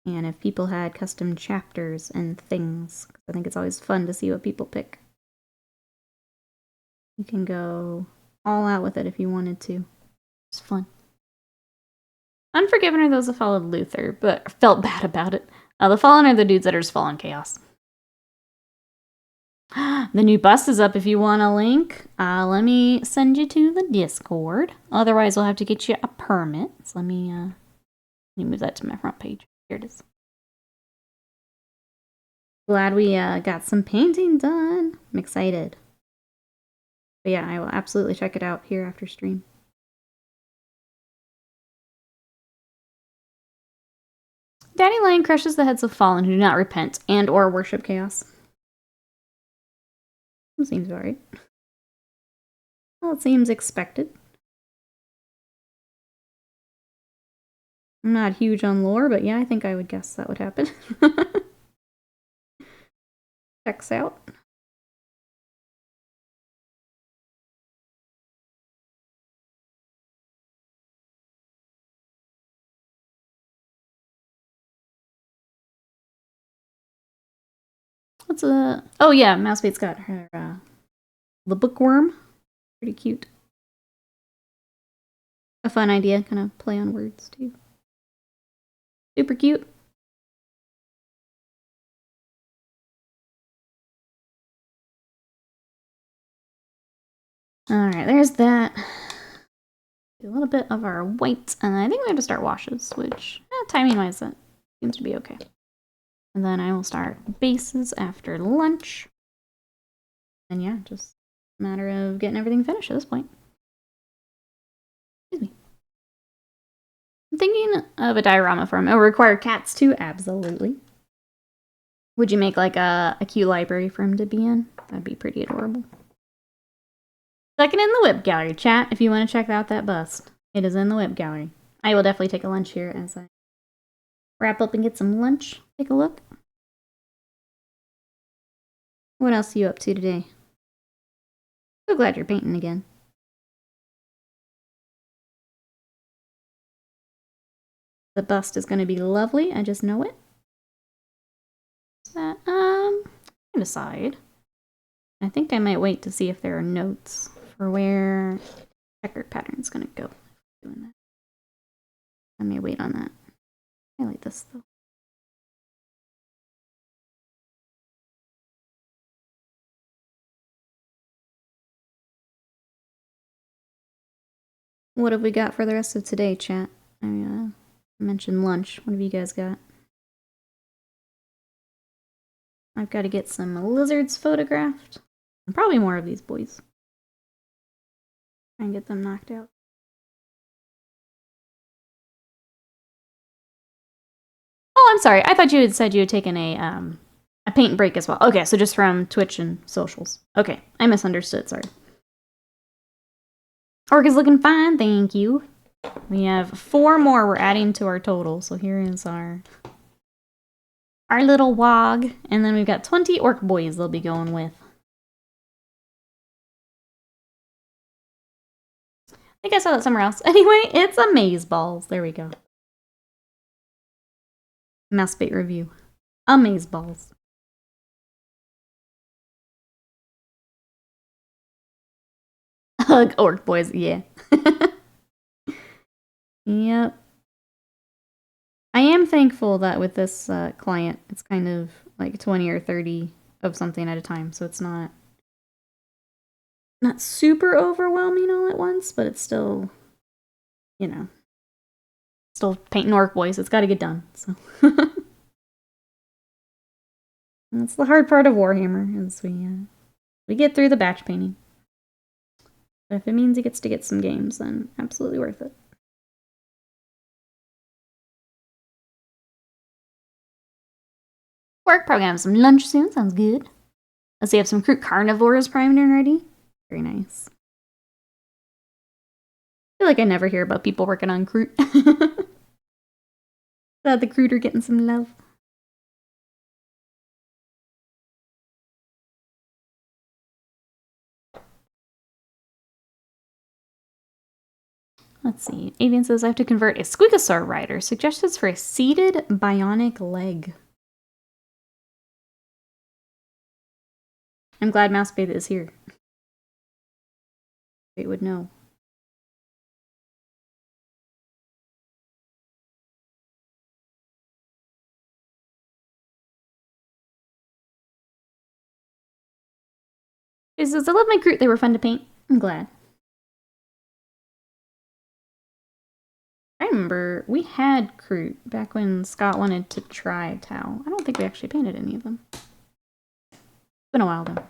And if people had custom chapters and things. I think it's always fun to see what people pick. You can go all out with it if you wanted to. It's fun. Unforgiven are those that followed Luther, but felt bad about it. The Fallen are the dudes that are just following chaos. The new bus is up if you want a link. Let me send you to the Discord. Otherwise, we'll have to get you a permit. So let me move that to my front page. Here it is. Glad we got some painting done. I'm excited. But yeah, I will absolutely check it out here after stream. Daddy Lion crushes the heads of fallen who do not repent and or worship chaos. That seems alright. Well, it seems expected. I'm not huge on lore, but yeah, I think I would guess that would happen. Checks out. What's a... Oh yeah, Mousebait's got her, the bookworm. Pretty cute. A fun idea, kind of play on words too. Super cute. Alright, there's that. Do a little bit of our white, and I think we have to start washes, which, timing-wise, that seems to be okay. And then I will start bases after lunch. And yeah, just a matter of getting everything finished at this point. Excuse me. I'm thinking of a diorama form. It will require cats too, absolutely. Would you make like a cute library for him to be in? That'd be pretty adorable. Second in the whip gallery. Chat, if you want to check out that bust. It is in the whip gallery. I will definitely take a lunch here as I wrap up and get some lunch. Take a look. What else are you up to today? So glad you're painting again. The bust is going to be lovely. I just know it. I'm gonna decide. I think I might wait to see if there are notes for where checkered pattern's gonna go. Doing that. I may wait on that. I like this though. What have we got for the rest of today, chat? I mentioned lunch. What have you guys got? I've got to get some lizards photographed. And probably more of these boys. Try and get them knocked out. Oh, I'm sorry. I thought you had said you had taken a paint break as well. Okay, so just from Twitch and socials. Okay, I misunderstood. Sorry. Ork is looking fine, thank you. We have 4 more we're adding to our total, so here is our little wog, and then we've got 20 orc boys they'll be going with. I think I saw that somewhere else. Anyway, it's Amazeballs. There we go. Mouse bait review. Amazeballs. Hug orc boys, yeah. Yep. I am thankful that with this client, it's kind of like 20 or 30 of something at a time, so it's not super overwhelming all at once, but it's still, you know, still painting orc boys. It's got to get done, so. That's the hard part of Warhammer, is we get through the batch painting. But if it means he gets to get some games, then absolutely worth it. Work, probably gonna have some lunch soon. Sounds good. Let's see, have some Kroot Carnivores primed and ready. Very nice. I feel like I never hear about people working on Kroot. Glad the Kroot are getting some love. Let's see. Avian says, I have to convert a Squeakosaur rider. Suggestions for a seated bionic leg. I'm glad Mousebath is here. It would know. He says, I love my Kroot. They were fun to paint. I'm glad. I remember we had Kroot back when Scott wanted to try Tau. I don't think we actually painted any of them. It's been a while though.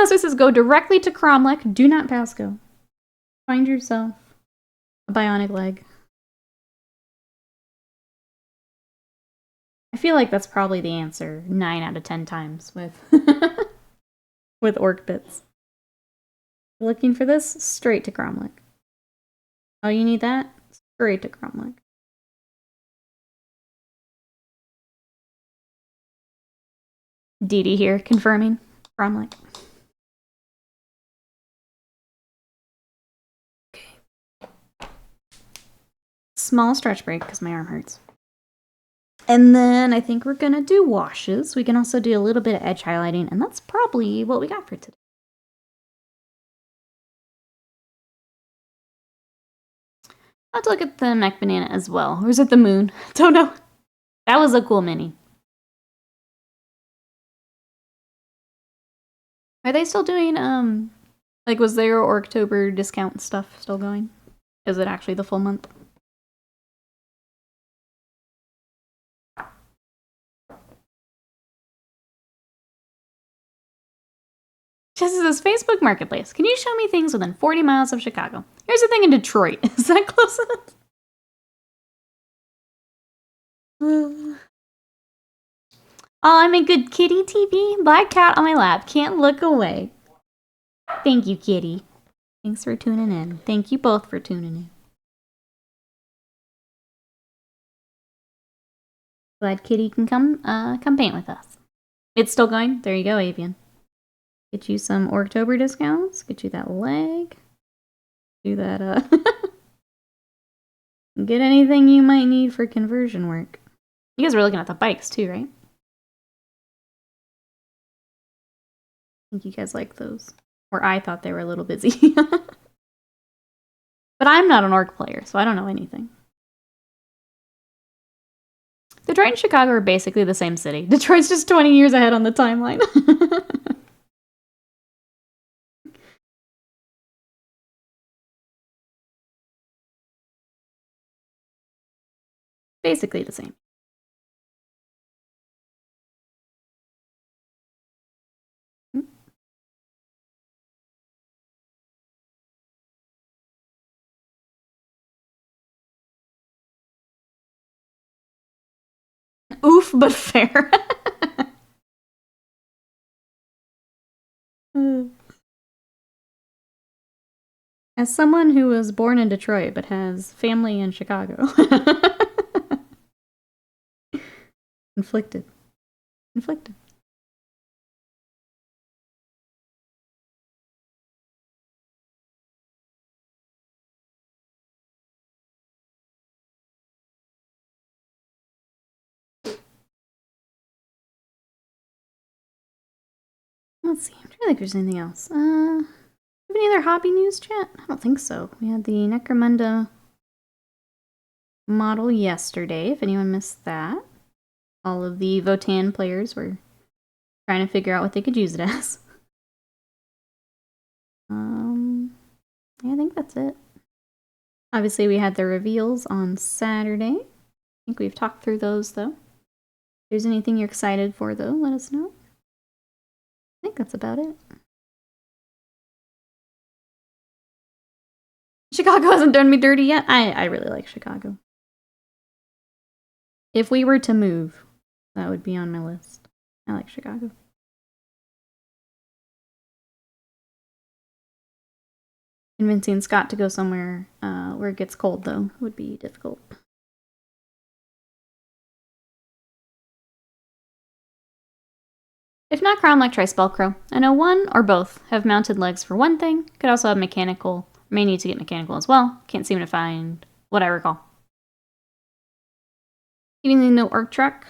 So says, go directly to Cromlech. Do not pass go. Find yourself a bionic leg. I feel like that's probably the answer 9 out of 10 times with with orc bits. Looking for this? Straight to Cromlech. Oh, you need that? Straight to Cromlech. Dee Dee here, confirming. Cromlech. Okay. Small stretch break because my arm hurts. And then I think we're gonna do washes. We can also do a little bit of edge highlighting, and that's probably what we got for today. I'll have to look at the mech banana as well. Or is it the moon? Don't know. That was a cool mini. Are they still doing, like, was their ORKtober discount stuff still going? Is it actually the full month? This is Facebook Marketplace. Can you show me things within 40 miles of Chicago? Here's the thing in Detroit. Is that close enough? Oh, I'm a good kitty, TV. Black cat on my lap. Can't look away. Thank you, kitty. Thanks for tuning in. Thank you both for tuning in. Glad Kitty can come paint with us. It's still going? There you go, Avian. Get you some ORKtober discounts. Get you that leg. Do that, Get anything you might need for conversion work. You guys were looking at the bikes too, right? I think you guys like those. Or I thought they were a little busy. But I'm not an Ork player, so I don't know anything. Detroit and Chicago are basically the same city. Detroit's just 20 years ahead on the timeline. Basically the same. Oof, but fair. As someone who was born in Detroit but has family in Chicago. Inflicted. Inflicted. Let's see. I'm trying to think if there's anything else. Any other hobby news, chat? I don't think so. We had the Necromunda model yesterday, if anyone missed that. All of the Votan players were trying to figure out what they could use it as. Yeah, I think that's it. Obviously, we had the reveals on Saturday. I think we've talked through those, though. If there's anything you're excited for, though, let us know. I think that's about it. Chicago hasn't done me dirty yet. I really like Chicago. If we were to move, that would be on my list. I like Chicago. Convincing Scott to go somewhere where it gets cold, though, would be difficult. If not Crown-like, try Spellcrow. I know one or both have mounted legs for one thing. Could also have mechanical. May need to get mechanical as well. Can't seem to find what I recall. Even no Ork truck.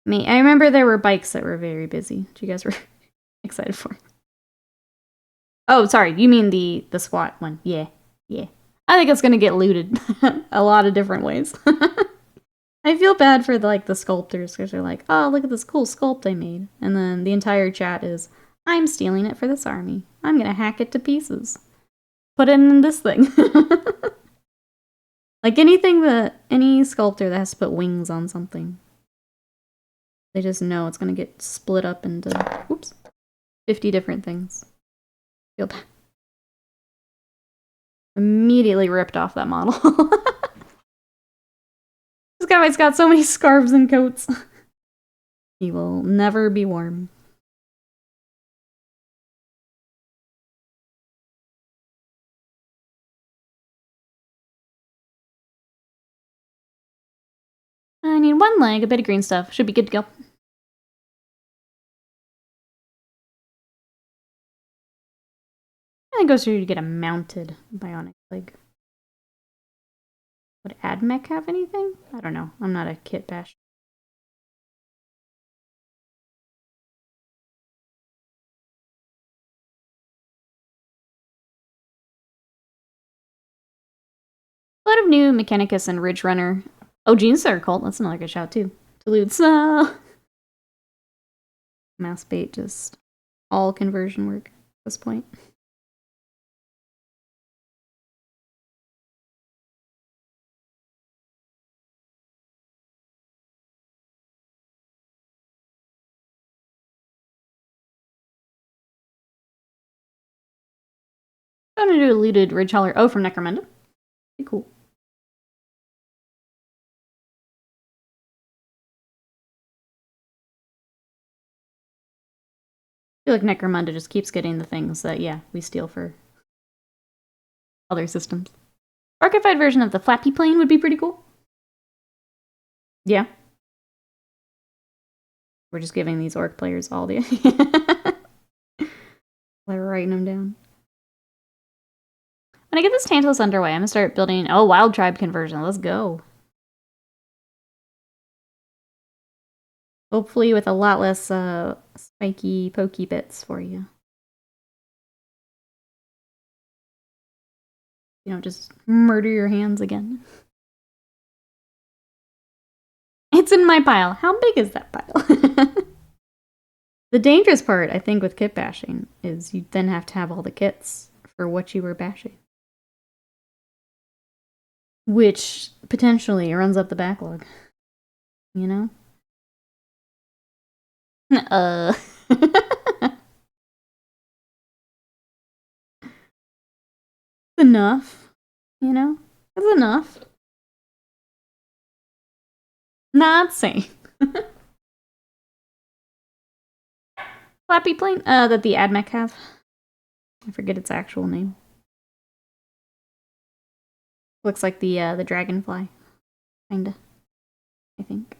I remember there were bikes that were very busy, which you guys were excited for. Oh, sorry, you mean the squat one. Yeah. I think it's gonna get looted a lot of different ways. I feel bad for the sculptors because they're like, oh, look at this cool sculpt I made. And then the entire chat is, I'm stealing it for this army. I'm gonna hack it to pieces. Put it in this thing. Like any sculptor that has to put wings on something. They just know it's gonna get split up into, 50 different things. Feel bad. Immediately ripped off that model. This guy's got so many scarves and coats. He will never be warm. I need one leg, a bit of green stuff. Should be good to go. I think it goes through to get a mounted bionic leg. Would AdMech have anything? I don't know. I'm not a kit bash. A lot of new Mechanicus and Ridge Runner. Oh, Genestealer Cult. That's another good shout, too. Duluth. Mouse bait, just all conversion work at this point. I'm gonna do a looted Ridge Hauler. Oh, from Necromunda. Pretty cool. I feel like Necromunda just keeps getting the things that, yeah, we steal for other systems. Archified version of the Flappy Plane would be pretty cool. Yeah. We're just giving these Ork players all the... They're writing them down. When I get this Tantalus underway, I'm gonna start building... Oh, Wild Tribe conversion. Let's go. Hopefully with a lot less spiky, pokey bits for you. You know, just murder your hands again. It's in my pile. How big is that pile? The dangerous part, I think, with kit bashing is you then have to have all the kits for what you were bashing. Which potentially runs up the backlog. You know? Enough. You know? It's enough. Not safe. Flappy plane? That the AdMech have. I forget its actual name. Looks like the dragonfly. Kinda. I think.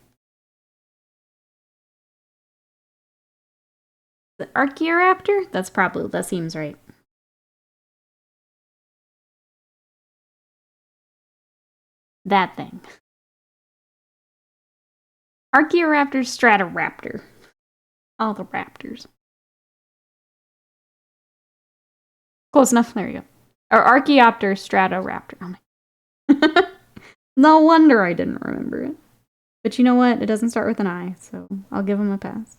The Archaeoraptor? That seems right. That thing. Archaeoraptor, Stratoraptor. All the raptors. Close enough. There you go. Or Archaeopter, Stratoraptor. Oh my. No wonder I didn't remember it. But you know what? It doesn't start with an I, so I'll give him a pass.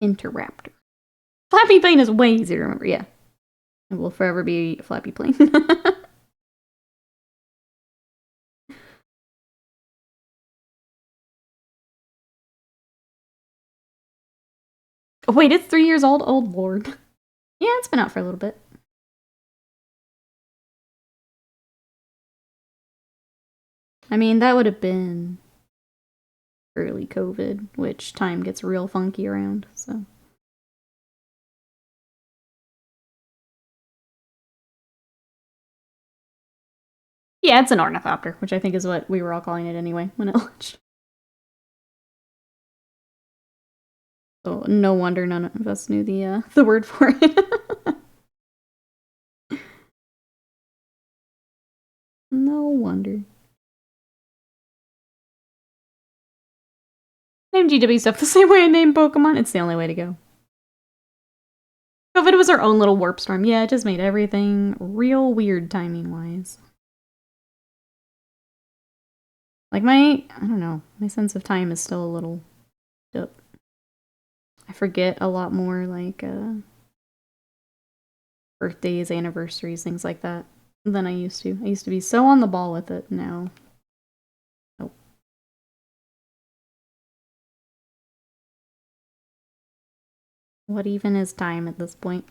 Interraptor. Flappy Plane is way easier to remember, yeah. It will forever be Flappy Plane. Oh, wait, it's 3 years old? Oh, Lord. Yeah, it's been out for a little bit. I mean, that would have been early COVID, which time gets real funky around, so. Yeah, it's an ornithopter, which I think is what we were all calling it anyway when it launched. So no wonder none of us knew the word for it. No wonder. Name GW stuff the same way I name Pokemon. It's the only way to go. COVID was our own little warp storm. Yeah, it just made everything real weird timing-wise. Like I don't know, my sense of time is still a little dope. I forget a lot more, like, birthdays, anniversaries, things like that, than I used to. I used to be so on the ball with it. Now, nope. What even is time at this point?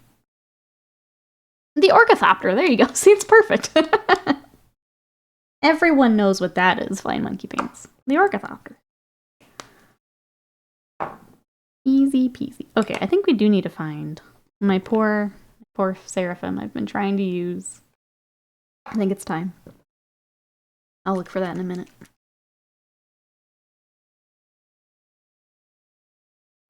The ORKtober, there you go. See, it's perfect. Everyone knows what that is, Flying Monkey Pants. The ORKtober. Easy peasy. Okay, I think we do need to find my poor Seraphim I've been trying to use. I think it's time. I'll look for that in a minute.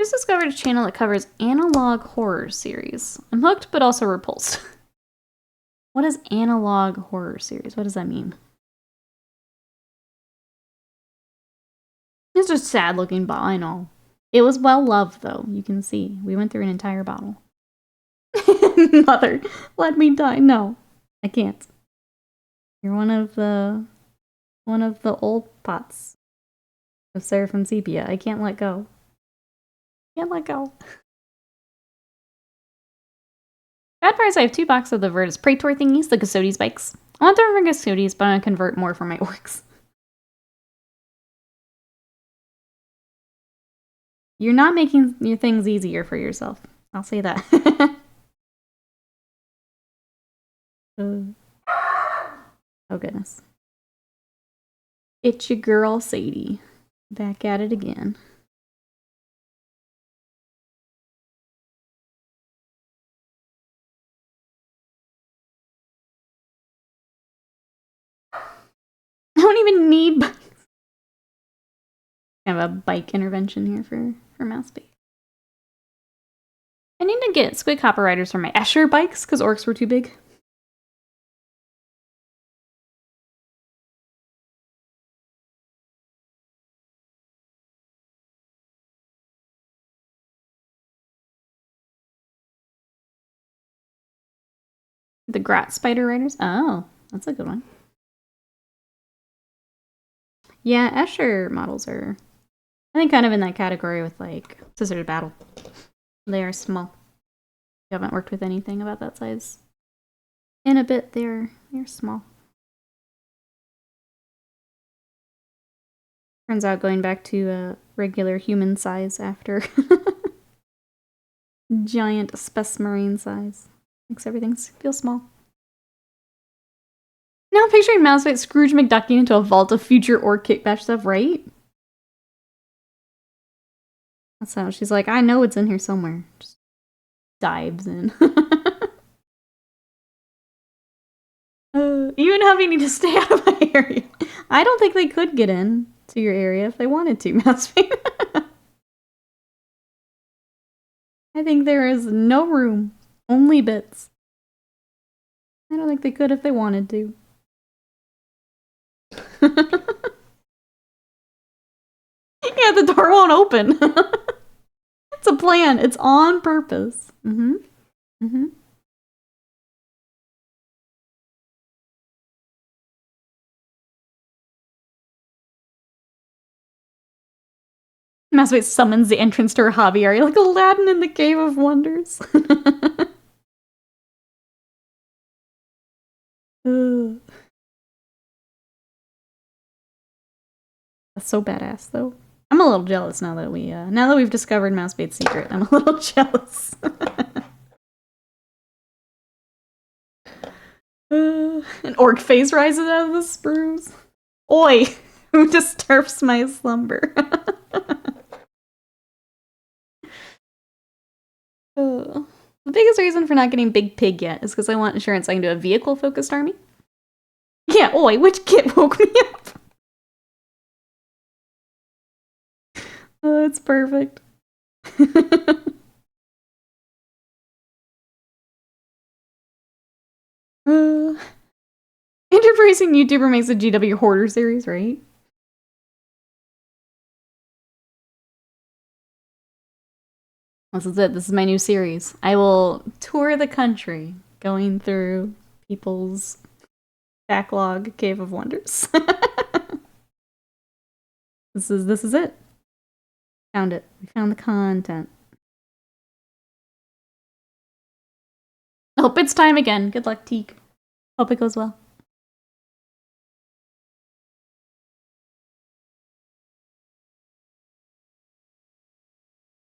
Just discovered a channel that covers analog horror series. I'm hooked, but also repulsed. What is analog horror series? What does that mean? It's just sad looking bottle, I know. It was well loved though, you can see. We went through an entire bottle. Mother, let me die. No, I can't. You're one of the old pots of Seraphim Sepia. I can't let go. Can't let go. Bad part is I have 2 boxes of the Virtus Praetor thingies, the Custodes bikes. I want them for Custodes, but I'm gonna convert more for my orcs. You're not making your things easier for yourself. I'll say that. Oh goodness. It's your girl Sadie. Back at it again. I don't even need bikes. I have a bike intervention here for mouse bait. I need to get squig hopper riders for my Escher bikes because orcs were too big. The Grot Spider Riders? Oh, that's a good one. Yeah, Escher models are, I think, kind of in that category with, like, Scissor to Battle. They are small. I haven't worked with anything about that size in a bit. They're small. Turns out going back to regular human size after giant Spessmarine size makes everything feel small. Now I'm picturing Mousefite Scrooge McDucking into a vault of future Ork kickback stuff, right? That's how she's like, I know it's in here somewhere. Just dives in. Even having to stay out of my area. I don't think they could get in to your area if they wanted to, Mousefite. I think there is no room. Only bits. I don't think they could if they wanted to. Yeah, the door won't open. It's a plan. It's on purpose. Mm-hmm. Mm-hmm. Mousefite summons the entrance to her hobby area like Aladdin in the Cave of Wonders. That's so badass, though. I'm a little jealous now that we've discovered Mousebait's secret. I'm a little jealous. An orc face rises out of the spruce. Oi! Who disturbs my slumber? The biggest reason for not getting Big Pig yet is because I want insurance so I can do a vehicle-focused army. Yeah, oi, which kid woke me up? Oh, that's perfect. Interpracing YouTuber makes a GW Hoarder series, right? This is it. This is my new series. I will tour the country going through people's backlog Cave of Wonders. This is it. Found it. We found the content. Hope it's time again. Good luck, Teak. Hope it goes well.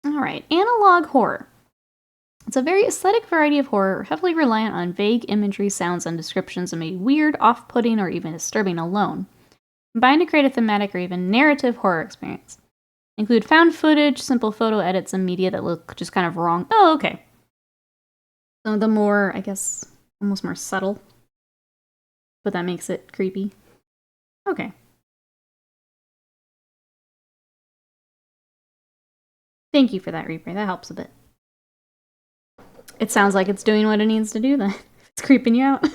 Alright, analog horror. It's a very aesthetic variety of horror, heavily reliant on vague imagery, sounds, and descriptions that may be weird, off-putting, or even disturbing alone. Combined to create a thematic or even narrative horror experience. Include found footage, simple photo edits, and media that look just kind of wrong. Oh, okay. Some of the more, I guess, almost more subtle. But that makes it creepy. Okay. Thank you for that, Reaper. That helps a bit. It sounds like it's doing what it needs to do then. It's creeping you out.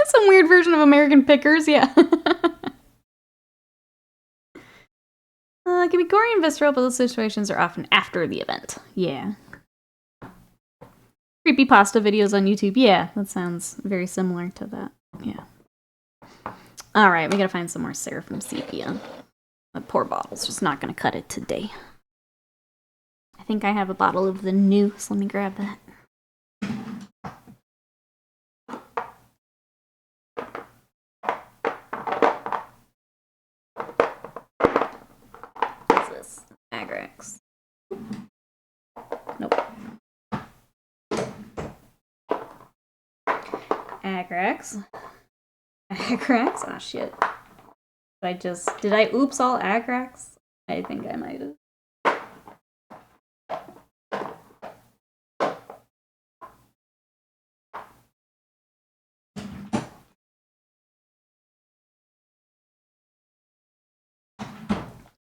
Some weird version of American Pickers, yeah. Can be gory and visceral, but those situations are often after the event. Yeah. Creepypasta videos on YouTube. Yeah, that sounds very similar to that. Yeah. Alright, we gotta find some more Seraphim Sepia. That poor bottle's just not gonna cut it today. I think I have a bottle of the new, so let me grab that. What's this? Agrax. Nope. Agrax. Agrax? Oh shit. Did I oops all Agrax? I think I might have.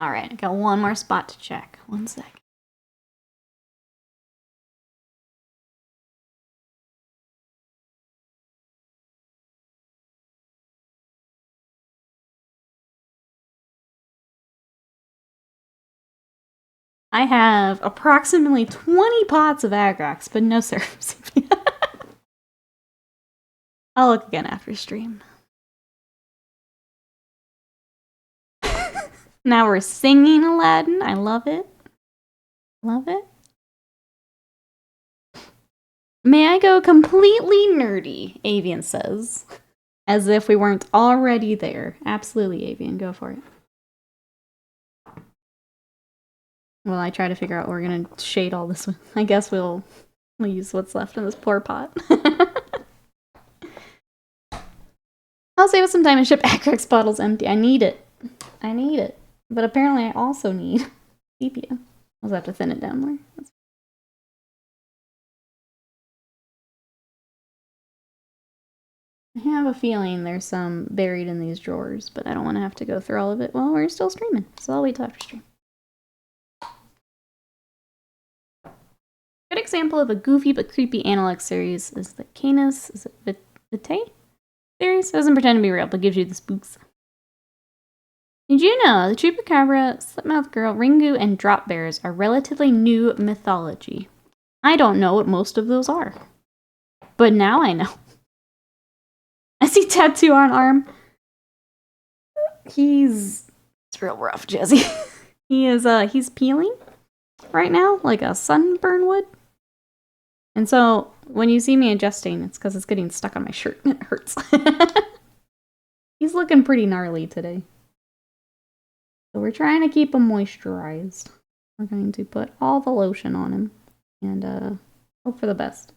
Alright, I got one more spot to check. 1 sec. I have approximately 20 pots of Agrax, but no servers. I'll look again after stream. Now we're singing Aladdin. I love it. Love it. May I go completely nerdy, Avian says. As if we weren't already there. Absolutely, Avian. Go for it. Well, I try to figure out what we're going to shade all this with. I guess we'll use what's left in this poor pot. I'll save us some time and ship Agrax bottles empty. I need it. I need it. But apparently I also need sepia. I'll have to thin it down more. I have a feeling there's some buried in these drawers, but I don't want to have to go through all of it while we're still streaming. So I'll wait till after stream. Good example of a goofy but creepy analog series is the Canis, is it Vitae series? It doesn't pretend to be real, but gives you the spooks. Did you know the Chupacabra, Slipmouth Girl, Ringu, and Drop Bears are relatively new mythology? I don't know what most of those are. But now I know. I see tattoo on arm. It's real rough, Jesse. He's peeling right now, like a sunburn would. And so when you see me adjusting, it's because it's getting stuck on my shirt and it hurts. He's looking pretty gnarly today. So we're trying to keep him moisturized. We're going to put all the lotion on him and hope for the best.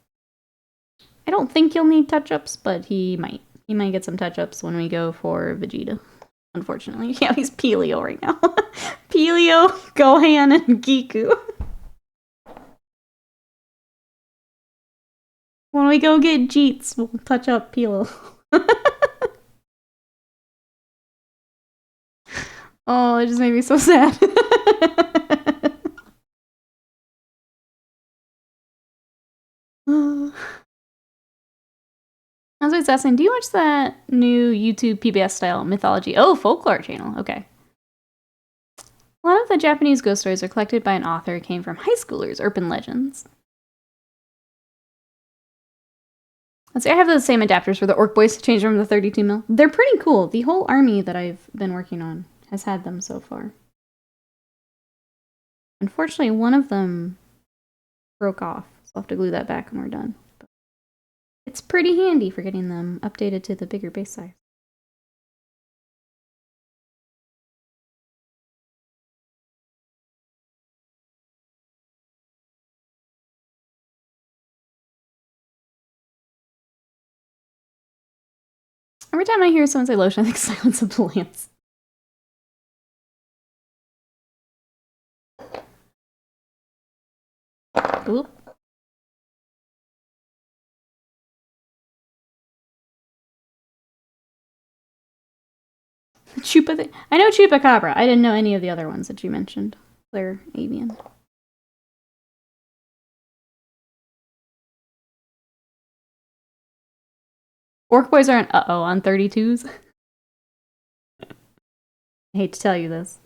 I don't think he'll need touch-ups, but he might. He might get some touch-ups when we go for Vegeta. Unfortunately. Yeah, he's Pelio right now. Pelio, Gohan, and Giku. When we go get Jeets, we'll touch up Pelio. Oh, it just made me so sad. I was asking, do you watch that new YouTube PBS style mythology? Oh, folklore channel. Okay. A lot of the Japanese ghost stories are collected by an author who came from high schoolers' urban legends. Let's see, I have the same adapters for the Ork Boys to change from the 32mm. They're pretty cool. The whole army that I've been working on has had them so far. Unfortunately, one of them broke off, so I'll have to glue that back when we're done. But it's pretty handy for getting them updated to the bigger base size. Every time I hear someone say lotion, I think Silence of the Lambs. Oop. I know Chupacabra. I didn't know any of the other ones that you mentioned. They're avian. Ork Boys are on 32s. I hate to tell you this.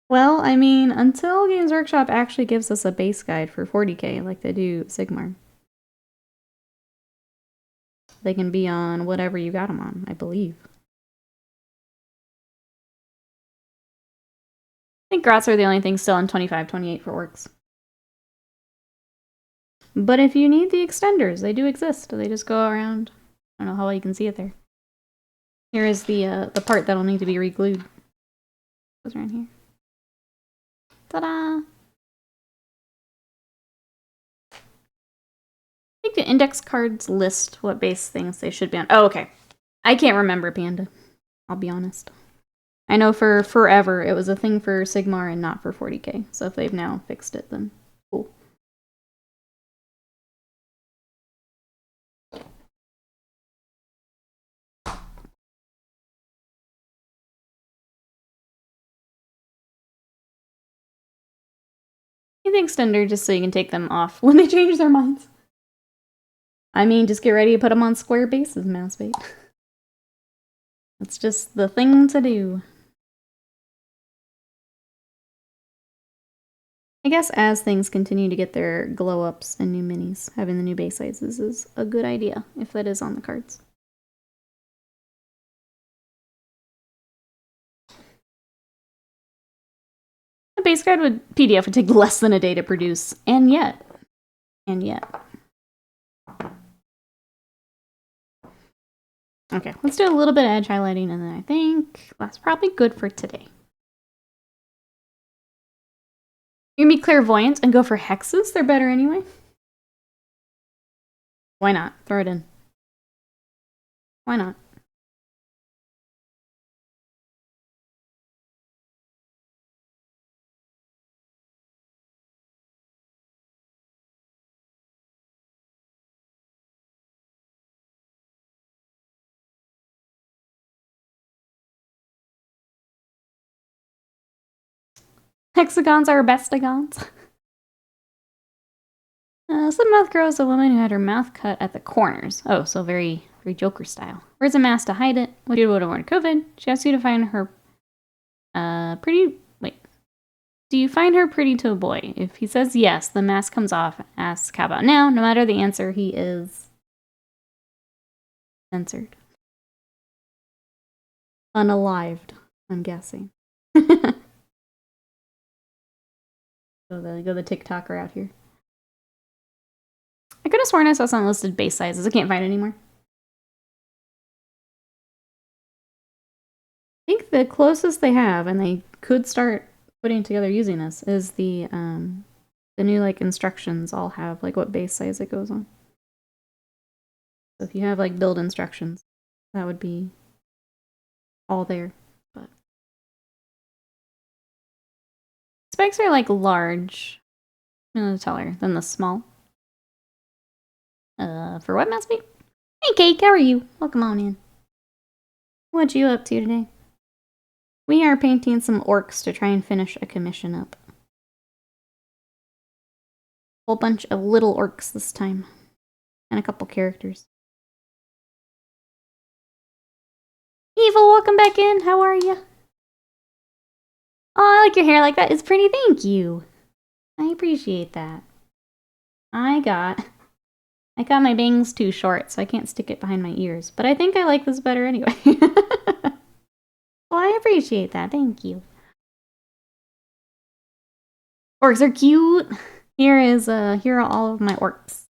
Well, I mean, until Games Workshop actually gives us a base guide for 40K like they do Sigmar, they can be on whatever you got them on, I believe. I think Grats are the only thing still on 25, 28 for Orcs. But if you need the extenders, they do exist. They just go around. I don't know how well you can see it there. Here is the part that'll need to be re-glued. Goes around here. Ta-da! I think the index cards list what base things they should be on. Oh, okay. I can't remember, Panda. I'll be honest. I know for forever it was a thing for Sigmar and not for 40K. So if they've now fixed it, then cool. the extender just so you can take them off when they change their minds. I mean, just get ready to put them on square bases, Mousebait. It's just the thing to do. I guess as things continue to get their glow-ups and new minis, having the new base sizes is a good idea, if that is on the cards. The base guide PDF would take less than a day to produce, and yet. Okay, let's do a little bit of edge highlighting, and then I think that's probably good for today. You're gonna be clairvoyant and go for hexes? They're better anyway. Why not? Throw it in. Why not? Hexagons are bestigons. Slim Mouth Girl is a woman who had her mouth cut at the corners. Oh, so very, very Joker style. Wears a mask to hide it. What do you want to warn COVID? She asks you to find her pretty... Wait. Do you find her pretty to a boy? If he says yes, the mask comes off. Asks how about now? No matter the answer, he is... censored. Unalived, I'm guessing. Go the TikToker out here. I could have sworn I saw some listed base sizes. I can't find it anymore. I think the closest they have, and they could start putting together using this, is the new like instructions all have like what base size it goes on. So if you have like build instructions, that would be all there. But spikes are like large, I'm gonna tell her, than the small. For what, Mousebait? Hey, Cake, how are you? Welcome on in. What you up to today? We are painting some orcs to try and finish a commission up. Whole bunch of little orcs this time. And a couple characters. Evil, welcome back in. How are you? Oh, I like your hair like that. It's pretty, thank you. I appreciate that. I got my bangs too short, so I can't stick it behind my ears. But I think I like this better anyway. Well, I appreciate that. Thank you. Orcs are cute. Here are all of my orcs.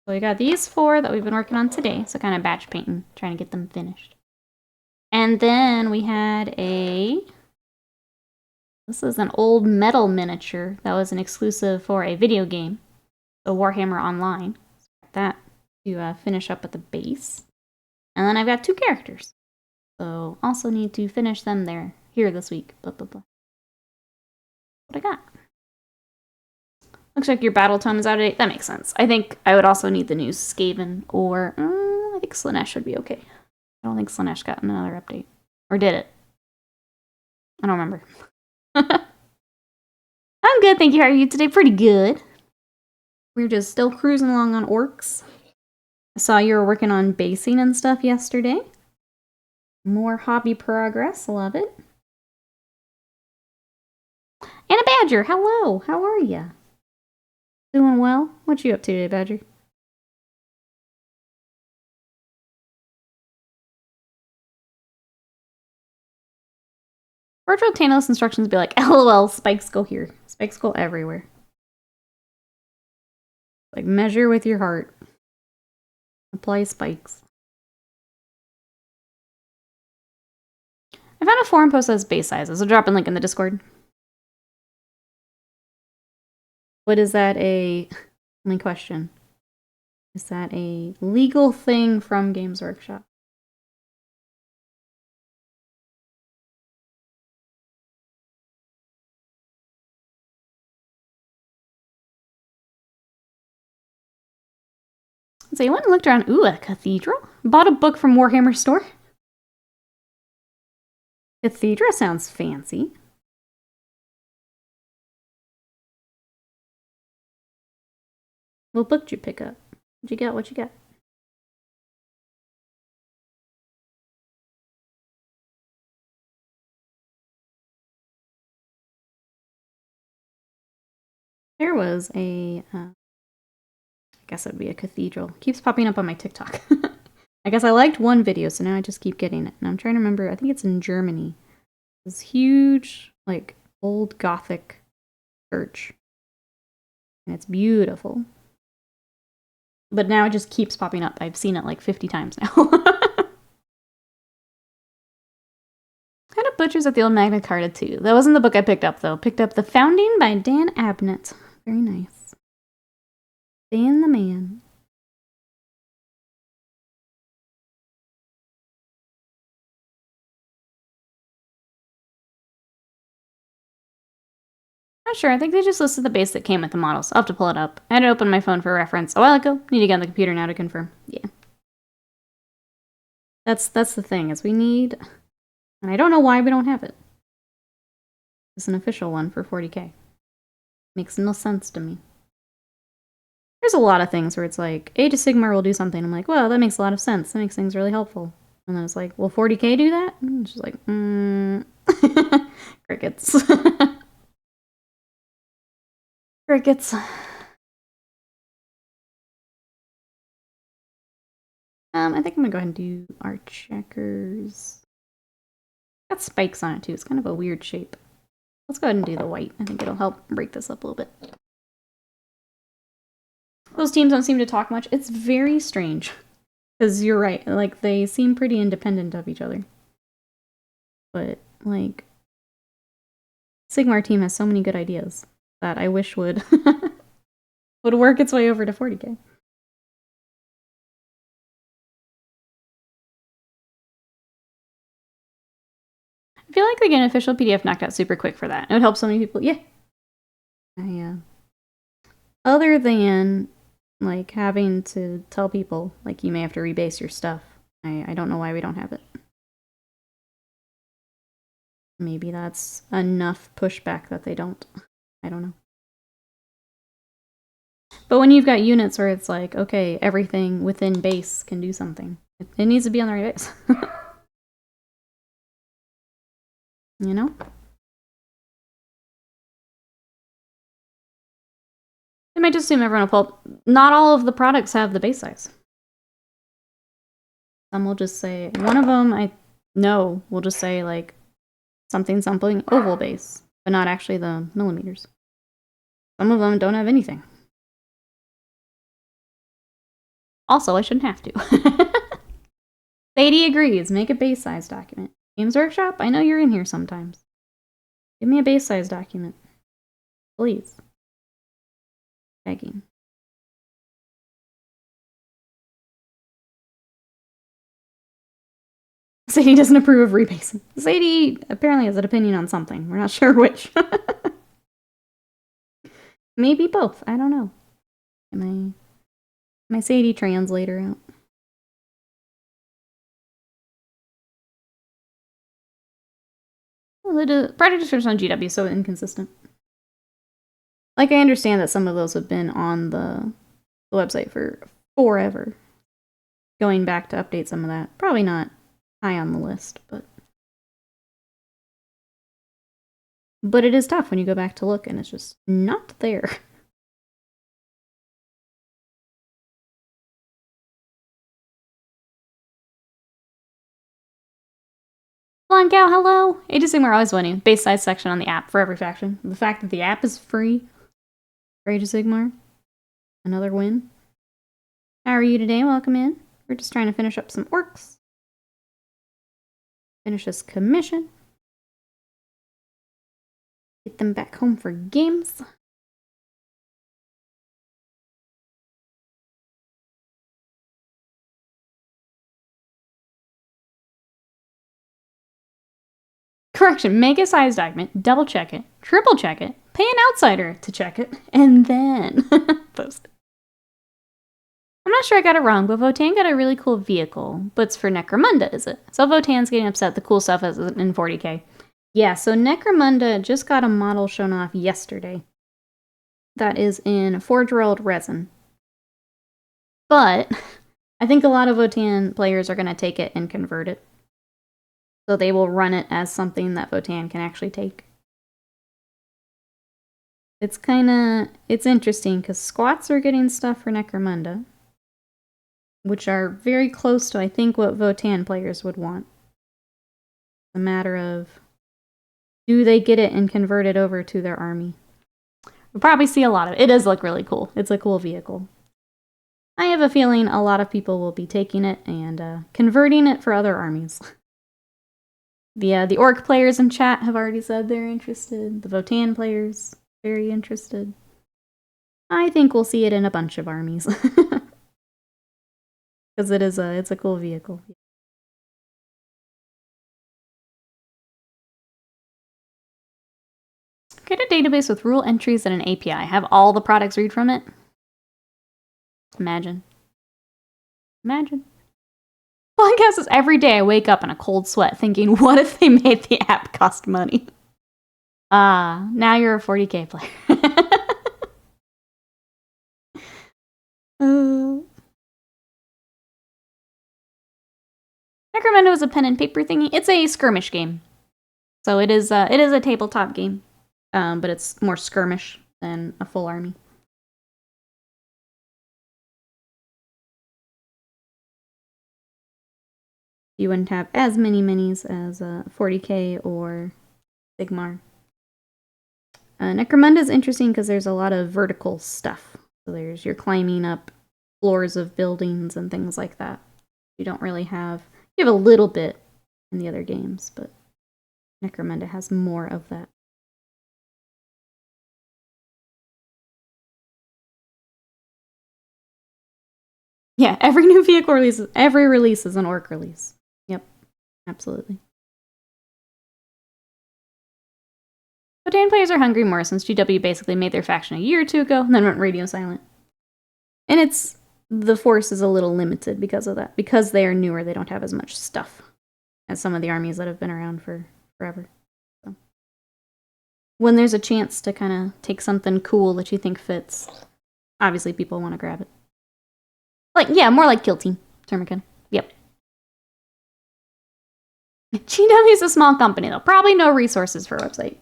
So we got these 4 that we've been working on today. So kind of batch painting, trying to get them finished. And then we had this is an old metal miniature that was an exclusive for a video game. So Warhammer Online. That to finish up at the base. And then I've got 2 characters. So also need to finish them here this week. Blah, blah, blah. What I got? Looks like your battle tome is out of date. That makes sense. I think I would also need the new Skaven, or I think Slaanesh would be okay. I don't think Slaanesh got another update. Or did it? I don't remember. I'm good, thank you. How are you today? Pretty good. We're just still cruising along on orcs. I saw you were working on basing and stuff yesterday. More hobby progress, love it. And a Badger, hello, how are ya? Doing well? What you up to today, Badger? Virtual Tanos instructions be like, LOL, spikes go here. Spikes go everywhere. Like, measure with your heart. Apply spikes. I found a forum post that has base sizes. I'll drop a link in the Discord. What is that only question. Is that a legal thing from Games Workshop? So you went and looked around. Ooh, a cathedral? Bought a book from Warhammer store. Cathedral sounds fancy. What book did you pick up? What'd you get? What you got? There was a, I guess it would be a cathedral. Keeps popping up on my TikTok. I guess I liked one video, so now I just keep getting it. And I'm trying to remember, I think it's in Germany. This huge, like, old Gothic church. And it's beautiful. But now it just keeps popping up. I've seen it like 50 times now. Kind of butchers at the old Magna Carta too. That wasn't the book I picked up though. Picked up The Founding by Dan Abnett. Very nice. Dan the man. Not sure. I think they just listed the base that came with the models. I'll have to pull it up. I had to open my phone for reference a while ago. Need to get on the computer now to confirm. Yeah. That's the thing, is we need... And I don't know why we don't have it. It's an official one for 40K. Makes no sense to me. There's a lot of things where it's like, Age of Sigmar will do something. I'm like, well, that makes a lot of sense. That makes things really helpful. And then it's like, will 40K do that? And it's just like, crickets. Crickets. I think I'm gonna go ahead and do our checkers. Got spikes on it too. It's kind of a weird shape. Let's go ahead and do the white. I think it'll help break this up a little bit. Those teams don't seem to talk much. It's very strange. Because you're right. Like, they seem pretty independent of each other. But, like, Sigmar team has so many good ideas that I wish would would work its way over to 40K. I feel like they get an official PDF knocked out super quick for that. It would help so many people. Yeah. Other than, like, having to tell people, like, you may have to rebase your stuff. I don't know why we don't have it. Maybe that's enough pushback that they don't. I don't know. But when you've got units where it's like, okay, everything within base can do something, it needs to be on the right base. You know? They might just assume everyone will pull. Not all of the products have the base size. Some will just say, one of them I know will just say, like, something oval base, but not actually the millimeters. Some of them don't have anything. Also, I shouldn't have to. Sadie agrees. Make a base size document. Games Workshop, I know you're in here sometimes. Give me a base size document. Please. Begging. Sadie doesn't approve of rebasing. Sadie apparently has an opinion on something. We're not sure which. Maybe both. I don't know. My Sadie translator out. Well, the product description on GW is so inconsistent. Like, I understand that some of those have been on the website for forever. Going back to update some of that. Probably not high on the list, but it is tough when you go back to look and it's just not there. Blonde Cow, hello! Age of Sigmar always winning. Base size section on the app for every faction. The fact that the app is free for Age of Sigmar. Another win. How are you today? Welcome in. We're just trying to finish up some orcs. Finish this commission. Get them back home for games. Correction, make a size document, double check it, triple check it, pay an outsider to check it, and then post it. I'm not sure I got it wrong, but Votan got a really cool vehicle. But it's for Necromunda, is it? So Votan's getting upset the cool stuff is in 40K. Yeah, so Necromunda just got a model shown off yesterday. That is in Forge World resin. But I think a lot of Votann players are going to take it and convert it. So they will run it as something that Votann can actually take. It's interesting because squats are getting stuff for Necromunda, which are very close to, I think, what Votann players would want. It's a matter of, do they get it and convert it over to their army? We'll probably see a lot of it. It does look really cool. It's a cool vehicle. I have a feeling a lot of people will be taking it and converting it for other armies. The Ork players in chat have already said they're interested. The Votann players, very interested. I think we'll see it in a bunch of armies. Because it's a cool vehicle. Create a database with rule entries and an API. Have all the products read from it? Imagine. Imagine. Podcast is every day I wake up in a cold sweat thinking, what if they made the app cost money? Now you're a 40K player. Necromunda is a pen and paper thingy. It's a skirmish game. So it is a tabletop game. But it's more skirmish than a full army. You wouldn't have as many minis as 40K or Sigmar. Necromunda is interesting because there's a lot of vertical stuff. So you're climbing up floors of buildings and things like that. You don't really have... You have a little bit in the other games, but Necromunda has more of that. Yeah, every new vehicle release, every release is an Ork release. Yep, absolutely. Votann players are hungry more since GW basically made their faction a year or two ago and then went radio silent. And the force is a little limited because of that. Because they are newer, they don't have as much stuff as some of the armies that have been around for forever. So, when there's a chance to kind of take something cool that you think fits, obviously people want to grab it. Yeah, more like Kill Team, Termican. Yep. GW is a small company, though. Probably no resources for a website.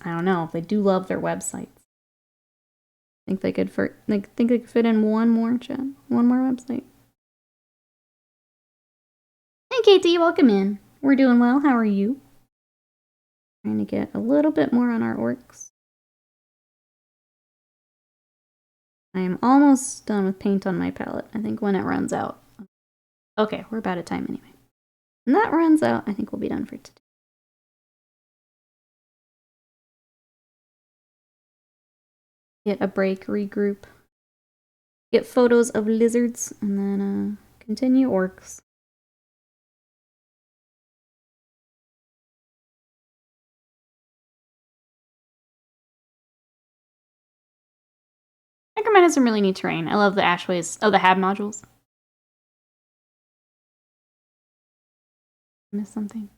I don't know. They do love their websites. Think they could fit in one more chat? One more website? Hey, Katie, welcome in. We're doing well. How are you? Trying to get a little bit more on our orcs. I am almost done with paint on my palette. I think when it runs out. Okay, we're about at time anyway. When that runs out, I think we'll be done for today. Get a break, regroup. Get photos of lizards, and then continue orcs. Necromunda has some really neat terrain. I love the ashways. Oh, the hab modules. Missed something.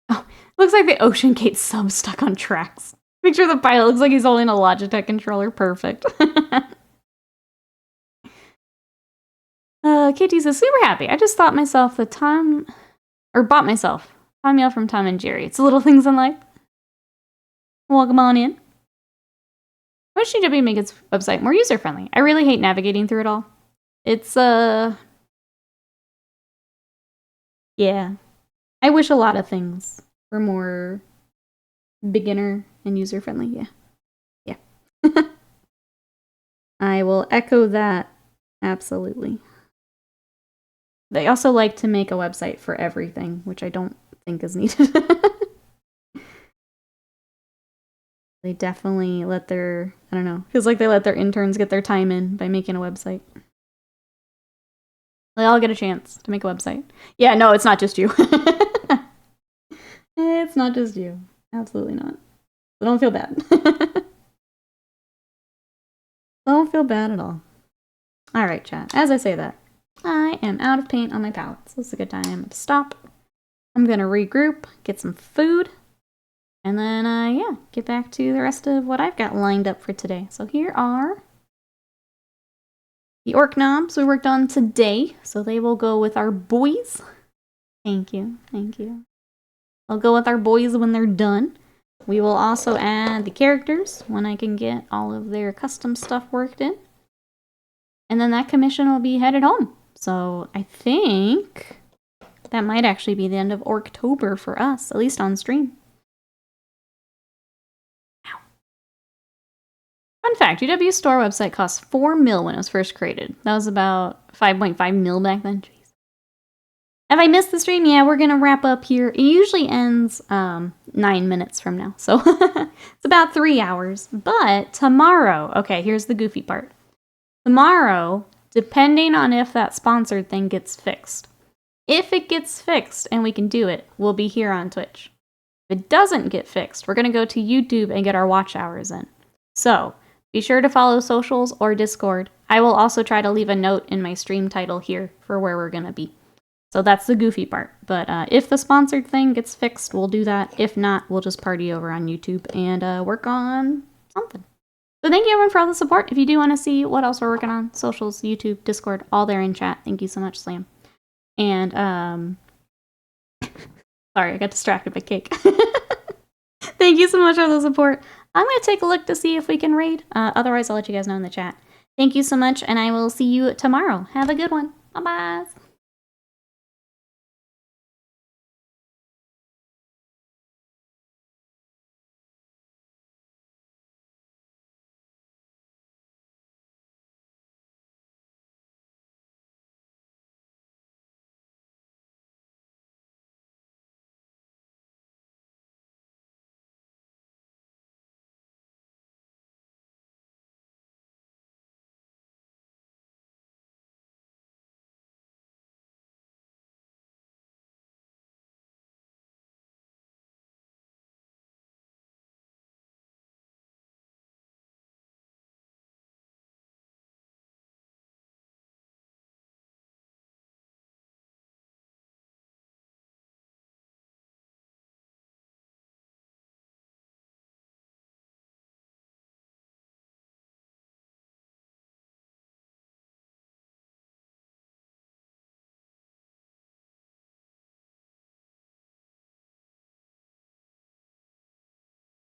Oh, looks like the Ocean Gate sub stuck on tracks. Picture the pilot looks like he's holding a Logitech controller. Perfect. KT says, super happy. I just thought myself bought myself Tom Yell from Tom and Jerry. It's the little things in life. Welcome on in. I wish GW make its website more user-friendly. I really hate navigating through it all. It's, yeah. I wish a lot of things were more beginner and user-friendly. Yeah. Yeah. I will echo that. Absolutely. They also like to make a website for everything, which I don't think is needed. They definitely let their, I don't know, feels like they let their interns get their time in by making a website. They all get a chance to make a website. Yeah, no, it's not just you. It's not just you. Absolutely not. So don't feel bad. Don't feel bad at all. Alright, chat. As I say that, I am out of paint on my palette, so it's a good time to stop. I'm gonna regroup, get some food, and then, yeah, get back to the rest of what I've got lined up for today. So here are The Ork Nobz we worked on today, so they will go with our boys. Thank you, thank you. They'll go with our boys when they're done. We will also add the characters when I can get all of their custom stuff worked in. And then that commission will be headed home. So I think that might actually be the end of ORKtober for us, at least on stream. Ow. Fun fact, UW's store website cost 4 mil when it was first created. That was about 5.5 mil back then. Jeez. Have I missed the stream? Yeah, we're going to wrap up here. It usually ends 9 minutes from now, so it's about 3 hours. But tomorrow, okay, here's the goofy part. Tomorrow, depending on if that sponsored thing gets fixed. If it gets fixed and we can do it, we'll be here on Twitch. If it doesn't get fixed, we're going to go to YouTube and get our watch hours in. So, be sure to follow socials or Discord. I will also try to leave a note in my stream title here for where we're going to be. So that's the goofy part. But if the sponsored thing gets fixed, we'll do that. If not, we'll just party over on YouTube and work on something. So thank you everyone for all the support. If you do want to see what else we're working on, socials, YouTube, Discord, all there in chat. Thank you so much, Slam. And, sorry, I got distracted by cake. Thank you so much for the support. I'm going to take a look to see if we can raid. Otherwise, I'll let you guys know in the chat. Thank you so much, and I will see you tomorrow. Have a good one. Bye-bye.